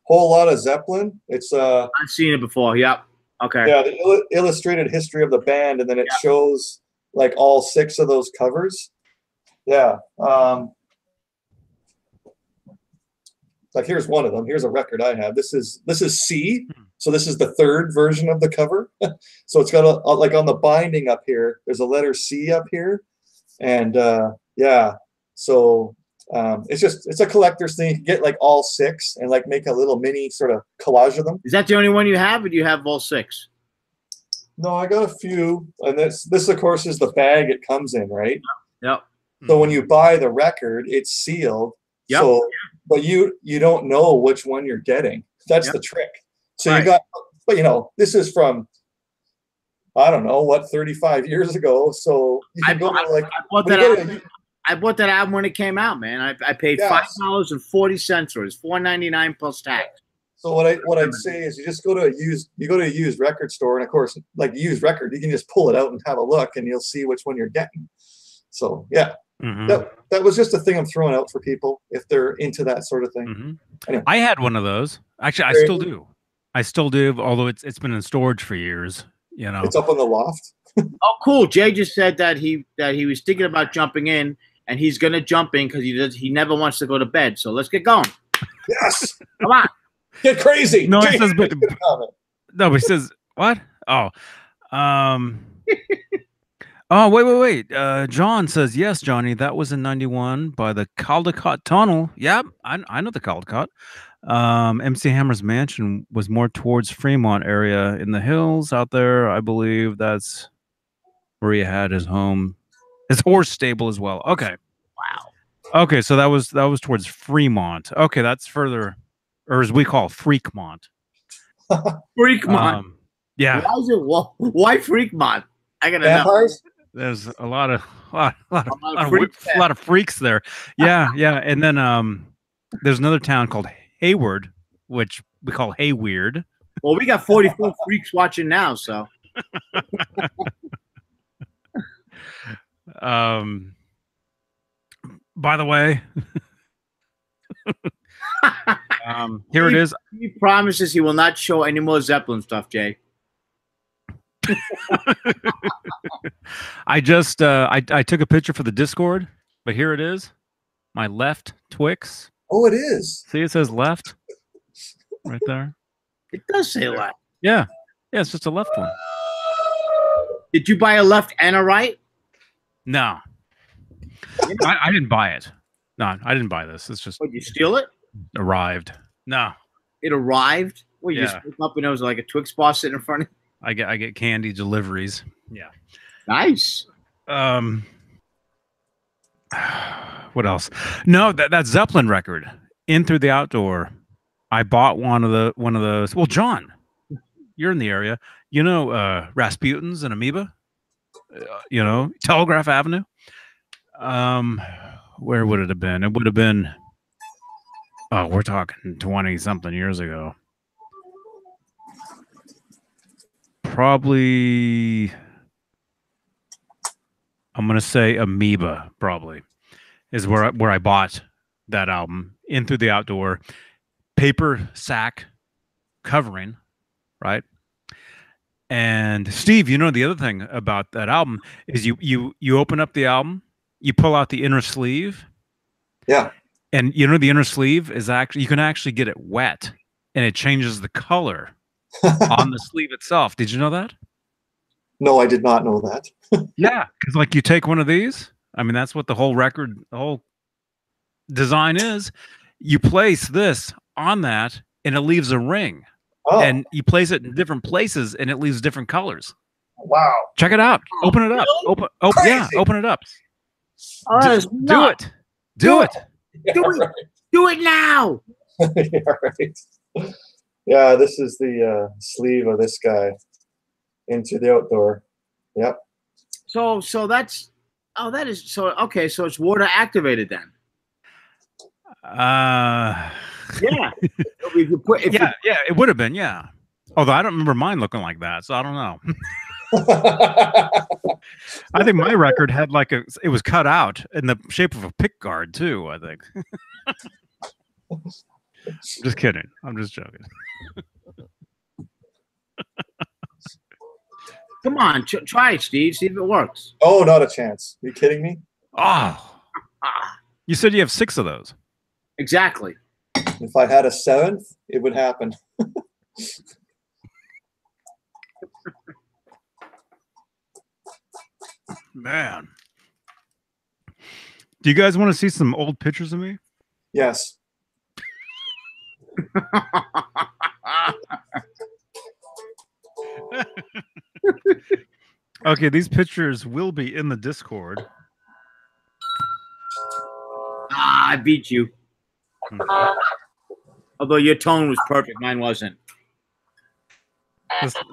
whole lot of Zeppelin. It's I've seen it before. Yep. Okay. Yeah, the illustrated history of the band, and then it shows like all 6 of those covers. Yeah. Like here's one of them. Here's a record I have. This is C. So this is the 3rd version of the cover. So it's got a like on the binding up here, there's a letter C up here. And yeah. So it's a collector's thing. You can get like all 6 and like make a little mini sort of collage of them. Is that the only one you have, or do you have all 6? No, I got a few. And this of course is the bag it comes in, right? Yep. So when you buy the record, it's sealed. Yep. So, but you don't know which one you're getting. That's the trick. So you got, but you know, this is from, I don't know what, 35 years ago. So you can go to like, I bought that album when it came out, man. I paid $5.40 for it. It's $4.99 plus tax. So what I'd say is you just go to a used record store, and of course, like a used record, you can just pull it out and have a look, and you'll see which one you're getting. So yeah. Mm-hmm. That was just a thing I'm throwing out for people if they're into that sort of thing. Mm-hmm. Anyway. I had one of those. Actually, I still do, although it's been in storage for years. You know, it's up on the loft. Oh, cool! Jay just said that he was thinking about jumping in, and he's gonna jump in because he never wants to go to bed. So let's get going. Yes, come on, get crazy. No, he says, but he says what? Oh, oh, wait. John says, yes, Johnny, that was in 91 by the Caldecott Tunnel. Yep, I know the Caldecott. MC Hammer's mansion was more towards Fremont area in the hills out there. I believe that's where he had his home, his horse stable as well. Okay. Wow. Okay, so that was towards Fremont. Okay, that's further, or as we call Freakmont. Freakmont. Yeah. Why Freakmont? I gotta know. There's a lot of freaks there. Yeah, yeah. And then there's another town called Hayward, which we call Hayweird. Well, we got 44 freaks watching now, so. By the way, here it is. He promises he will not show any more Zeppelin stuff, Jay. I just I took a picture for the Discord, but here it is. My left Twix. Oh, it is. See, it says left right there. It does say left. Yeah. Yeah, it's just a left one. Did you buy a left and a right? No. I didn't buy it. No, I didn't buy this. It's just Did you steal it? arrived. No. It arrived? Well, you Yeah. just picked up and it was like a Twix bar sitting in front of you? I get candy deliveries. Yeah. Nice. What else? No, that Zeppelin record, In Through the Outdoor. I bought one of those. Well, John, you're in the area. You know Rasputin's and Amoeba? You know, Telegraph Avenue? Where would it have been? It would have been, oh, we're talking 20-something years ago. Probably, I'm going to say Amoeba, probably, is where I bought that album, In Through the Outdoor. Paper sack covering, right? And Steve, you know, the other thing about that album is you open up the album, you pull out the inner sleeve. Yeah. And you know, the inner sleeve is actually, you can actually get it wet and it changes the color on the sleeve itself. Did you know that? No, I did not know that. Yeah. Because like you take one of these, I mean, that's what the whole record, the whole design is. You place this on that and it leaves a ring. Oh, And you place it in different places and it leaves different colors. wow. Check it out. Open it up. Really? Open yeah, Crazy. open it up. Oh, that's Do nuts. it. Do it. Yeah, Do it. right. Do it now. Yeah, right. Yeah, this is the sleeve of this guy, Into the Outdoor. Yep. So that's, oh, that is, so, okay, so it's water activated then. Yeah. If you put, if Yeah, it would have been, yeah. Although I don't remember mine looking like that, so I don't know. I think my record had like it was cut out in the shape of a pick guard too, I think. Just kidding. I'm just joking. Come on, try it, Steve. See if it works. Oh, not a chance. Are you kidding me? Oh, Ah, you said you have 6 of those. exactly. If I had a 7th, it would happen. Man. Do you guys want to see some old pictures of me? Yes. Okay, these pictures will be in the Discord. Ah, I beat you. Although your tone was perfect, mine wasn't.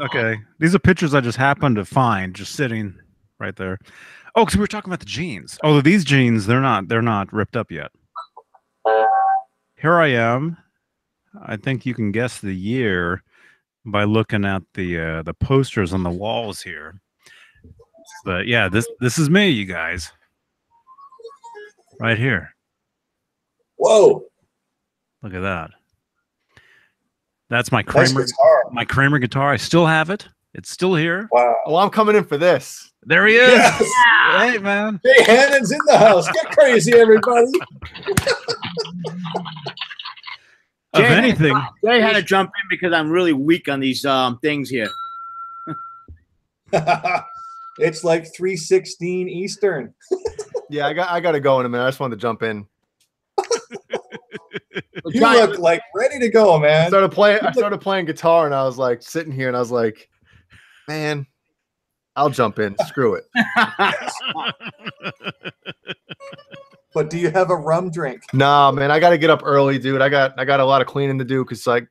Okay, these are pictures I just happened to find, just sitting right there. Oh, because we were talking about the jeans. Oh, these jeans, they're not ripped up yet. Here I am. I think you can guess the year by looking at the posters on the walls here. But yeah, this is me, you guys. Right here. Whoa. Look at that. That's my Nice Kramer, guitar. my Kramer guitar. I still have it. It's still here. Wow. Oh, I'm coming in for this. There he is. Yes. Hey, man. Jay Hannon's in the house. Get crazy, everybody. Of anything, Jay had to jump in because I'm really weak on these things here. It's like 3:16 Eastern. Yeah, I got to go in a minute. I just wanted to jump in. You look like ready to go, I man. started playing guitar, and I was like sitting here, and I was like, man, I'll jump in. Screw it. But do you have a rum drink? Nah, man, I got to get up early, dude. I got a lot of cleaning to do because, like,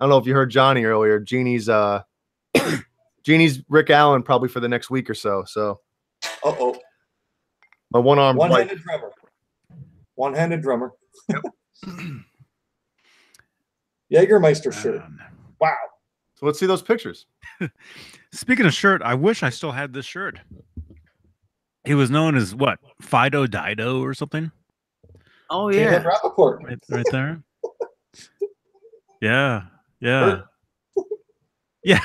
I don't know if you heard Johnny earlier. Jeannie's Rick Allen probably for the next week or so. So, Uh-oh. my one-armed One-handed drummer. One-handed drummer. Jägermeister shirt. Wow. So let's see those pictures. Speaking of shirt, I wish I still had this shirt. He was known as what? Fido Dido or something? Oh Yeah. yeah. Rapoport. Right there. Yeah. Yeah. Yeah.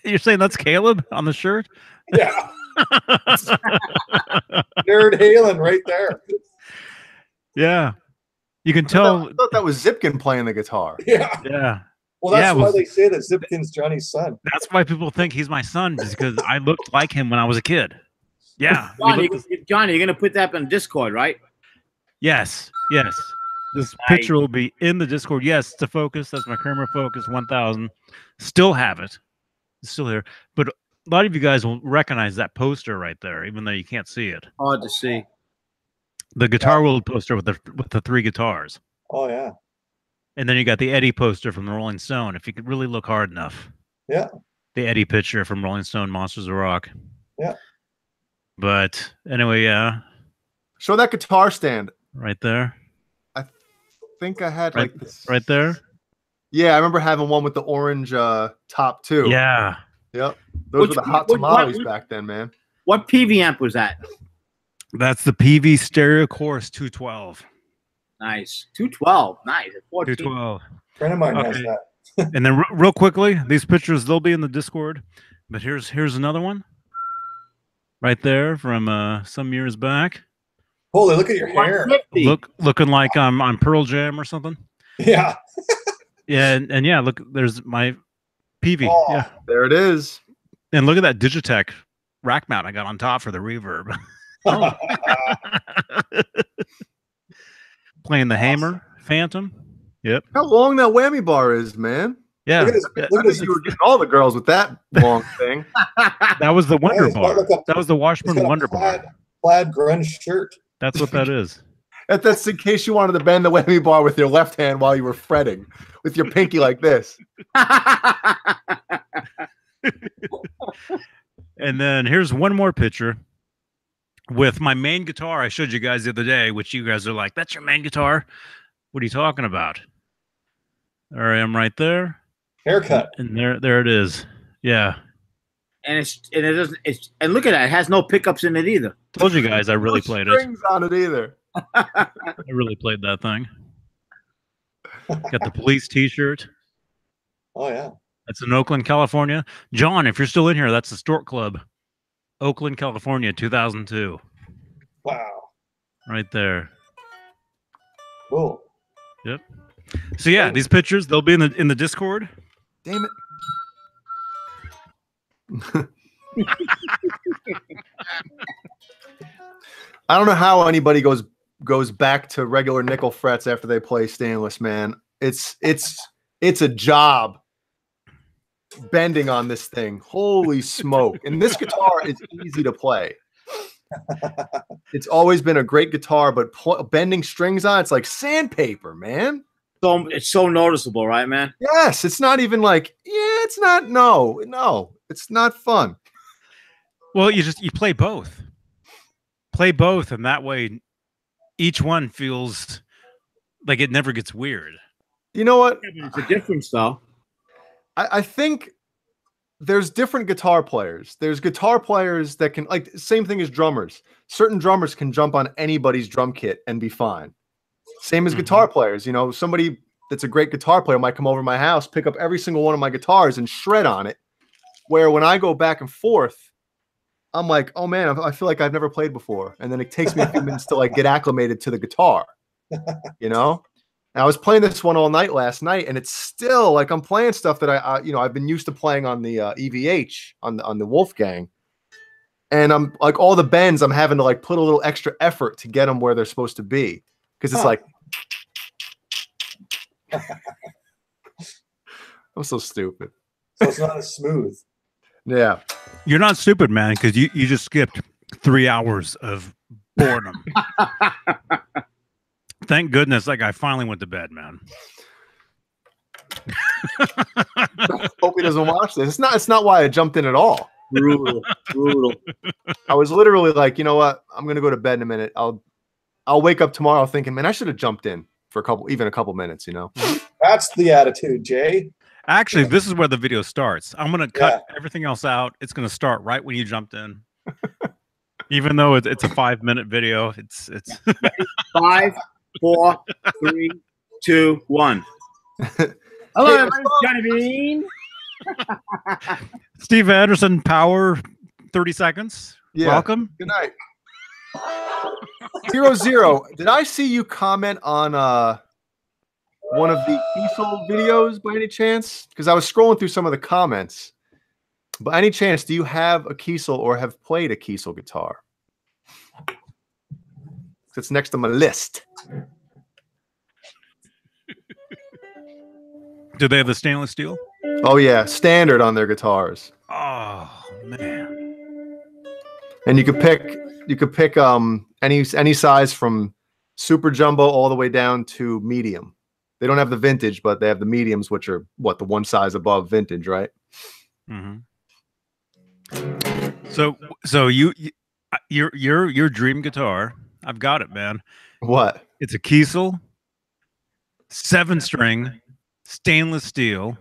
You're saying that's Caleb on the shirt? Yeah. Nerd Halen right there. Yeah. You can I tell. thought that was Zipkin playing the guitar. Yeah. Yeah. Well, that's Yeah, it why was- they say that Zipkin's Johnny's son. That's why people think he's my son, just because I looked like him when I was a kid. Yeah. we Johnny, looked the- Johnny, you're gonna put that on Discord, right? Yes. Yes. This Nice. picture will be in the Discord. Yes, it's a Focus. That's my Kramer Focus 1000. Still have it. It's still here. But a lot of you guys will recognize that poster right there, even though you can't see it. Hard to see. The Guitar World poster with the 3 guitars. Oh yeah. And then you got the Eddie poster from the Rolling Stone, if you could really look hard enough. Yeah. The Eddie picture from Rolling Stone, Monsters of Rock. Yeah. But anyway, yeah, Show that guitar stand. right there. I think I had Right, like this. right there. Yeah, I remember having one with the orange top too. Yeah. Yep. Those were the hot what- tamales back then, man. What PV amp was that? That's the PV Stereo Chorus 212. Nice. 212. Nice. 14. 212. Friend of mine has Okay. that. And then real quickly, these pictures, they'll be in the Discord. But here's another one. Right there from some years back. Holy, look at your hair. 150. Looking like I'm on Pearl Jam or something. Yeah. Yeah, and yeah, look, there's my PV. Oh. Yeah. There it is. And look at that Digitech rack mount I got on top for the reverb. Playing the Hammer Phantom. Yep. How long that whammy bar is, man. Yeah. Look at his, Yeah, look I at his, think you were getting all the girls with that long thing. that was the Wonder he's got Bar. like a- That was the he's Washburn got a Wonder Bar. plaid grunge shirt. That's what that is. That's in case you wanted to bend the whammy bar with your left hand while you were fretting, with your pinky like this. And then here's one more picture with my main guitar I showed you guys the other day, which you guys are like, that's your main guitar? What are you talking about? There I am right there. Haircut. And there it is. Yeah. and it doesn't. And look at that. It has no pickups in it either. Told you guys I really No played it. strings on it either. I really played that thing. Got the Police t-shirt. Oh yeah. That's in Oakland, California. John, if you're still in here, that's the Stork Club. Oakland, California, 2002. Wow. Right there. Cool. Yep. So yeah, these pictures, they'll be in the Discord. Damn it. I don't know how anybody goes back to regular nickel frets after they play stainless, man. It's a job bending on this thing. Holy smoke. And this guitar is easy to play. It's always been a great guitar, but bending strings on it's like sandpaper, man. So it's so noticeable, right, man? Yes, it's not even like, yeah, it's not. No, it's not fun. Well, you play both. Play both, and that way each one feels like it never gets weird. You know what? It's a difference, though. I think there's different guitar players. There's guitar players that can, like, same thing as drummers. Certain drummers can jump on anybody's drum kit and be fine. Same as guitar players. You know, somebody that's a great guitar player might come over to my house, pick up every single one of my guitars and shred on it. Where when I go back and forth, I'm like, oh man, I feel like I've never played before. And then it takes me a few minutes to like get acclimated to the guitar, you know? And I was playing this one all night last night, and it's still like I'm playing stuff that I've been used to playing on the EVH on the Wolfgang. And I'm like all the bends, I'm having to like put a little extra effort to get them where they're supposed to be. Because it's like, I'm so stupid. So it's not as smooth. Yeah. You're not stupid, man, because you just skipped 3 hours of boredom. Thank goodness that guy finally went to bed, man. Hope he doesn't watch this. It's not why I jumped in at all. Brutal. I was literally like, you know what? I'm gonna go to bed in a minute. I'll wake up tomorrow thinking, man, I should have jumped in for a couple minutes, you know. That's the attitude, Jay. Actually, this is where the video starts. I'm going to cut everything else out. It's going to start right when you jumped in. Even though it's a 5-minute video, it's 5, 4, 3, 2, 1. Hello, everybody. Johnny Beane. Steve Andersen, Power, 30 seconds. Yeah. Welcome. Good night. 00. Did I see you comment on one of the Kiesel videos by any chance? Because I was scrolling through some of the comments. By any chance, do you have a Kiesel or have played a Kiesel guitar? It's next to my list. Do they have the stainless steel? Oh yeah, standard on their guitars. Oh man. And you could pick any size from super jumbo all the way down to medium. They don't have the vintage, but they have the mediums, which are what, the one size above vintage, right? Mm-hmm. So your dream guitar, I've got it, man. What? It's a Kiesel, 7-string, stainless steel,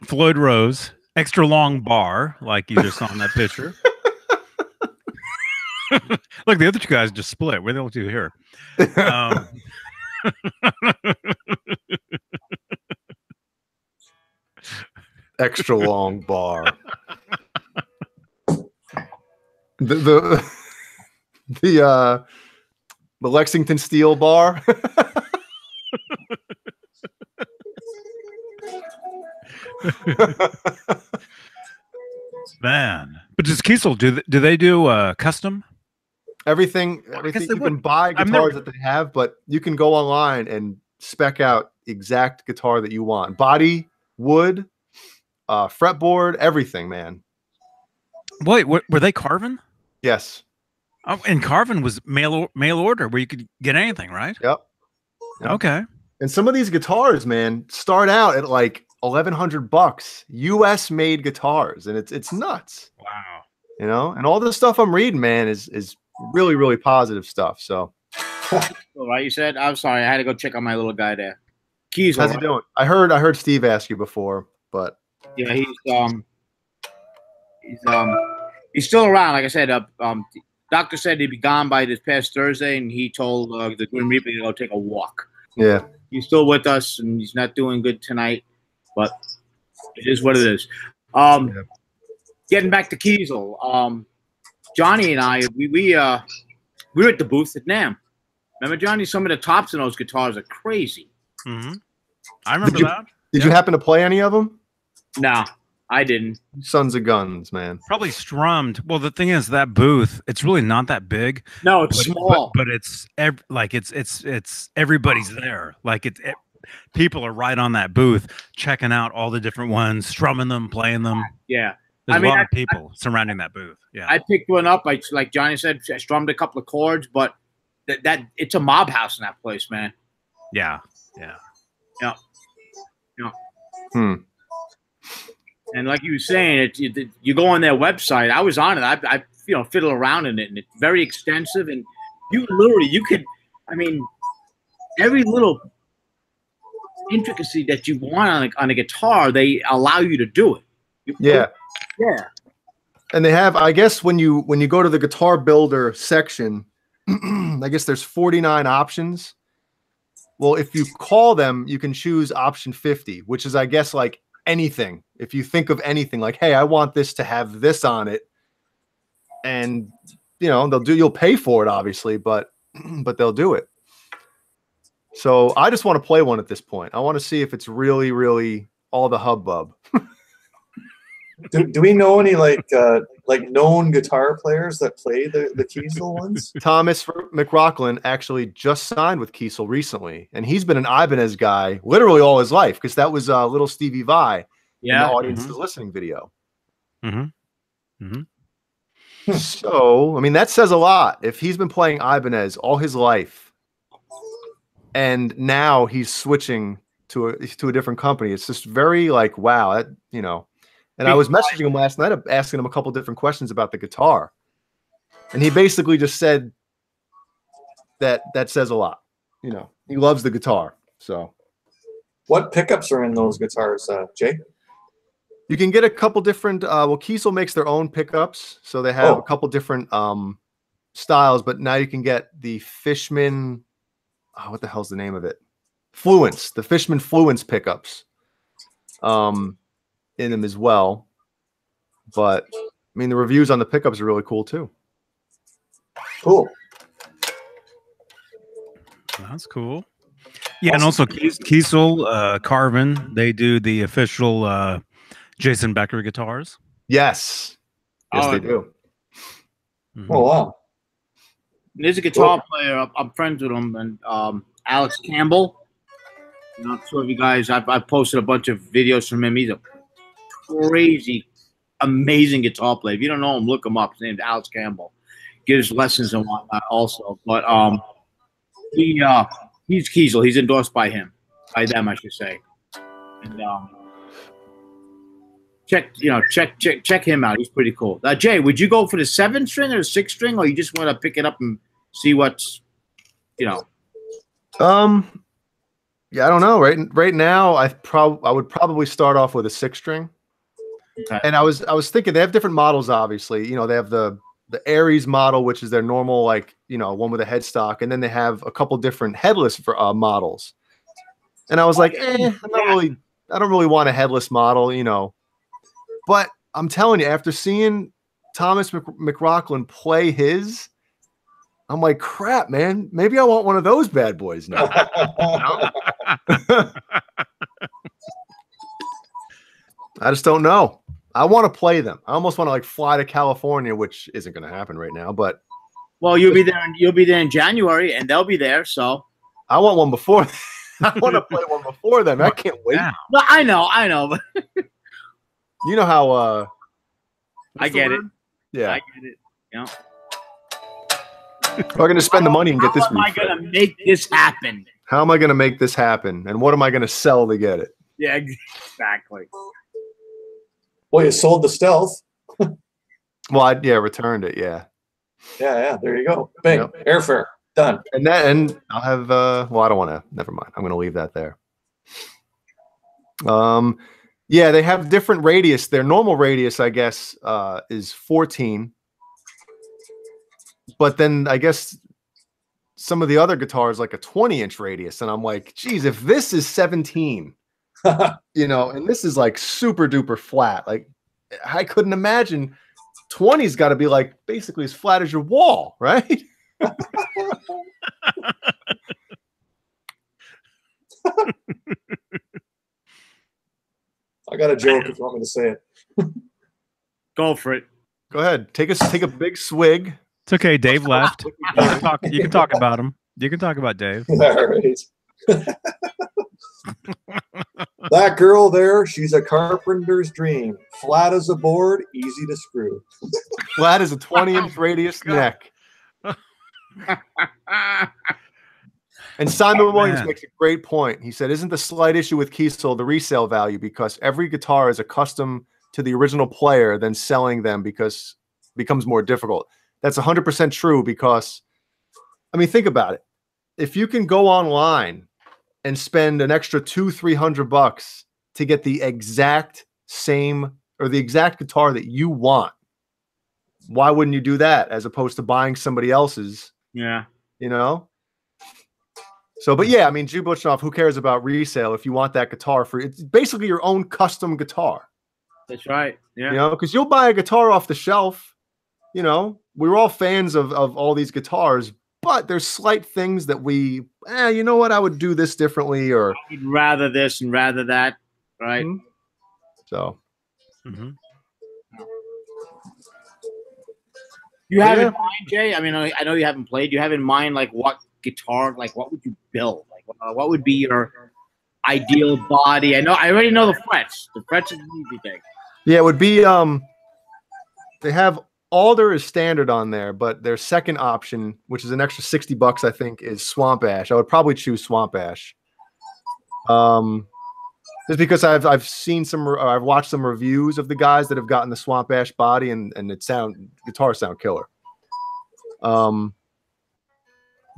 Floyd Rose, extra long bar, like you just saw in that picture. Look, the other two guys just split. We're the only two here. Extra long bar. The Lexington steel bar. Man, but does Kiesel do they do custom? Everything you can buy guitars that they have, but you can go online and spec out exact guitar that you want. Body, wood, fretboard, everything, man. Wait, were they carving? Yes. Oh, and carving was mail order, where you could get anything, right? Yep. Okay. And some of these guitars, man, start out at like $1,100 US made guitars, and it's nuts. Wow. You know, and all this stuff I'm reading, man, is really, really positive stuff. So All right, you said. I'm sorry, I had to go check on my little guy there. Keys. how's he doing? I heard Steve ask you before, but yeah, he's still around. Like I said, doctor said he'd be gone by this past Thursday, and he told the Grim Reaper to go take a walk. yeah. He's still with us, and he's not doing good tonight, but it is what it is. Getting back to Kiesel, Johnny and I, we were at the booth at NAMM. Remember, Johnny? Some of the tops in those guitars are crazy. Mm-hmm. I remember that. Did you happen to play any of them? No, I didn't. Sons of guns, man. Probably strummed. Well, the thing is, that booth, it's really not that big. No, it's small. But it's everybody's there. Like people are right on that booth, checking out all the different ones, strumming them, playing them. Yeah. There's a lot of people surrounding that booth. Yeah. I picked one up. Like Johnny said, I strummed a couple of chords, but that it's a mob house in that place, man. Yeah. Yeah. Yeah. Yeah. And like you were saying, you go on their website. I was on it. I fiddle around in it, and it's very extensive. And you could, I mean, every little intricacy that you want on a guitar, they allow you to do it. Yeah. Yeah. And they have, I guess, when you go to the guitar builder section, I guess there's 49 options. Well, if you call them, you can choose option 50, which is, I guess, like anything. If you think of anything, like, hey, I want this to have this on it, and you'll pay for it, obviously, but they'll do it. So I just want to play one at this point. I want to see if it's really, really all the hubbub. Do we know any like known guitar players that play the Kiesel ones? Thomas McRocklin actually just signed with Kiesel recently, and he's been an Ibanez guy literally all his life, because that was little Stevie Vai in the audience's listening video. Mm-hmm. Mm-hmm. So, I mean, that says a lot. If he's been playing Ibanez all his life, and now he's switching to a different company, it's just very like, wow, And I was messaging him last night, asking him a couple different questions about the guitar, and he basically just said that says a lot. He loves the guitar. So, what pickups are in those guitars, Jay? You can get a couple different. Kiesel makes their own pickups, so they have a couple different styles. But now you can get the Fishman. What the hell's the name of it? Fluence, the Fishman Fluence pickups in them as well. But I mean, the reviews on the pickups are really cool too. Cool. That's cool. Yeah, and also Kiesel, Carvin, they do the official Jason Becker guitars. Yes. Yes, Oh, they do. Mhm. Oh, wow. There's a guitar player. I'm friends with him, and Alex Campbell. I'm not sure if you guys. I've posted a bunch of videos from him. He's a crazy, amazing guitar player. If you don't know him, look him up. His name's Alex Campbell. Gives lessons and whatnot also. But he's Kiesel. He's endorsed by him, by them, I should say. And check him out. He's pretty cool. Jay, would you go for the 7-string or the 6-string, or you just want to pick it up and see what's, Yeah, I don't know. Right now, I would probably start off with a 6-string. Okay. And I was thinking they have different models. Obviously, you know, they have the Aries model, which is their normal, like, you know, one with a headstock, and then they have a couple different headless models. And I was like, I don't really want a headless model, you know. But I'm telling you, after seeing Thomas McLaughlin play his, I'm like, crap, man. Maybe I want one of those bad boys now. I just don't know. I want to play them. I almost want to like fly to California, which isn't going to happen right now. But well, you'll be there in January, and they'll be there. So I want one before. I want to play one before them. I can't wait. Yeah. well, I know, but You know how I get it. Yeah. I get it. You know, We're going to spend the money and get this. How am I going to make this happen? How am I going to make this happen? And what am I going to sell to get it? Yeah, exactly. Well, you sold the Stealth. Well, I returned it. Yeah. Yeah. There you go. Bing. Yep. Airfare. Done. And I'll have well, I don't want to. Never mind. I'm going to leave that there. Yeah, they have different radius. Their normal radius, I guess, is 14. But then I guess some of the other guitars like a 20-inch radius, and I'm like, geez, if this is 17, you know, and this is like super duper flat, like I couldn't imagine 20's got to be like basically as flat as your wall, right? I got a joke if you want me to say it. Go for it. Go ahead, take a big swig. It's okay. Dave left. You can talk about him. You can talk about Dave. All right. That girl there, she's a carpenter's dream. Flat as a board, easy to screw. Flat as a 20-inch radius neck. And Simon Williams makes a great point. He said, isn't the slight issue with Kiesel the resale value, because every guitar is accustomed to the original player, then selling them because it becomes more difficult. That's 100% true, because, I mean, think about it. If you can go online and spend an extra $200-300 to get the exact same or the exact guitar that you want, why wouldn't you do that as opposed to buying somebody else's? Yeah. You know? So, but yeah, I mean, Jublichnov, who cares about resale if you want that guitar for it's basically your own custom guitar. That's right. Yeah. You know, because you'll buy a guitar off the shelf. You know, we're all fans of all these guitars, but there's slight things that we, you know what, I would do this differently, or I'd rather this and rather that, right? Mm-hmm. So, You have in mind, Jay? I mean, I know you haven't played. You have in mind, like, what guitar, like, what would you build? Like, what would be your ideal body? I already know the frets. The frets is an easy thing. yeah, it would be, they have Alder is standard on there, but their second option, which is an extra $60, I think, is Swamp Ash. I would probably choose Swamp Ash. Just because I've seen I've watched some reviews of the guys that have gotten the Swamp Ash body, and guitars sound killer.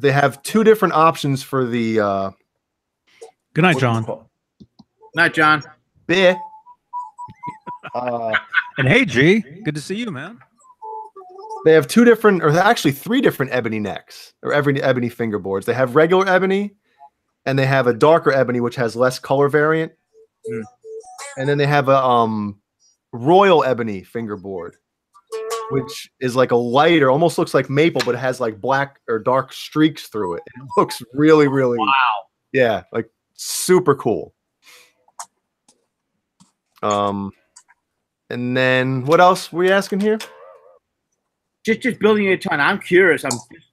They have two different options for the. Good night, John. Night, John. Beh. And hey, G, good to see you, man. They have two different, or actually three different ebony necks, or ebony fingerboards. They have regular ebony, and they have a darker ebony which has less color variant, and then they have a royal ebony fingerboard, which is like a lighter, almost looks like maple, but it has like black or dark streaks through it. It looks really, really, Wow. yeah, like super cool. And then what else were you asking here? Just building a ton. I'm curious.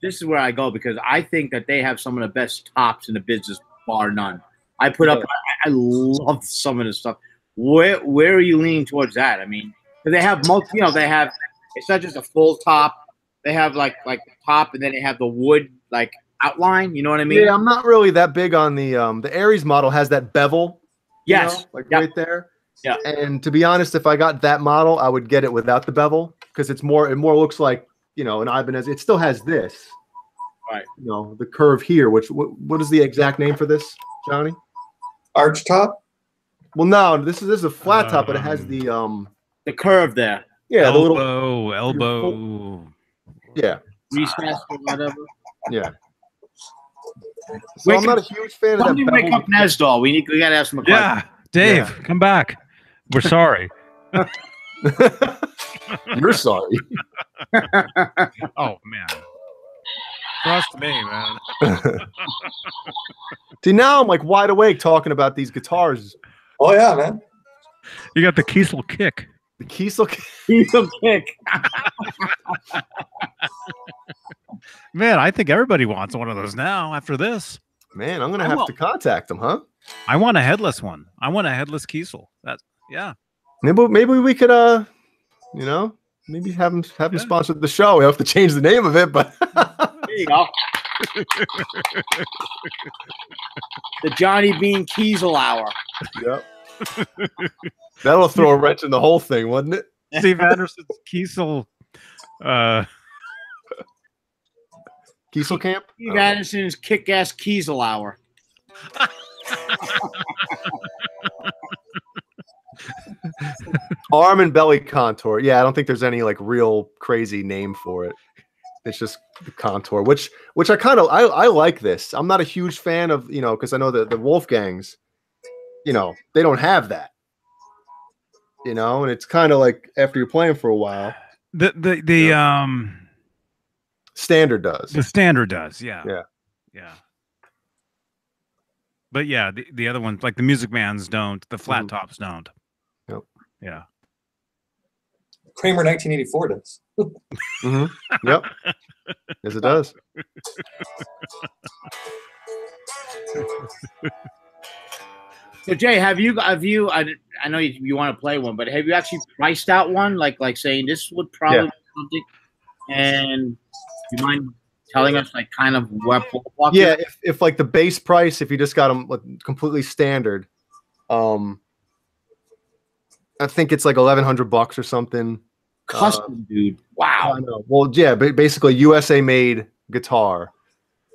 This is where I go because I think that they have some of the best tops in the business, bar none. I put up. I love some of the stuff. Where are you leaning towards that? I mean, they have most. You know, they have. It's not just a full top. They have like the top, and then they have the wood like outline. You know what I mean? Yeah, I'm not really that big on the Aries model has that bevel. Yes, you know, like right there. Yeah. And to be honest, if I got that model, I would get it without the bevel because it more looks like, you know, an Ibanez. It still has this, right? You know, the curve here. Which what is the exact name for this, Johnny? Arch top. Well, no, this is a flat top, but it has the curve there. Yeah, elbow. Yeah. Recess or whatever. Yeah. So I'm not a huge fan of that. Wake up Nesdal. We gotta have some. Yeah, Dave, come back. We're sorry. You're sorry. Oh man. Trust me, man. See, now I'm like wide awake talking about these guitars. Oh yeah, man. You got the Kiesel kick. The Kiesel kick. Man, I think everybody wants one of those now after this. Man, I'm gonna have to contact them, huh? I want a headless one. I want a headless Kiesel. Yeah. Maybe we could you know, maybe have them sponsor the show. We have to change the name of it, but there you go. The Johnny Beane Kiesel Hour. Yep. That'll throw a wrench in the whole thing, wouldn't it? Steve Andersen's Kiesel Kiesel Camp? Steve Andersen's Kick-Ass Kiesel Hour. Arm and belly contour. Yeah, I don't think there's any like real crazy name for it. It's just the contour, which I kind of I like this. I'm not a huge fan of, you know, because I know that the Wolfgangs, you know, they don't have that. You know, and it's kind of like after you're playing for a while. The standard does. The standard does, yeah. Yeah. But yeah, the other ones, like the Music Mans don't, the flat tops don't. Yep. Yeah. Kramer 1984 does. Yep. Yes, it does. So Jay, have you? I know you want to play one, but have you actually priced out one? Like saying this would probably be something, and you mind telling us like kind of what? Yeah, if like the base price, if you just got them like completely standard, I think it's like $1,100 or something. Custom, dude. Wow. I know. Well, yeah, basically USA made guitar.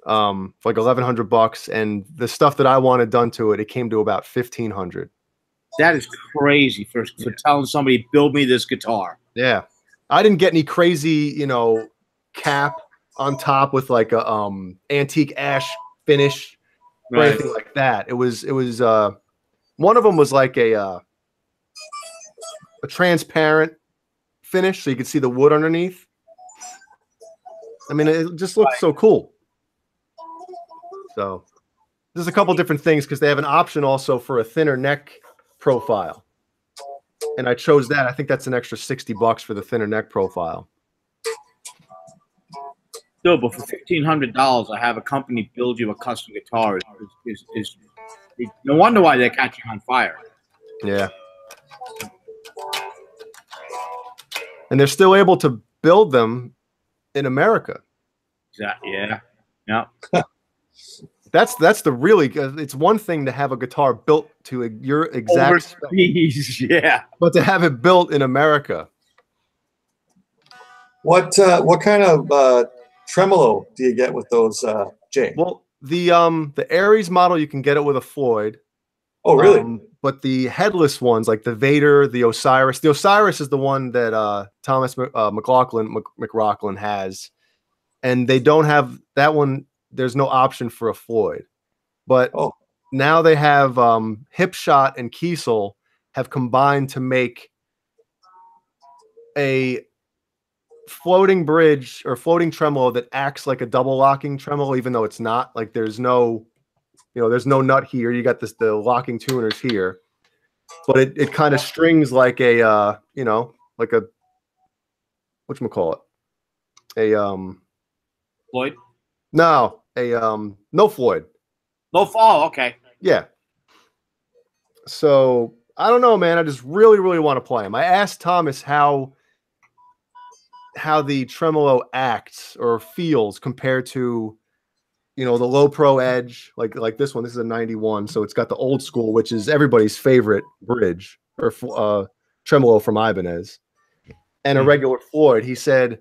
For like $1,100, and the stuff that I wanted done to it, it came to about $1,500. That is crazy for telling somebody build me this guitar. Yeah, I didn't get any crazy, you know, cap on top with like a antique ash finish or anything like that. It was one of them was like a transparent finish, so you could see the wood underneath. I mean, it just looked so cool. So there's a couple different things because they have an option also for a thinner neck profile. And I chose that. I think that's an extra $60 for the thinner neck profile. Still, but for $1,500, I have a company build you a custom guitar. Is no wonder why they're catching on fire. Yeah. And they're still able to build them in America. Yeah. That's the really good. It's one thing to have a guitar built to your exact spec, yeah, but to have it built in America. What kind of tremolo do you get with those, Jay? Well, the Aries model, you can get it with a Floyd. Oh, really? But the headless ones, like the Vader, the Osiris is the one that Thomas McLaughlin has, and they don't have that one. There's no option for a Floyd, but Oh. now they have Hipshot and Kiesel have combined to make a floating bridge or floating tremolo that acts like a double locking tremolo, even though it's not. Like there's no, there's no nut here. You got the locking tuners here, but it kind of strings like a like a whatchamacallit? Floyd? No, no Floyd. No fall. Okay. Yeah. So I don't know, man. I just really, really want to play him. I asked Thomas how the tremolo acts or feels compared to, the low pro edge, like this one. This is a 91, so it's got the old school, which is everybody's favorite bridge or tremolo from Ibanez, and a regular Floyd. He said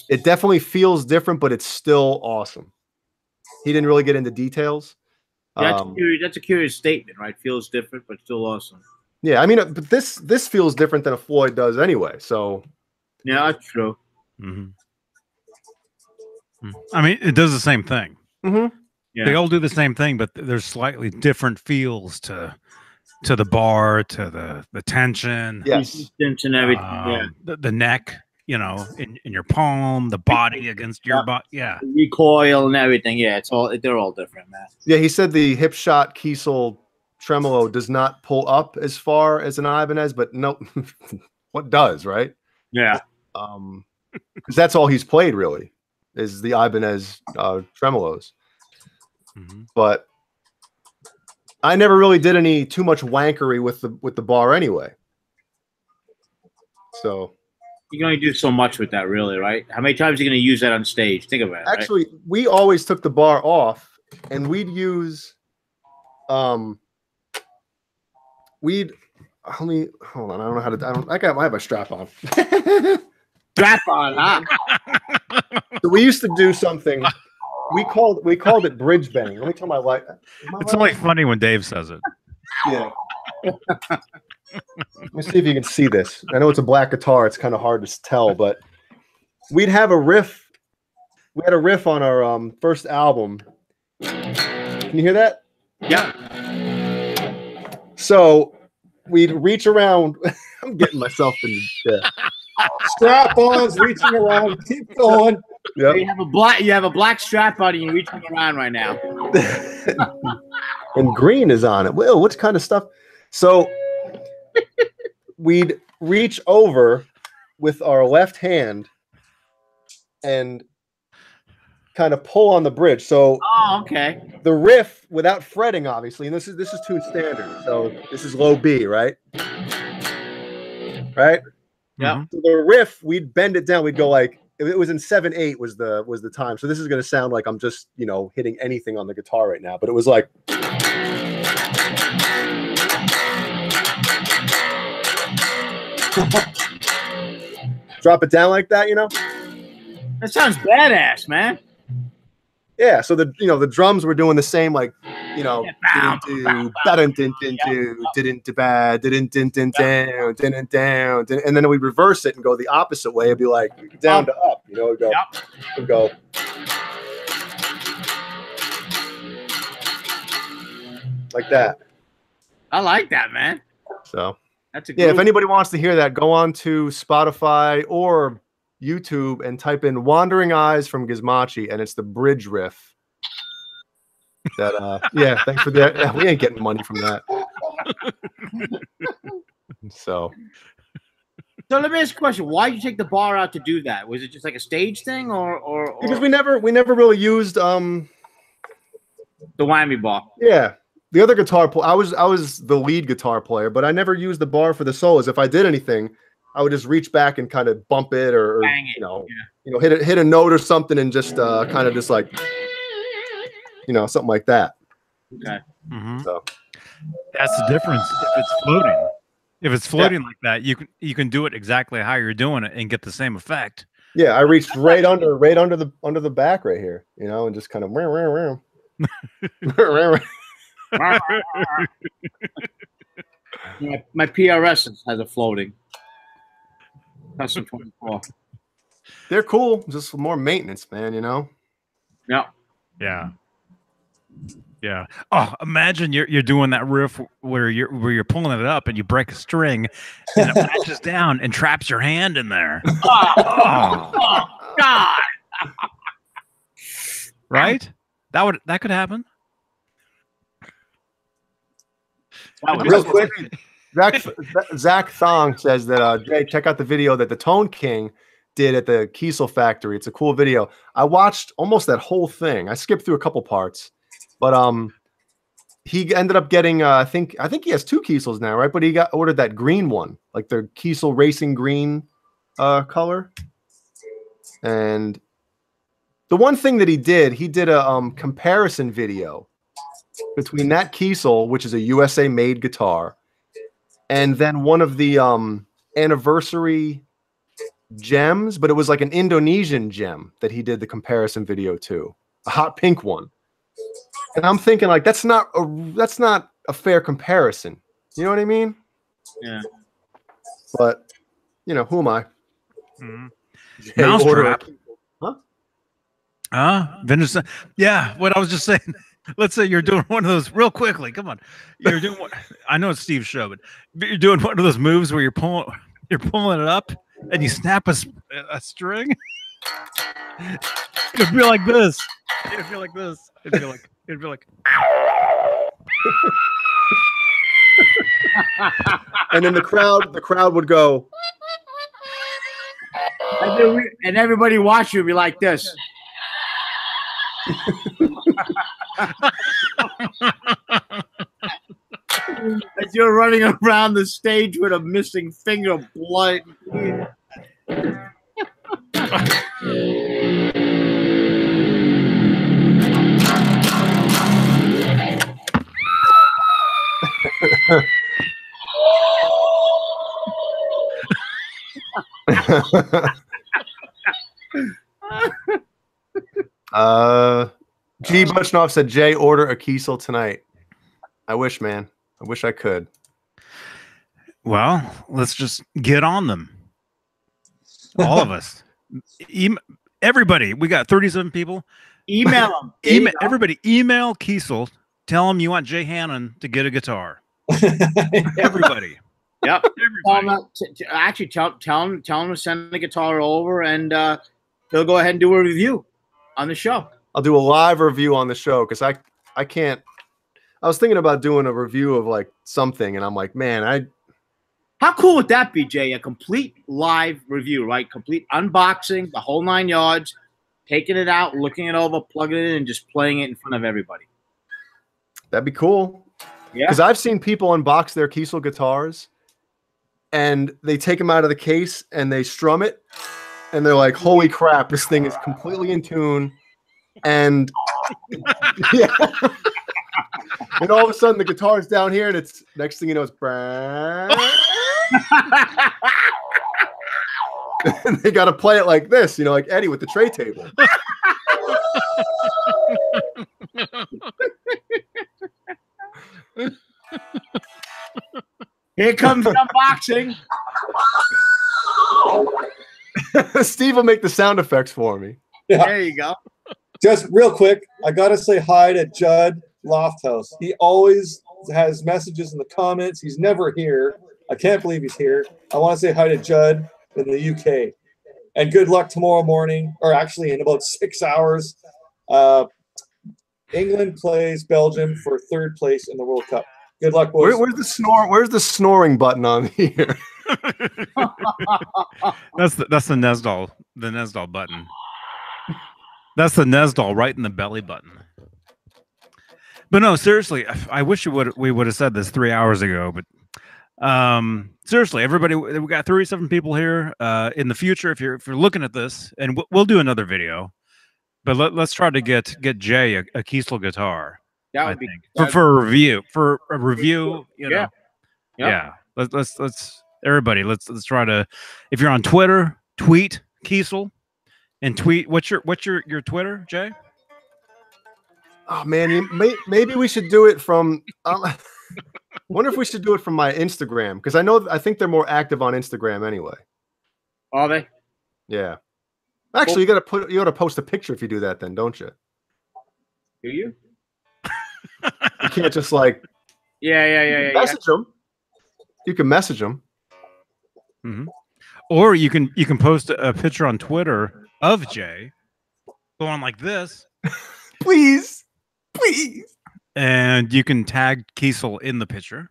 it definitely feels different, but it's still awesome. He didn't really get into details. That's a curious statement, right? Feels different, but still awesome. Yeah, I mean, but this feels different than a Floyd does anyway. So yeah, that's true. Mm-hmm. I mean, it does the same thing. Mm-hmm. Yeah. They all do the same thing, but there's slightly different feels to the bar, to the tension, yes, and everything. The neck, in your palm, the body against your body, yeah, the recoil and everything. Yeah, they're all different, man. Yeah, he said the Hipshot Kiesel tremolo does not pull up as far as an Ibanez, but no, what does, right? Yeah, because that's all he's played really is the Ibanez tremolos. Mm-hmm. But I never really did too much wankery with the bar anyway. So You can only do so much with that, really, right? How many times are you going to use that on stage? Think about it. Actually, we always took the bar off, and we'd use, hold on, I don't know how to, I have a strap on. Strap on, huh? So we used to do something. We called it bridge bending. Let me tell my wife. It's only funny when Dave says it. Yeah. Let me see if you can see this. I know it's a black guitar. It's kind of hard to tell, but we'd have a riff. We had a riff on our first album. Can you hear that? Yeah. So we'd reach around. I'm getting myself in. Yeah. Strap-ons, reaching around. Keep going. Yep. You have a black strap on and you're reaching around right now. And green is on it. Well, what kind of stuff? So we'd reach over with our left hand and kind of pull on the bridge. So okay. The riff without fretting, obviously, and this is tuned standard. So this is low B, right? Right? Yeah. So the riff, we'd bend it down. We'd go like, if it was in 7/8 was the time. So this is going to sound like I'm just, hitting anything on the guitar right now. But it was like, drop it down like that, That sounds badass, man. Yeah. So the drums were doing the same, like, and then we'd reverse it and go the opposite way. It'd be like down to up, it'd go. Like that. I like that, man. So that's a yeah. If anybody wants to hear that, go on to Spotify or YouTube and type in "Wandering Eyes" from Gizmochi, and it's the bridge riff. That yeah, thanks for that. Yeah, we ain't getting money from that. So let me ask you a question. Why did you take the bar out to do that? Was it just like a stage thing, or because we never really used the whammy bar? Yeah. The other guitar player, I was the lead guitar player, but I never used the bar for the solos. If I did anything, I would just reach back and kind of bump it or bang it. hit a note or something and just kind of just like something like that. Okay. Mm-hmm. So that's the difference. If it's floating like that, you can do it exactly how you're doing it and get the same effect. Yeah, I reached right under the back right here, and just kind of my PRS has a floating custom 24. They're cool, just more maintenance, man. Yeah. Yeah. Yeah. Oh, imagine you're doing that riff where you're pulling it up and you break a string and it latches down and traps your hand in there. Oh, God. Right? That could happen. Real quick, Zach Thong says that Jay, check out the video that the Tone King did at the Kiesel factory. It's a cool video. I watched almost that whole thing. I skipped through a couple parts, but he ended up getting I think he has 2 Kiesels now, right? But he ordered that green one, like the Kiesel Racing Green color. And the one thing that he did a comparison video between that Kiesel, which is a USA made guitar, and then one of the anniversary gems, but it was like an Indonesian gem that he did the comparison video to, a hot pink one. And I'm thinking, like, that's not a fair comparison. You know what I mean? Yeah. But who am I? Mm-hmm. Hey, Mousetrap. Huh? Vintage. Yeah, what I was just saying. Let's say you're doing one of those real quickly. Come on, you're doing one. I know it's Steve's show, but you're doing one of those moves where you're pulling it up and you snap a string. It'd be like this. It'd be like this. It'd be like. And then the crowd would go. And everybody watch you be like this. As you're running around the stage with a missing finger, blood. G. Butchnoff said, Jay, order a Kiesel tonight. I wish, man. I wish I could. Well, let's just get on them. All of us. Everybody. We got 37 people. Email them. Everybody email Kiesel. Tell him you want Jay Hannon to get a guitar. Everybody. Yep. Actually, tell him to send the guitar over, and he'll go ahead and do a review on the show. I'll do a live review on the show because I can't. I was thinking about doing a review of like something, and I'm like, man, How cool would that be, Jay? A complete live review, right? Complete unboxing, the whole 9 yards, taking it out, looking it over, plugging it in, and just playing it in front of everybody. That'd be cool. Yeah. Because I've seen people unbox their Kiesel guitars, and they take them out of the case and they strum it, and they're like, holy crap, this thing is completely in tune. And yeah. And all of a sudden the guitar's down here, and it's next thing you know, it's and they got to play it like this, like Eddie with the tray table. Here comes the unboxing. Steve will make the sound effects for me. Yeah. There you go. Just real quick, I got to say hi to Judd Lofthouse. He always has messages in the comments. He's never here. I can't believe he's here. I want to say hi to Judd in the UK. And good luck tomorrow morning, or actually in about 6 hours. England plays Belgium for 3rd place in the World Cup. Good luck, boys. Where's the snoring button on here? That's the Nesdal button. That's the Nesdal right in the belly button. But no, seriously, I wish we would have said this 3 hours ago. But seriously, everybody, we got 37 people here. In the future, if you're looking at this, and we'll do another video, but let's try to get Jay a Kiesel guitar. That would be for a review. For a review, Yeah. Yeah. Let's everybody. Let's try to. If you're on Twitter, tweet Kiesel. And tweet what's your Twitter, Jay? Oh man, maybe we should do it from. Wonder if we should do it from my Instagram, because I think they're more active on Instagram anyway. Are they? Yeah. Actually, you got to post a picture if you do that, then, don't you? Do you? can't just like Yeah. message them. You can message them. Or you can post a picture on Twitter of Jay going like this. Please. And you can tag Kiesel in the picture.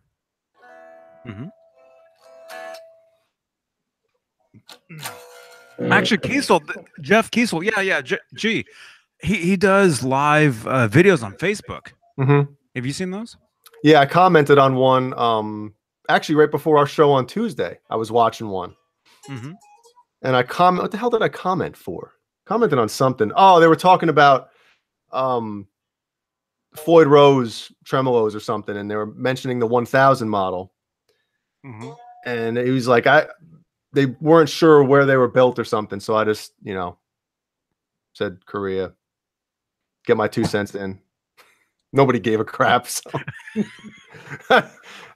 Actually, Jeff Kiesel, yeah, he does live videos on Facebook. Have you seen those? Yeah, I commented on one. Actually, right before our show on Tuesday, I was watching one, and I comment. What the hell did I comment for? Commented on something. Oh, they were talking about Floyd Rose tremolos or something, and they were mentioning the 1000 model. And he was like, they weren't sure where they were built or something, so I just, said Korea. Get my 2 cents in. Nobody gave a crap. So.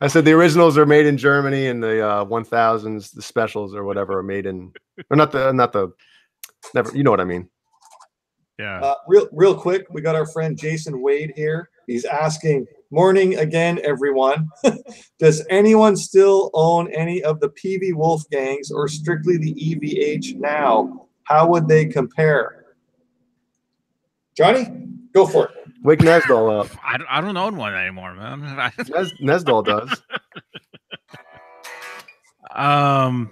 I said the originals are made in Germany, and the 1000s, the specials or whatever, are made in, or not the never. You know what I mean? Yeah. Real quick, we got our friend Jason Wade here. He's asking, morning again, everyone. Does anyone still own any of the PV Wolfgangs or strictly the EVH now? How would they compare? Johnny, go for it. Wake Nesdal up. I don't own one anymore, man. Nesdal does.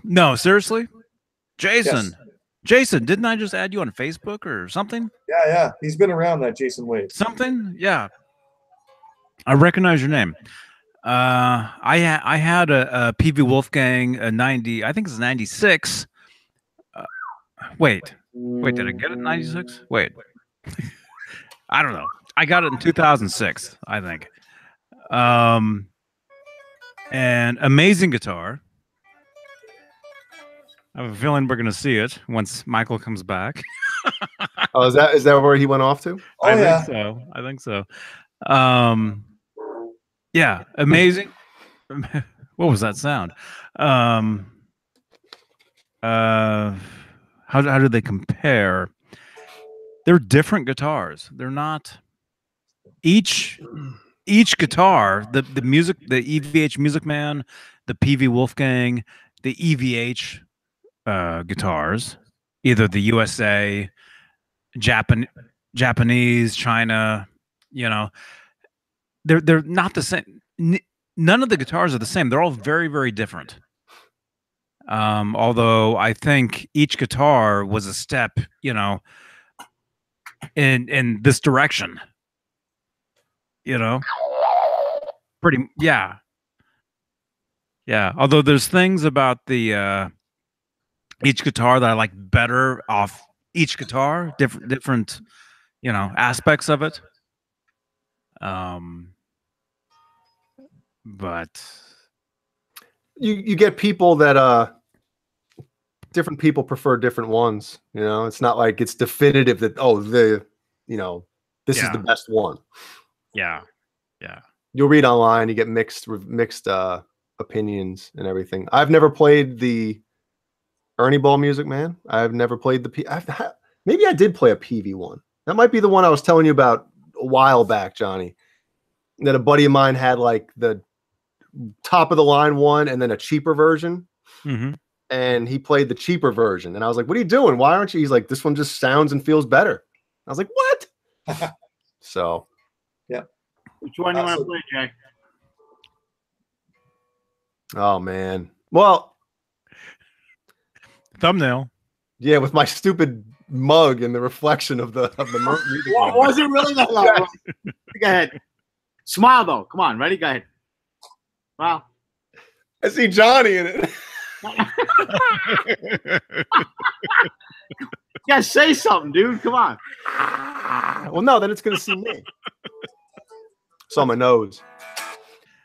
No, seriously, Jason. Yes. Jason, didn't I just add you on Facebook or something? Yeah. He's been around, that Jason Wade. Something? Yeah. I recognize your name. I had a PV Wolfgang, a 90, I think it's 96. Wait, did I get it in 96? Wait. I don't know. I got it in 2006, I think. And amazing guitar. I have a feeling we're going to see it once Michael comes back. Oh, is that where he went off to? Oh, yeah. I think so. Yeah, amazing. What was that sound? How do they compare? They're different guitars. They're not each guitar, the music, the EVH Music Man, the PV Wolfgang, the EVH guitars, either the USA, Japanese, China, they're not the same. None of the guitars are the same. They're all very, very different. Although I think each guitar was a step, in this direction. Pretty, yeah. Although there's things about the each guitar that I like better off each guitar, different, aspects of it. But you get people that different people prefer different ones. It's not like it's definitive that this is the best one. Yeah. You'll read online, you get mixed opinions and everything. I've never played the Ernie Ball Music Man. I've never played the maybe I did play a PV one. That might be the one I was telling you about a while back, Johnny. That a buddy of mine had like the top of the line one and then a cheaper version. And he played the cheaper version. And I was like, what are you doing? Why aren't you? He's like, this one just sounds and feels better. I was like, what? So, yeah. Which one do you want to play, Jay? Oh, man. Well, thumbnail. Yeah, with my stupid mug and the reflection of the music. Was it really that long? Go ahead. Smile, though. Come on. Ready? Go ahead. Wow. I see Johnny in it. Yeah, say something, dude. Come on. Well, no, then it's going to see me. It's on my nose.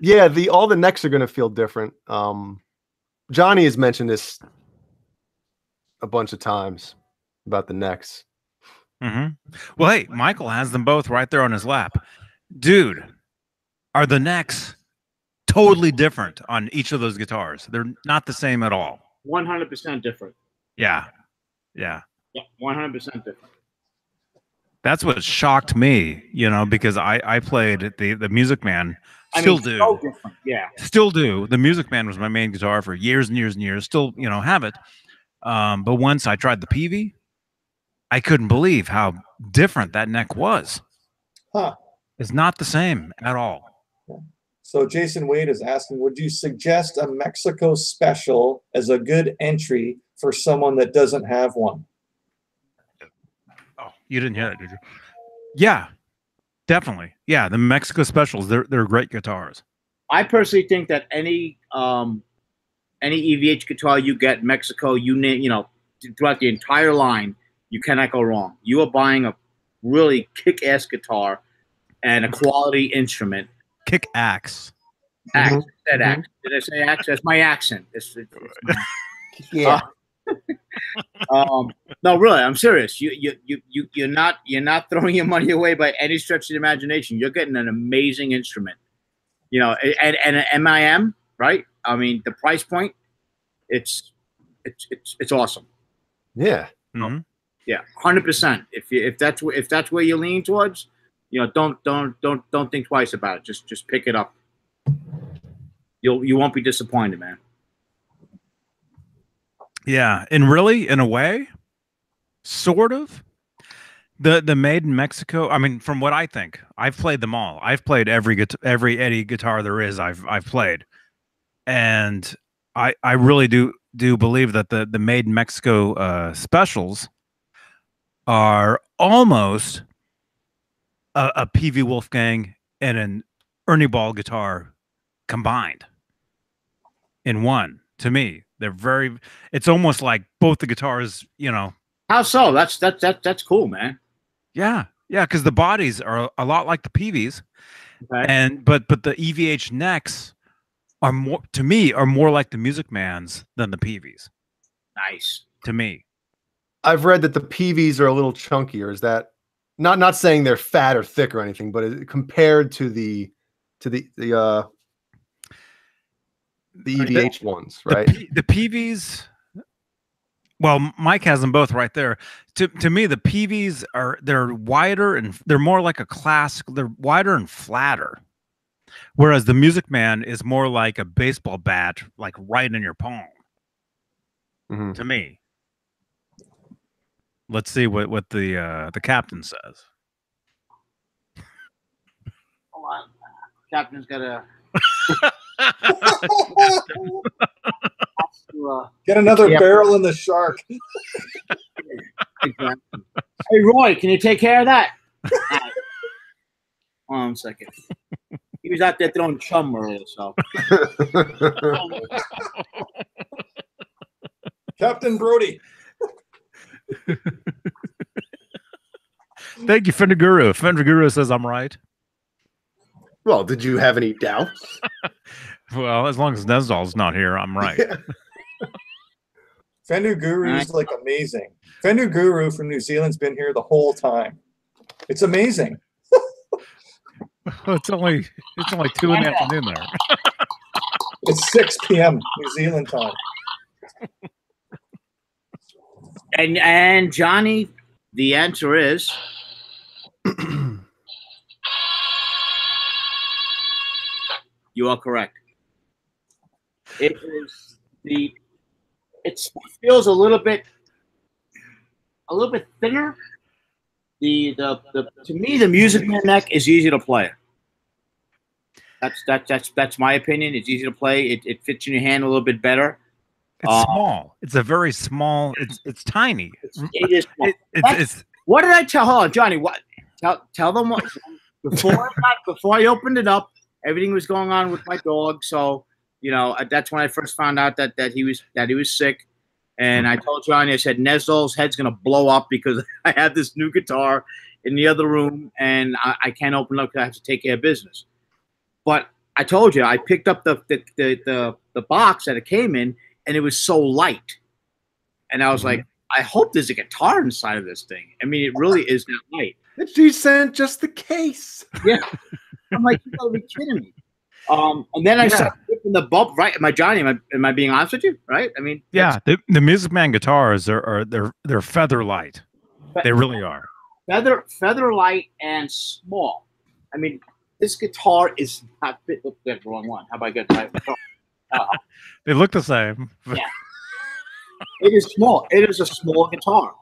Yeah, all the necks are going to feel different. Johnny has mentioned this a bunch of times about the necks. Well, hey, Michael has them both right there on his lap. Dude, are the necks totally different on each of those guitars? They're not the same at all. 100% different. Yeah. Yeah, 100% different. That's what shocked me, you know, because I played the Music Man. Still do. So different. Yeah. Still do. The Music Man was my main guitar for years and years and years. Still, you know, have it. But once I tried the PV, I couldn't believe how different that neck was. Huh. It's not the same at all. So Jason Wade is asking, would you suggest a Mexico special as a good entry for someone that doesn't have one? Oh, you didn't hear that, did you? Yeah, definitely. Yeah, the Mexico specials, they're great guitars. I personally think that any EVH guitar you get in Mexico, you know, throughout the entire line, you cannot go wrong. You are buying a really kick-ass guitar and a quality instrument. Kick axe. Axe. I said axe. Did I say axe? That's my accent. Yeah. No, really, I'm serious. You're not throwing your money away by any stretch of the imagination. You're getting an amazing instrument. You know, and an MIM, right? I mean, the price point, it's awesome. Yeah. Mm-hmm. Yeah, 100%. If that's where you lean towards, you know, don't think twice about it. Just pick it up. You won't be disappointed, man. Yeah, and really, in a way, sort of. The made in Mexico. I mean, from what I think, I've played them all. I've played every Eddie guitar there is. I've played, and I really do believe that the made in Mexico specials are almost a PV Wolfgang and an Ernie Ball guitar combined in one. To me, they're very. It's almost like both the guitars. You know. How so? That's cool, man. Yeah, yeah, because the bodies are a lot like the PVs, Okay. and but the EVH necks are more, to me, are more like the Music Man's than the PVs. Nice. To me, I've read that the PVs are a little chunkier. Is that not saying they're fat or thick or anything, but compared to the EVH ones, right? The PVs. Well, Mike has them both right there. To me, the PVs they're wider and they're more like a classic. They're wider and flatter, whereas the Music Man is more like a baseball bat, like right in your palm. Mm-hmm. To me, let's see what the captain says. Hold on. Captain's got a. Get another barrel in the shark. Exactly. Hey, Roy, can you take care of that? Right. Hold on a second. He was out there throwing chum earlier, so. Captain Brody. Thank you, Fender Guru. Fender Guru says I'm right. Well, did you have any doubts? Well, as long as Nesdal's not here, I'm right. Fender Guru is like amazing. Fender Guru from New Zealand's been here the whole time. It's amazing. It's only 2 in the afternoon there. It's 6 p.m. New Zealand time. And Johnny, the answer is you are correct. It is it feels a little bit thinner. To me, the Music Man neck is easy to play. That's my opinion. It's easy to play. It fits in your hand a little bit better. It's small. It's a very small. It's tiny. It is small. It's what did I tell? Hold on, Johnny. What? Tell them what before I opened it up. Everything was going on with my dog, so you know that's when I first found out that he was sick. And I told Johnny, I said, Nesdal's head's gonna blow up because I have this new guitar in the other room, and I can't open it up because I have to take care of business. But I told you, I picked up the box that it came in, and it was so light. And I was like, I hope there's a guitar inside of this thing. I mean, it really is that light. She sent just the case. Yeah. I'm like, you gotta be kidding me. And then I started flipping the bulb. Right? Johnny? Am I being honest with you? Right? I mean, yeah. The Music Man guitars they're feather light. They really are. feather light and small. I mean, this guitar is not fit. Look, that's the wrong one. How about I get that? They look the same. Yeah. It is small. It is a small guitar.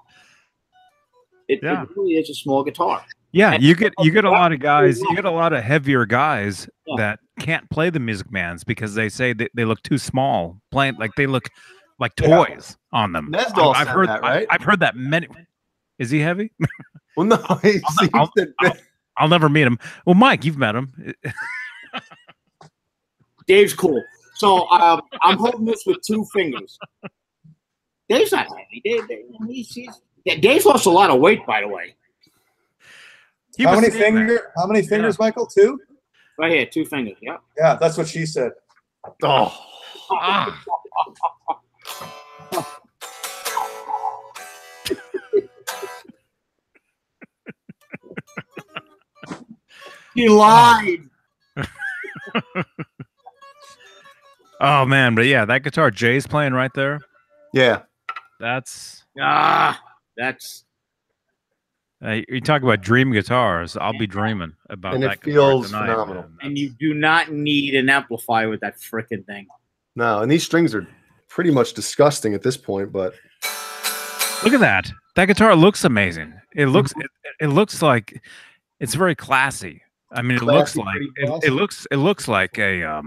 It really is a small guitar. Yeah, And you get a lot of guys. You get a lot of heavier guys Yeah. that can't play the Music Mans because they say that they look too small. Playing like they look like toys on them. Nesdal I've said heard that, right? I've heard that many. Is he heavy? Well, no, he seems to- I'll never meet him. Well, Mike, you've met him. Dave's cool. So I'm holding this with 2 fingers. Dave's not heavy. Dave's lost a lot of weight, by the way. How many fingers, Michael? 2? Right here, 2 fingers. Yeah. Yeah, that's what she said. Oh. He lied. Oh man, but yeah, that guitar Jay's playing right there. Yeah. That's That's. you talk about dream guitars. I'll be dreaming about And that. it feels guitar tonight, phenomenal. man. And you do not need an amplifier with that frickin' thing. No, and these strings are pretty much disgusting at this point, but Look at that. That guitar looks amazing. It looks it looks like it's very classy. I mean, it looks Classy, like pretty it classy. looks like a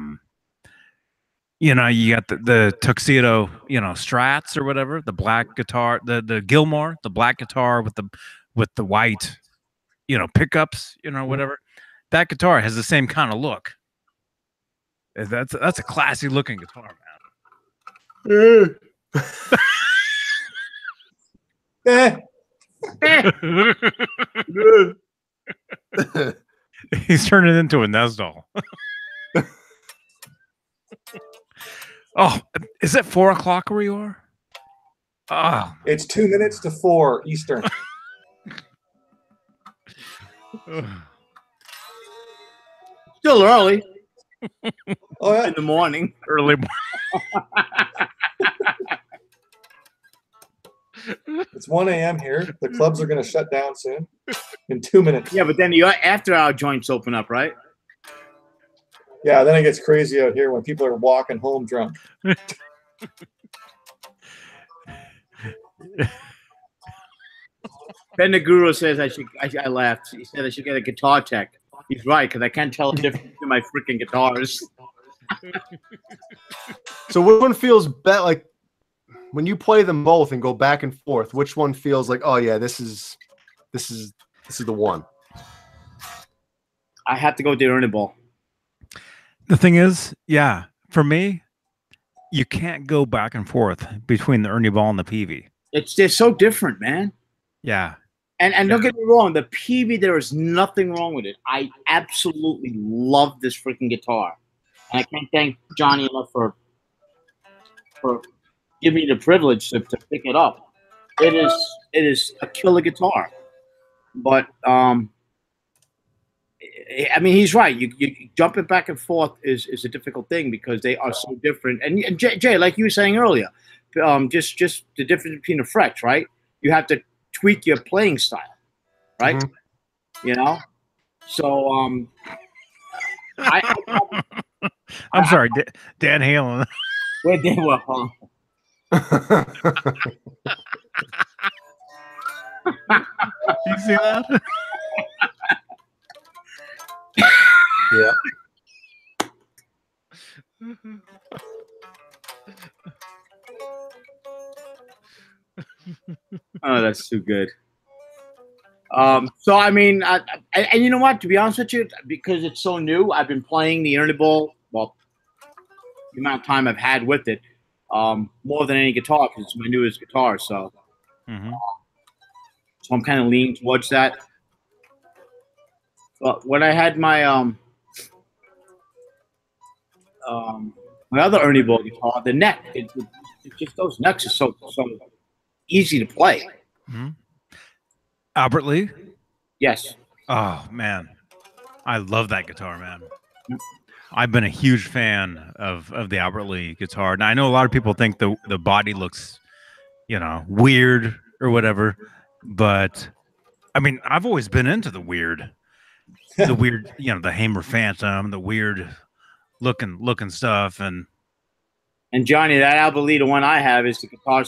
you know, you got the tuxedo, you know, Strats or whatever, the black guitar, the Gilmore, the black guitar with the white, you know, pickups, you know, whatever. That guitar has the same kind of look. That's a classy looking guitar, Eh, man. He's turning into a Nesdal. Oh, is it 4 o'clock where you are? Oh, it's 2 minutes to 4 Eastern. Still early Oh yeah. in the morning. early. It's 1 a.m. here. The clubs are going to shut down soon in 2 minutes. Yeah, but then your after-hour joints open up, right? Yeah, then it gets crazy out here when people are walking home drunk. Ben the Guru says I laughed. He said I should get a guitar tech. He's right, because I can't tell the difference between my freaking guitars. so which one feels better? Like when you play them both and go back and forth, which one feels like, oh yeah, this is the one? I have to go with the Ernie Ball. The thing is, yeah, for me, you can't go back and forth between the Ernie Ball and the PV. They're so different, man. Yeah. And don't get me wrong, the PV, there is nothing wrong with it. I absolutely love this freaking guitar. And I can't thank Johnny enough for giving me the privilege to pick it up. It is a killer guitar. But I mean, he's right. You jumping back and forth is a difficult thing because they are so different. And Jay, like you were saying earlier, just the difference between the frets, right? You have to tweak your playing style, right? Mm-hmm. You know. So I'm sorry, Dan Halen. Where they were, huh? You see that? Yeah. Oh, that's too good. So I mean, and you know what? To be honest with you, because it's so new, I've been playing the Ernie Ball. Well, the amount of time I've had with it, more than any guitar, because it's my newest guitar. So, so I'm kind of leaning towards that. But when I had my my other Ernie Ball guitar, the neck, it just those necks are so easy to play. Mm-hmm. Albert Lee? Yes. Oh man, I love that guitar, man. I've been a huge fan of the Albert Lee guitar. Now I know a lot of people think the body looks, you know, weird or whatever, but I mean, I've always been into the weird, you know, the Hamer Phantom, the weird looking stuff, and Johnny, that Albalita, the one I have is the Guitar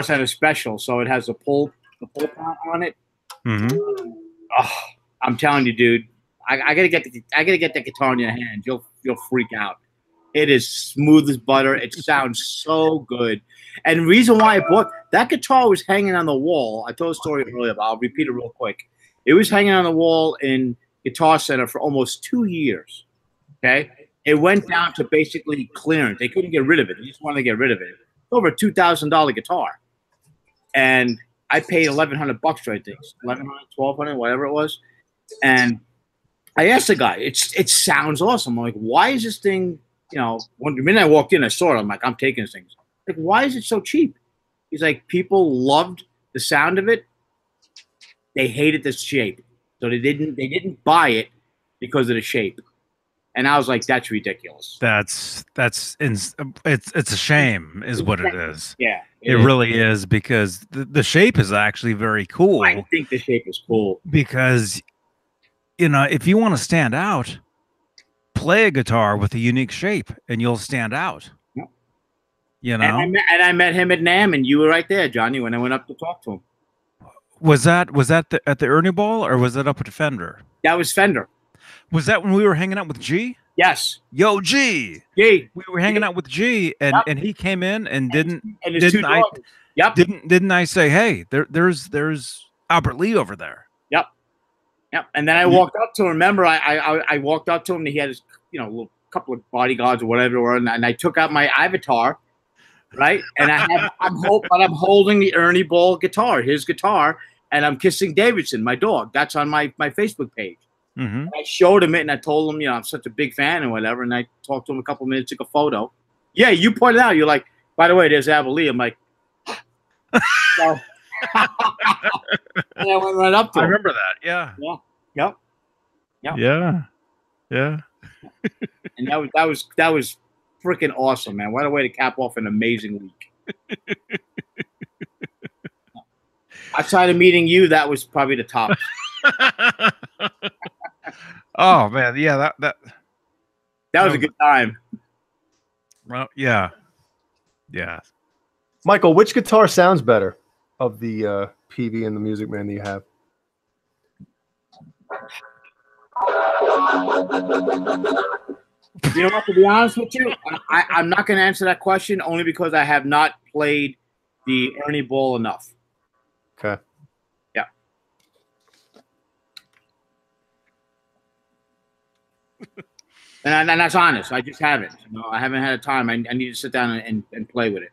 Center Special. So it has the pull pad on it. Oh, I'm telling you, dude, I gotta get that guitar in your hand. You'll freak out. It is smooth as butter. It sounds so good. And the reason why I bought that guitar was hanging on the wall. I told a story earlier, but I'll repeat it real quick. It was hanging on the wall in Guitar Center for almost 2 years. Okay, it went down to basically clearance. They couldn't get rid of it. They just wanted to get rid of it. Over a $2,000 guitar, and I paid $1,100 for it. I think $1,100, $1,200, whatever it was. And I asked the guy, it sounds awesome. I'm like, why is this thing? You know, when the minute I walked in, I saw it. I'm like, I'm taking this thing. Like, why is it so cheap? He's like, people loved the sound of it. They hated the shape, so they didn't buy it because of the shape. And I was like, that's ridiculous. it's a shame, is what it is. Yeah, it really is, because the shape is actually very cool. I think the shape is cool because, you know, if you want to stand out, play a guitar with a unique shape, and you'll stand out. Yep. You know, and I met him at NAMM, and you were right there, Johnny, when I went up to talk to him. Was that at the Ernie Ball, or was that up at Fender? That was Fender. Was that when we were hanging out with G? Yes. Yo, G. G. We were hanging out with G, and Yep. and he came in and And his two daughters. Yep. didn't I say, hey, there's Albert Lee over there? Yep. And then I walked up to him. Remember, I walked up to him, and he had his, you know, little couple of bodyguards or whatever it were, and I took out my avatar, right? And I'm holding the Ernie Ball guitar, his guitar, and I'm kissing Davidson, my dog. That's on my Facebook page. Mm-hmm. I showed him it, and I told him, you know, I'm such a big fan and whatever. And I talked to him a couple of minutes, took a photo. Yeah, you pointed out. You're like, by the way, there's Albert Lee. I'm like, so, and I went right up to him. I remember that. Yeah. Yep. Yeah. And that was freaking awesome, man. What a way to cap off an amazing week. Outside of meeting you, that was probably the top. Oh man, yeah, that was a good time. Well, yeah. Michael, which guitar sounds better of the PV and the Music Man that you have? You know what? To be honest with you, I'm not going to answer that question only because I have not played the Ernie Ball enough. Okay. Yeah. And that's honest. I just haven't. You know, I haven't had a time. I need to sit down and play with it.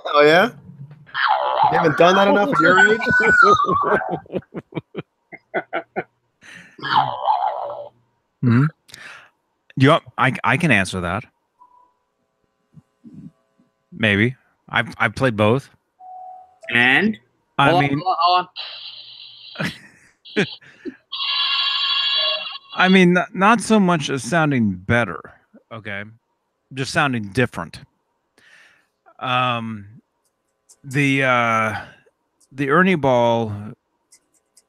Oh yeah. You haven't done that enough at your age. Hmm. I can answer that. Maybe I've played both. And hold on. I mean, not so much as sounding better, okay, just sounding different. The Ernie Ball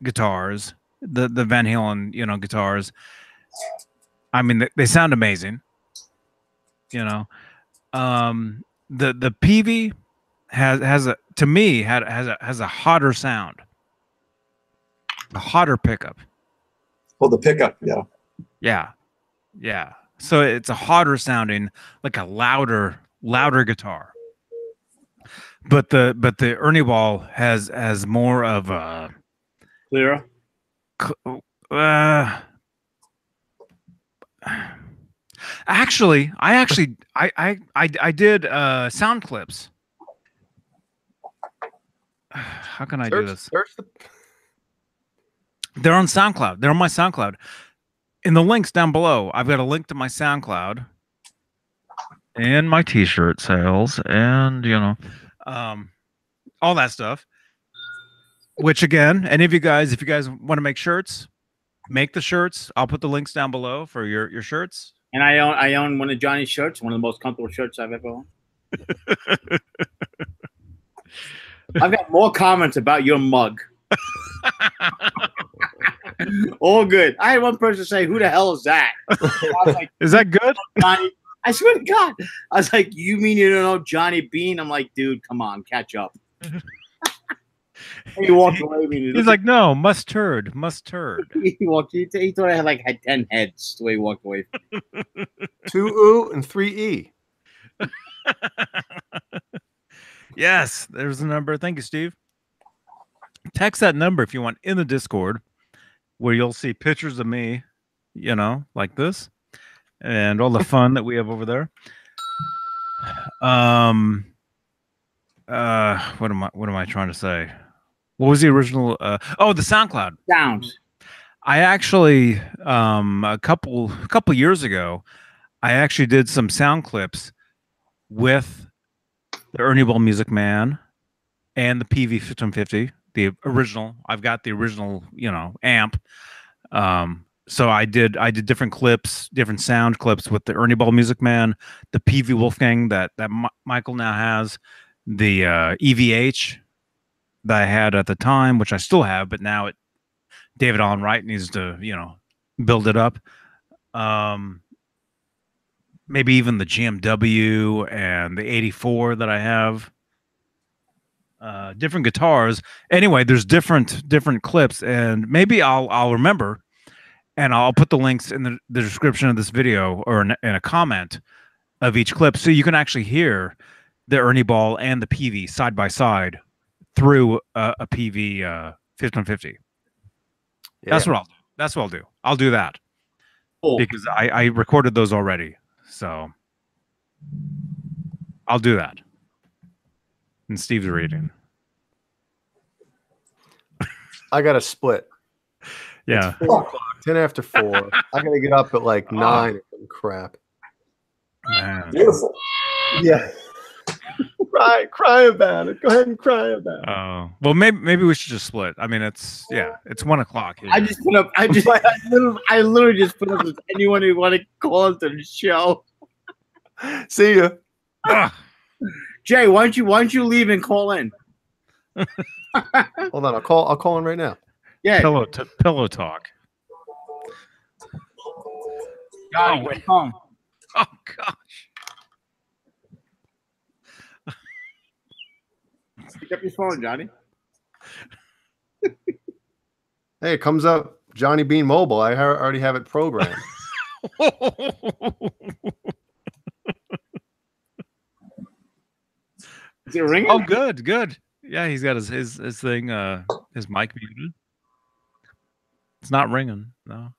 guitars, the Van Halen, you know, guitars. I mean, they sound amazing. You know, the PV has a, to me, has a hotter sound, a hotter pickup. Oh, the pickup, yeah. So it's a hotter sounding, like a louder guitar. But the Ernie Ball has more of a clearer. Actually, I did sound clips. How can I do this? They're on SoundCloud. They're on my SoundCloud. In the links down below, I've got a link to my SoundCloud and my T-shirt sales, and you know, all that stuff. Which again, any of you guys, if you guys want to make shirts, make the shirts. I'll put the links down below for your shirts. And I own one of Johnny's shirts, one of the most comfortable shirts I've ever owned. I've got more comments about your mug. All good. I had one person say, "Who the hell is that?" I was like, Is that good? Johnny. I swear to God. I was like, "You mean you don't know Johnny Beane?" I'm like, "Dude, come on, catch up." He walked away. He's like, no, mustard. He walked. He thought I had 10 heads. The way he walked away. 2 oo and 3 e. Yes, there's the number. Thank you, Steve. Text that number if you want in the Discord, where you'll see pictures of me, you know, like this, and all the fun that we have over there. What am I trying to say? What was the original? Oh, the SoundCloud Sounds. I actually a couple years ago, I actually did some sound clips with the Ernie Ball Music Man and the PV 1550, the original. I've got the original, you know, amp. So I did different clips, different sound clips with the Ernie Ball Music Man, the PV Wolfgang that Michael now has, the EVH that I had at the time, which I still have, but now David Allen Wright needs to, you know, build it up. Maybe even the GMW and the 84 that I have. Different guitars. Anyway, there's different clips, and maybe I'll remember, and I'll put the links in the description of this video or in a comment of each clip, so you can actually hear the Ernie Ball and the PV side by side through a PV 1550. Yeah. That's what I'll do. That's what I'll do. I'll do that. Cool. Because I recorded those already, so I'll do that. And Steve's reading. I got a split. Yeah. 10 after 4. I gotta get up at like 9 or some crap. Man. Beautiful. Yeah. Cry about it. Go ahead and cry about it. Oh, well, maybe we should just split. I mean, it's 1 o'clock. I just put up. I literally just put up with anyone who want to call into the show. See ya. Jay, why don't you leave and call in? Hold on, I'll call in right now. Yeah. Pillow talk. God, went home. Oh gosh. Pick up your phone, Johnny. Hey, it comes up Johnny Beane Mobile. I already have it programmed. Is it ringing? Oh, good. Yeah, he's got his thing, his mic muted. It's not ringing, no.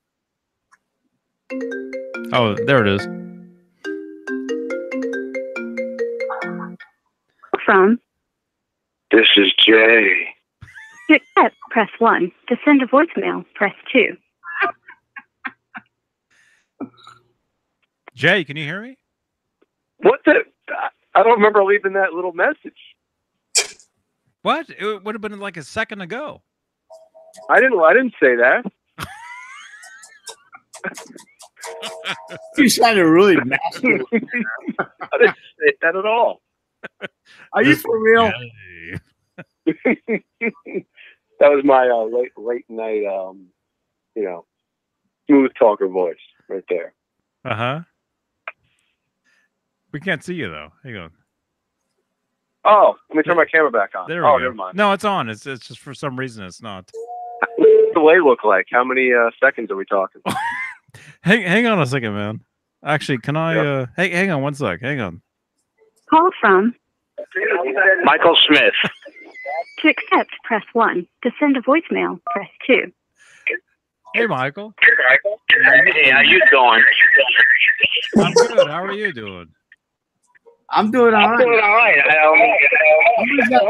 Oh, there it is. From. This is Jay. To accept, press 1. To send a voicemail, press 2. Jay, can you hear me? What the? I don't remember leaving that little message. What? It would have been like a second ago. I didn't say that. You sounded really masculine. I didn't say that at all. Are you for real? That was my late night, you know, smooth talker voice right there. Uh-huh. We can't see you though. Hang on. Oh, let me turn my camera back on. There we go. Never mind. No, it's on. It's just for some reason it's not. What's the delay look like? How many seconds are we talking? hang on a second, man. Actually, can I hang on one sec. Hang on. Call from. Michael Smith. To accept, press 1. To send a voicemail, press 2. Hey, Michael. Hey, how you doing? I'm good. How are you doing? I'm doing all right.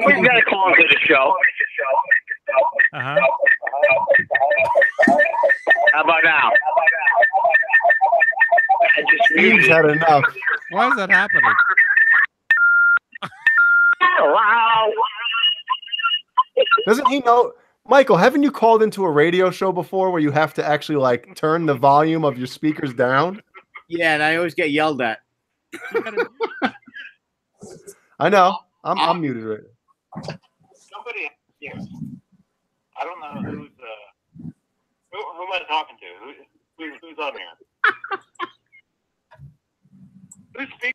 We've got to call into the show. Uh-huh. How about now? Steve's had enough. Why is that happening? Wow. Doesn't he know? Michael, haven't you called into a radio show before where you have to actually like turn the volume of your speakers down? Yeah, and I always get yelled at. I know. I'm muted right now. Somebody, yeah. I don't know who's who am I talking to? Who's on here? Who's speaking?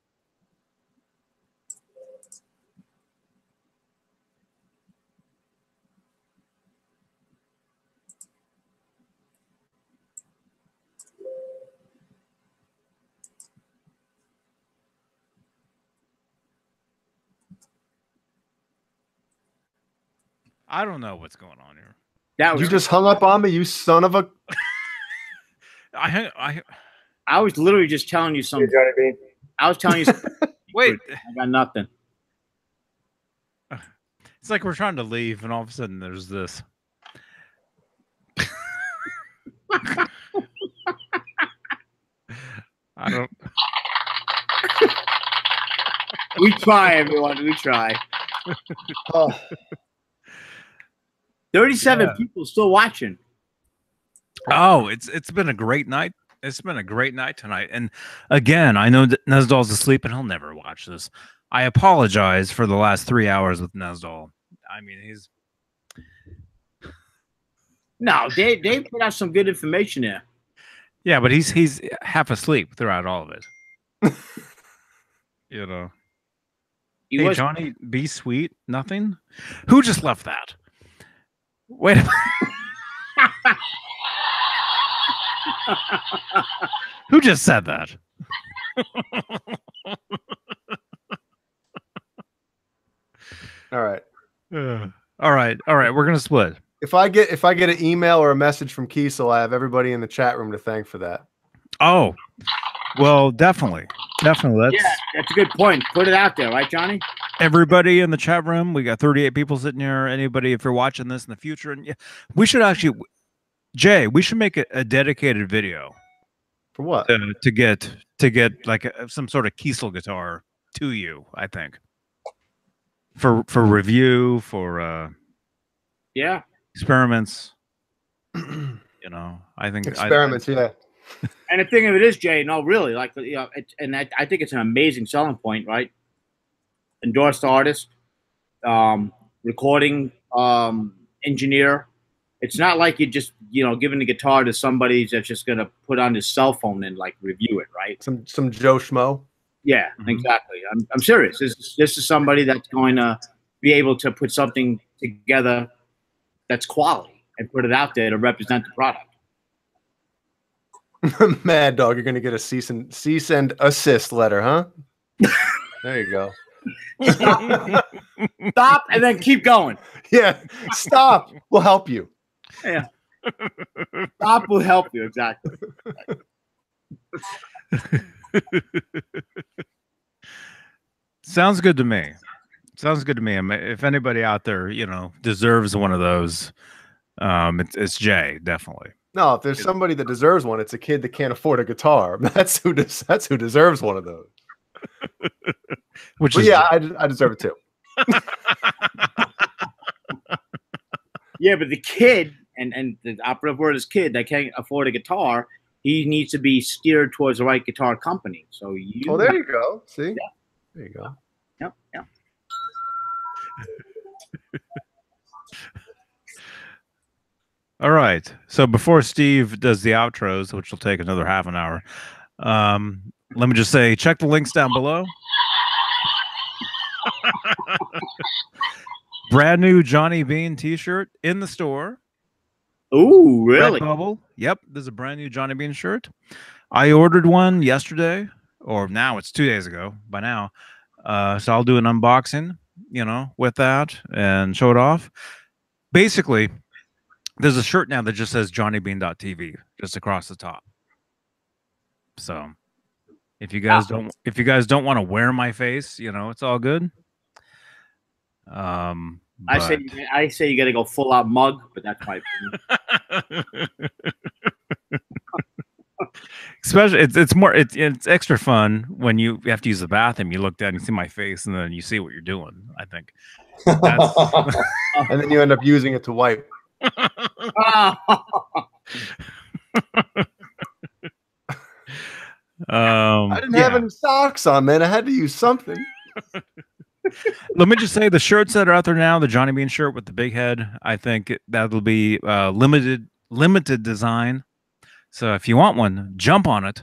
I don't know what's going on here. That was You just hung up on me, you son of a. I I was literally just telling you Hey, something. Johnny Beane. I was telling you something. wait. I got nothing. It's like we're trying to leave, and all of a sudden there's this. I don't. We try, everyone. We try. Oh, 37 Yeah. people still watching. Oh, it's been a great night. It's been a great night tonight. And again, I know that Nesdal's asleep and he'll never watch this. I apologize for the last 3 hours with Nesdal. I mean, he's No, they put out some good information there. yeah, but he's half asleep throughout all of it. You know. He Hey, was Johnny, be sweet. Nothing. Who just left that? Wait. Who just said that? all right. All right. We're gonna split. If I get an email or a message from Kiesel, I have everybody in the chat room to thank for that. Oh, well, definitely. That's yeah, that's a good point. Put it out there, right, Johnny? everybody in the chat room. We got 38 people sitting here. Anybody, if you're watching this in the future, and yeah, we should actually, Jay, we should make a dedicated video For what? to get like some sort of Kiesel guitar to you. I think for review, for Yeah. experiments. You know, I think Experiments, yeah. And the thing of it is, Jay, no, really, like, you know, I think it's an amazing selling point, right? Endorsed artist, recording engineer. It's not like you're just, you know, giving the guitar to somebody that's just gonna put on his cell phone and like review it, right? Some Joe Schmo. Yeah, exactly. I'm serious. This is somebody that's going to be able to put something together that's quality and put it out there to represent the product. Mad Dog, you're gonna get a cease and assist letter, huh? There you go. Stop and then keep going. Yeah, stop. We'll help you. Yeah. Stop will help you, exactly. Sounds good to me. Sounds good to me. I mean, if anybody out there, you know, deserves one of those, it's Jay, definitely. No, if there's somebody that deserves one, it's a kid that can't afford a guitar. That's who deserves one of those. Which But is yeah, I deserve it too. Yeah, but the kid, and the operative word is kid, that can't afford a guitar, he needs to be steered towards the right guitar company. So you. Oh, there you go. See? Yeah. There you go. Yep. all right. So before Steve does the outros, which will take another half an hour, let me just say, check the links down below. Brand new Johnny Beane t-shirt in the store. Ooh, really? Redbubble. Yep, there's a brand new Johnny Beane shirt. I ordered one yesterday, or now it's 2 days ago by now. So I'll do an unboxing, you know, with that and show it off. Basically, there's a shirt now that just says johnnybeane.tv just across the top. So if you guys don't want to wear my face, you know, it's all good. I say you got to go full out mug, but that's my opinion. Especially it's extra fun when you have to use the bathroom. You look down, you see my face, and then you see what you're doing. I think, And then you end up using it to wipe. I I didn't have any socks on, man. I had to use something. Let me just say the shirts that are out there now, the Johnny Beane shirt with the big head, I think that'll be limited design. So if you want one, jump on it.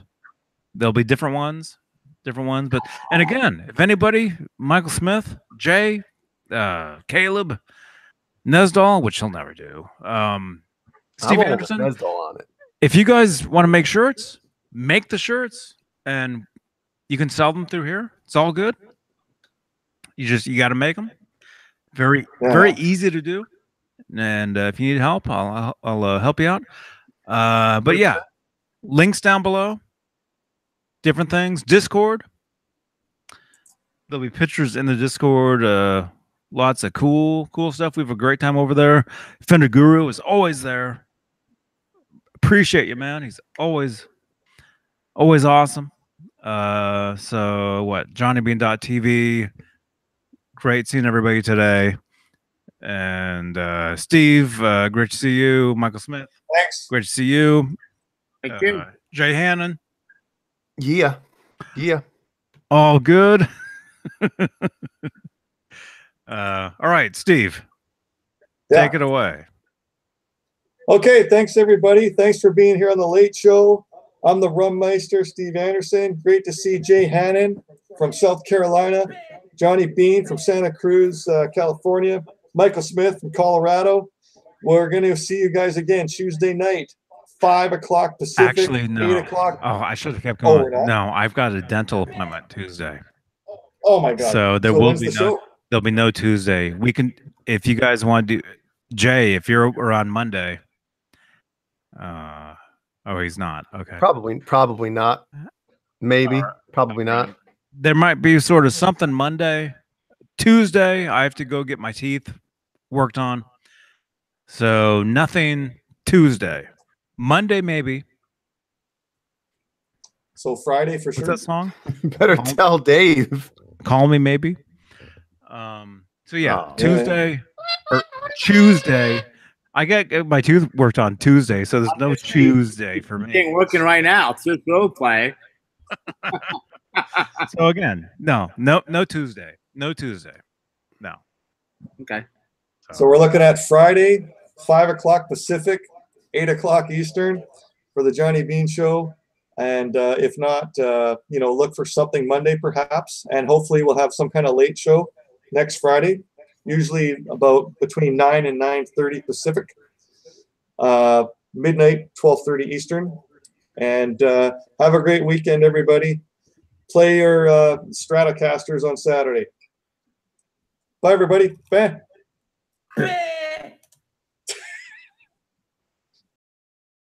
There'll be different ones. But and again, if anybody, Michael Smith, Jay, Caleb, Nesdal, which he'll never do. Steve Andersen, Nesdal on it. If you guys want to make shirts, make the shirts, and you can sell them through here. It's all good. You got to make them. Very easy to do. And if you need help, I'll help you out. But yeah, links down below. Different things. Discord. There'll be pictures in the Discord. Lots of cool stuff. We have a great time over there. Fender Guru is always there. Appreciate you, man. He's always awesome. So what? johnnybeane.tv. Great seeing everybody today. And Steve, great to see you. Michael Smith. Thanks. Great to see you. Thank you. Jay Hannon. Yeah. All good. All right, Steve. Take it away. Okay, thanks everybody. Thanks for being here on the Late Show. I'm the Rum Meister, Steve Andersen. Great to see Jay Hannon from South Carolina, Johnny Beane from Santa Cruz, California, Michael Smith from Colorado. We're going to see you guys again Tuesday night, 5 o'clock Pacific, Actually, no. 8 o'clock. Oh, I should have kept going. Oh, no, I've got a dental appointment Tuesday. Oh my God! So there'll be no Tuesday. We can, if you guys want to do, Jay, if you're around Monday. Oh, he's not. Okay. Probably not. Maybe. Probably not. There might be sort of something Monday. Tuesday, I have to go get my teeth worked on. So nothing Tuesday. Monday, maybe. So Friday for sure. What's that song? Better tell Dave. Call me maybe. So yeah, Tuesday or Tuesday. I get my tooth worked on Tuesday, so there's no Tuesday for me. Ain't working right now. It's just role play. So again, no Tuesday. No Tuesday. No. Okay. So we're looking at Friday, 5 o'clock Pacific, 8 o'clock Eastern for the Johnny Beane Show. And if not, look for something Monday perhaps. And hopefully we'll have some kind of late show next Friday, usually about between 9 and 9:30 Pacific, midnight, 12:30 Eastern. And have a great weekend, everybody. Play your Stratocasters on Saturday. Bye, everybody. Bye.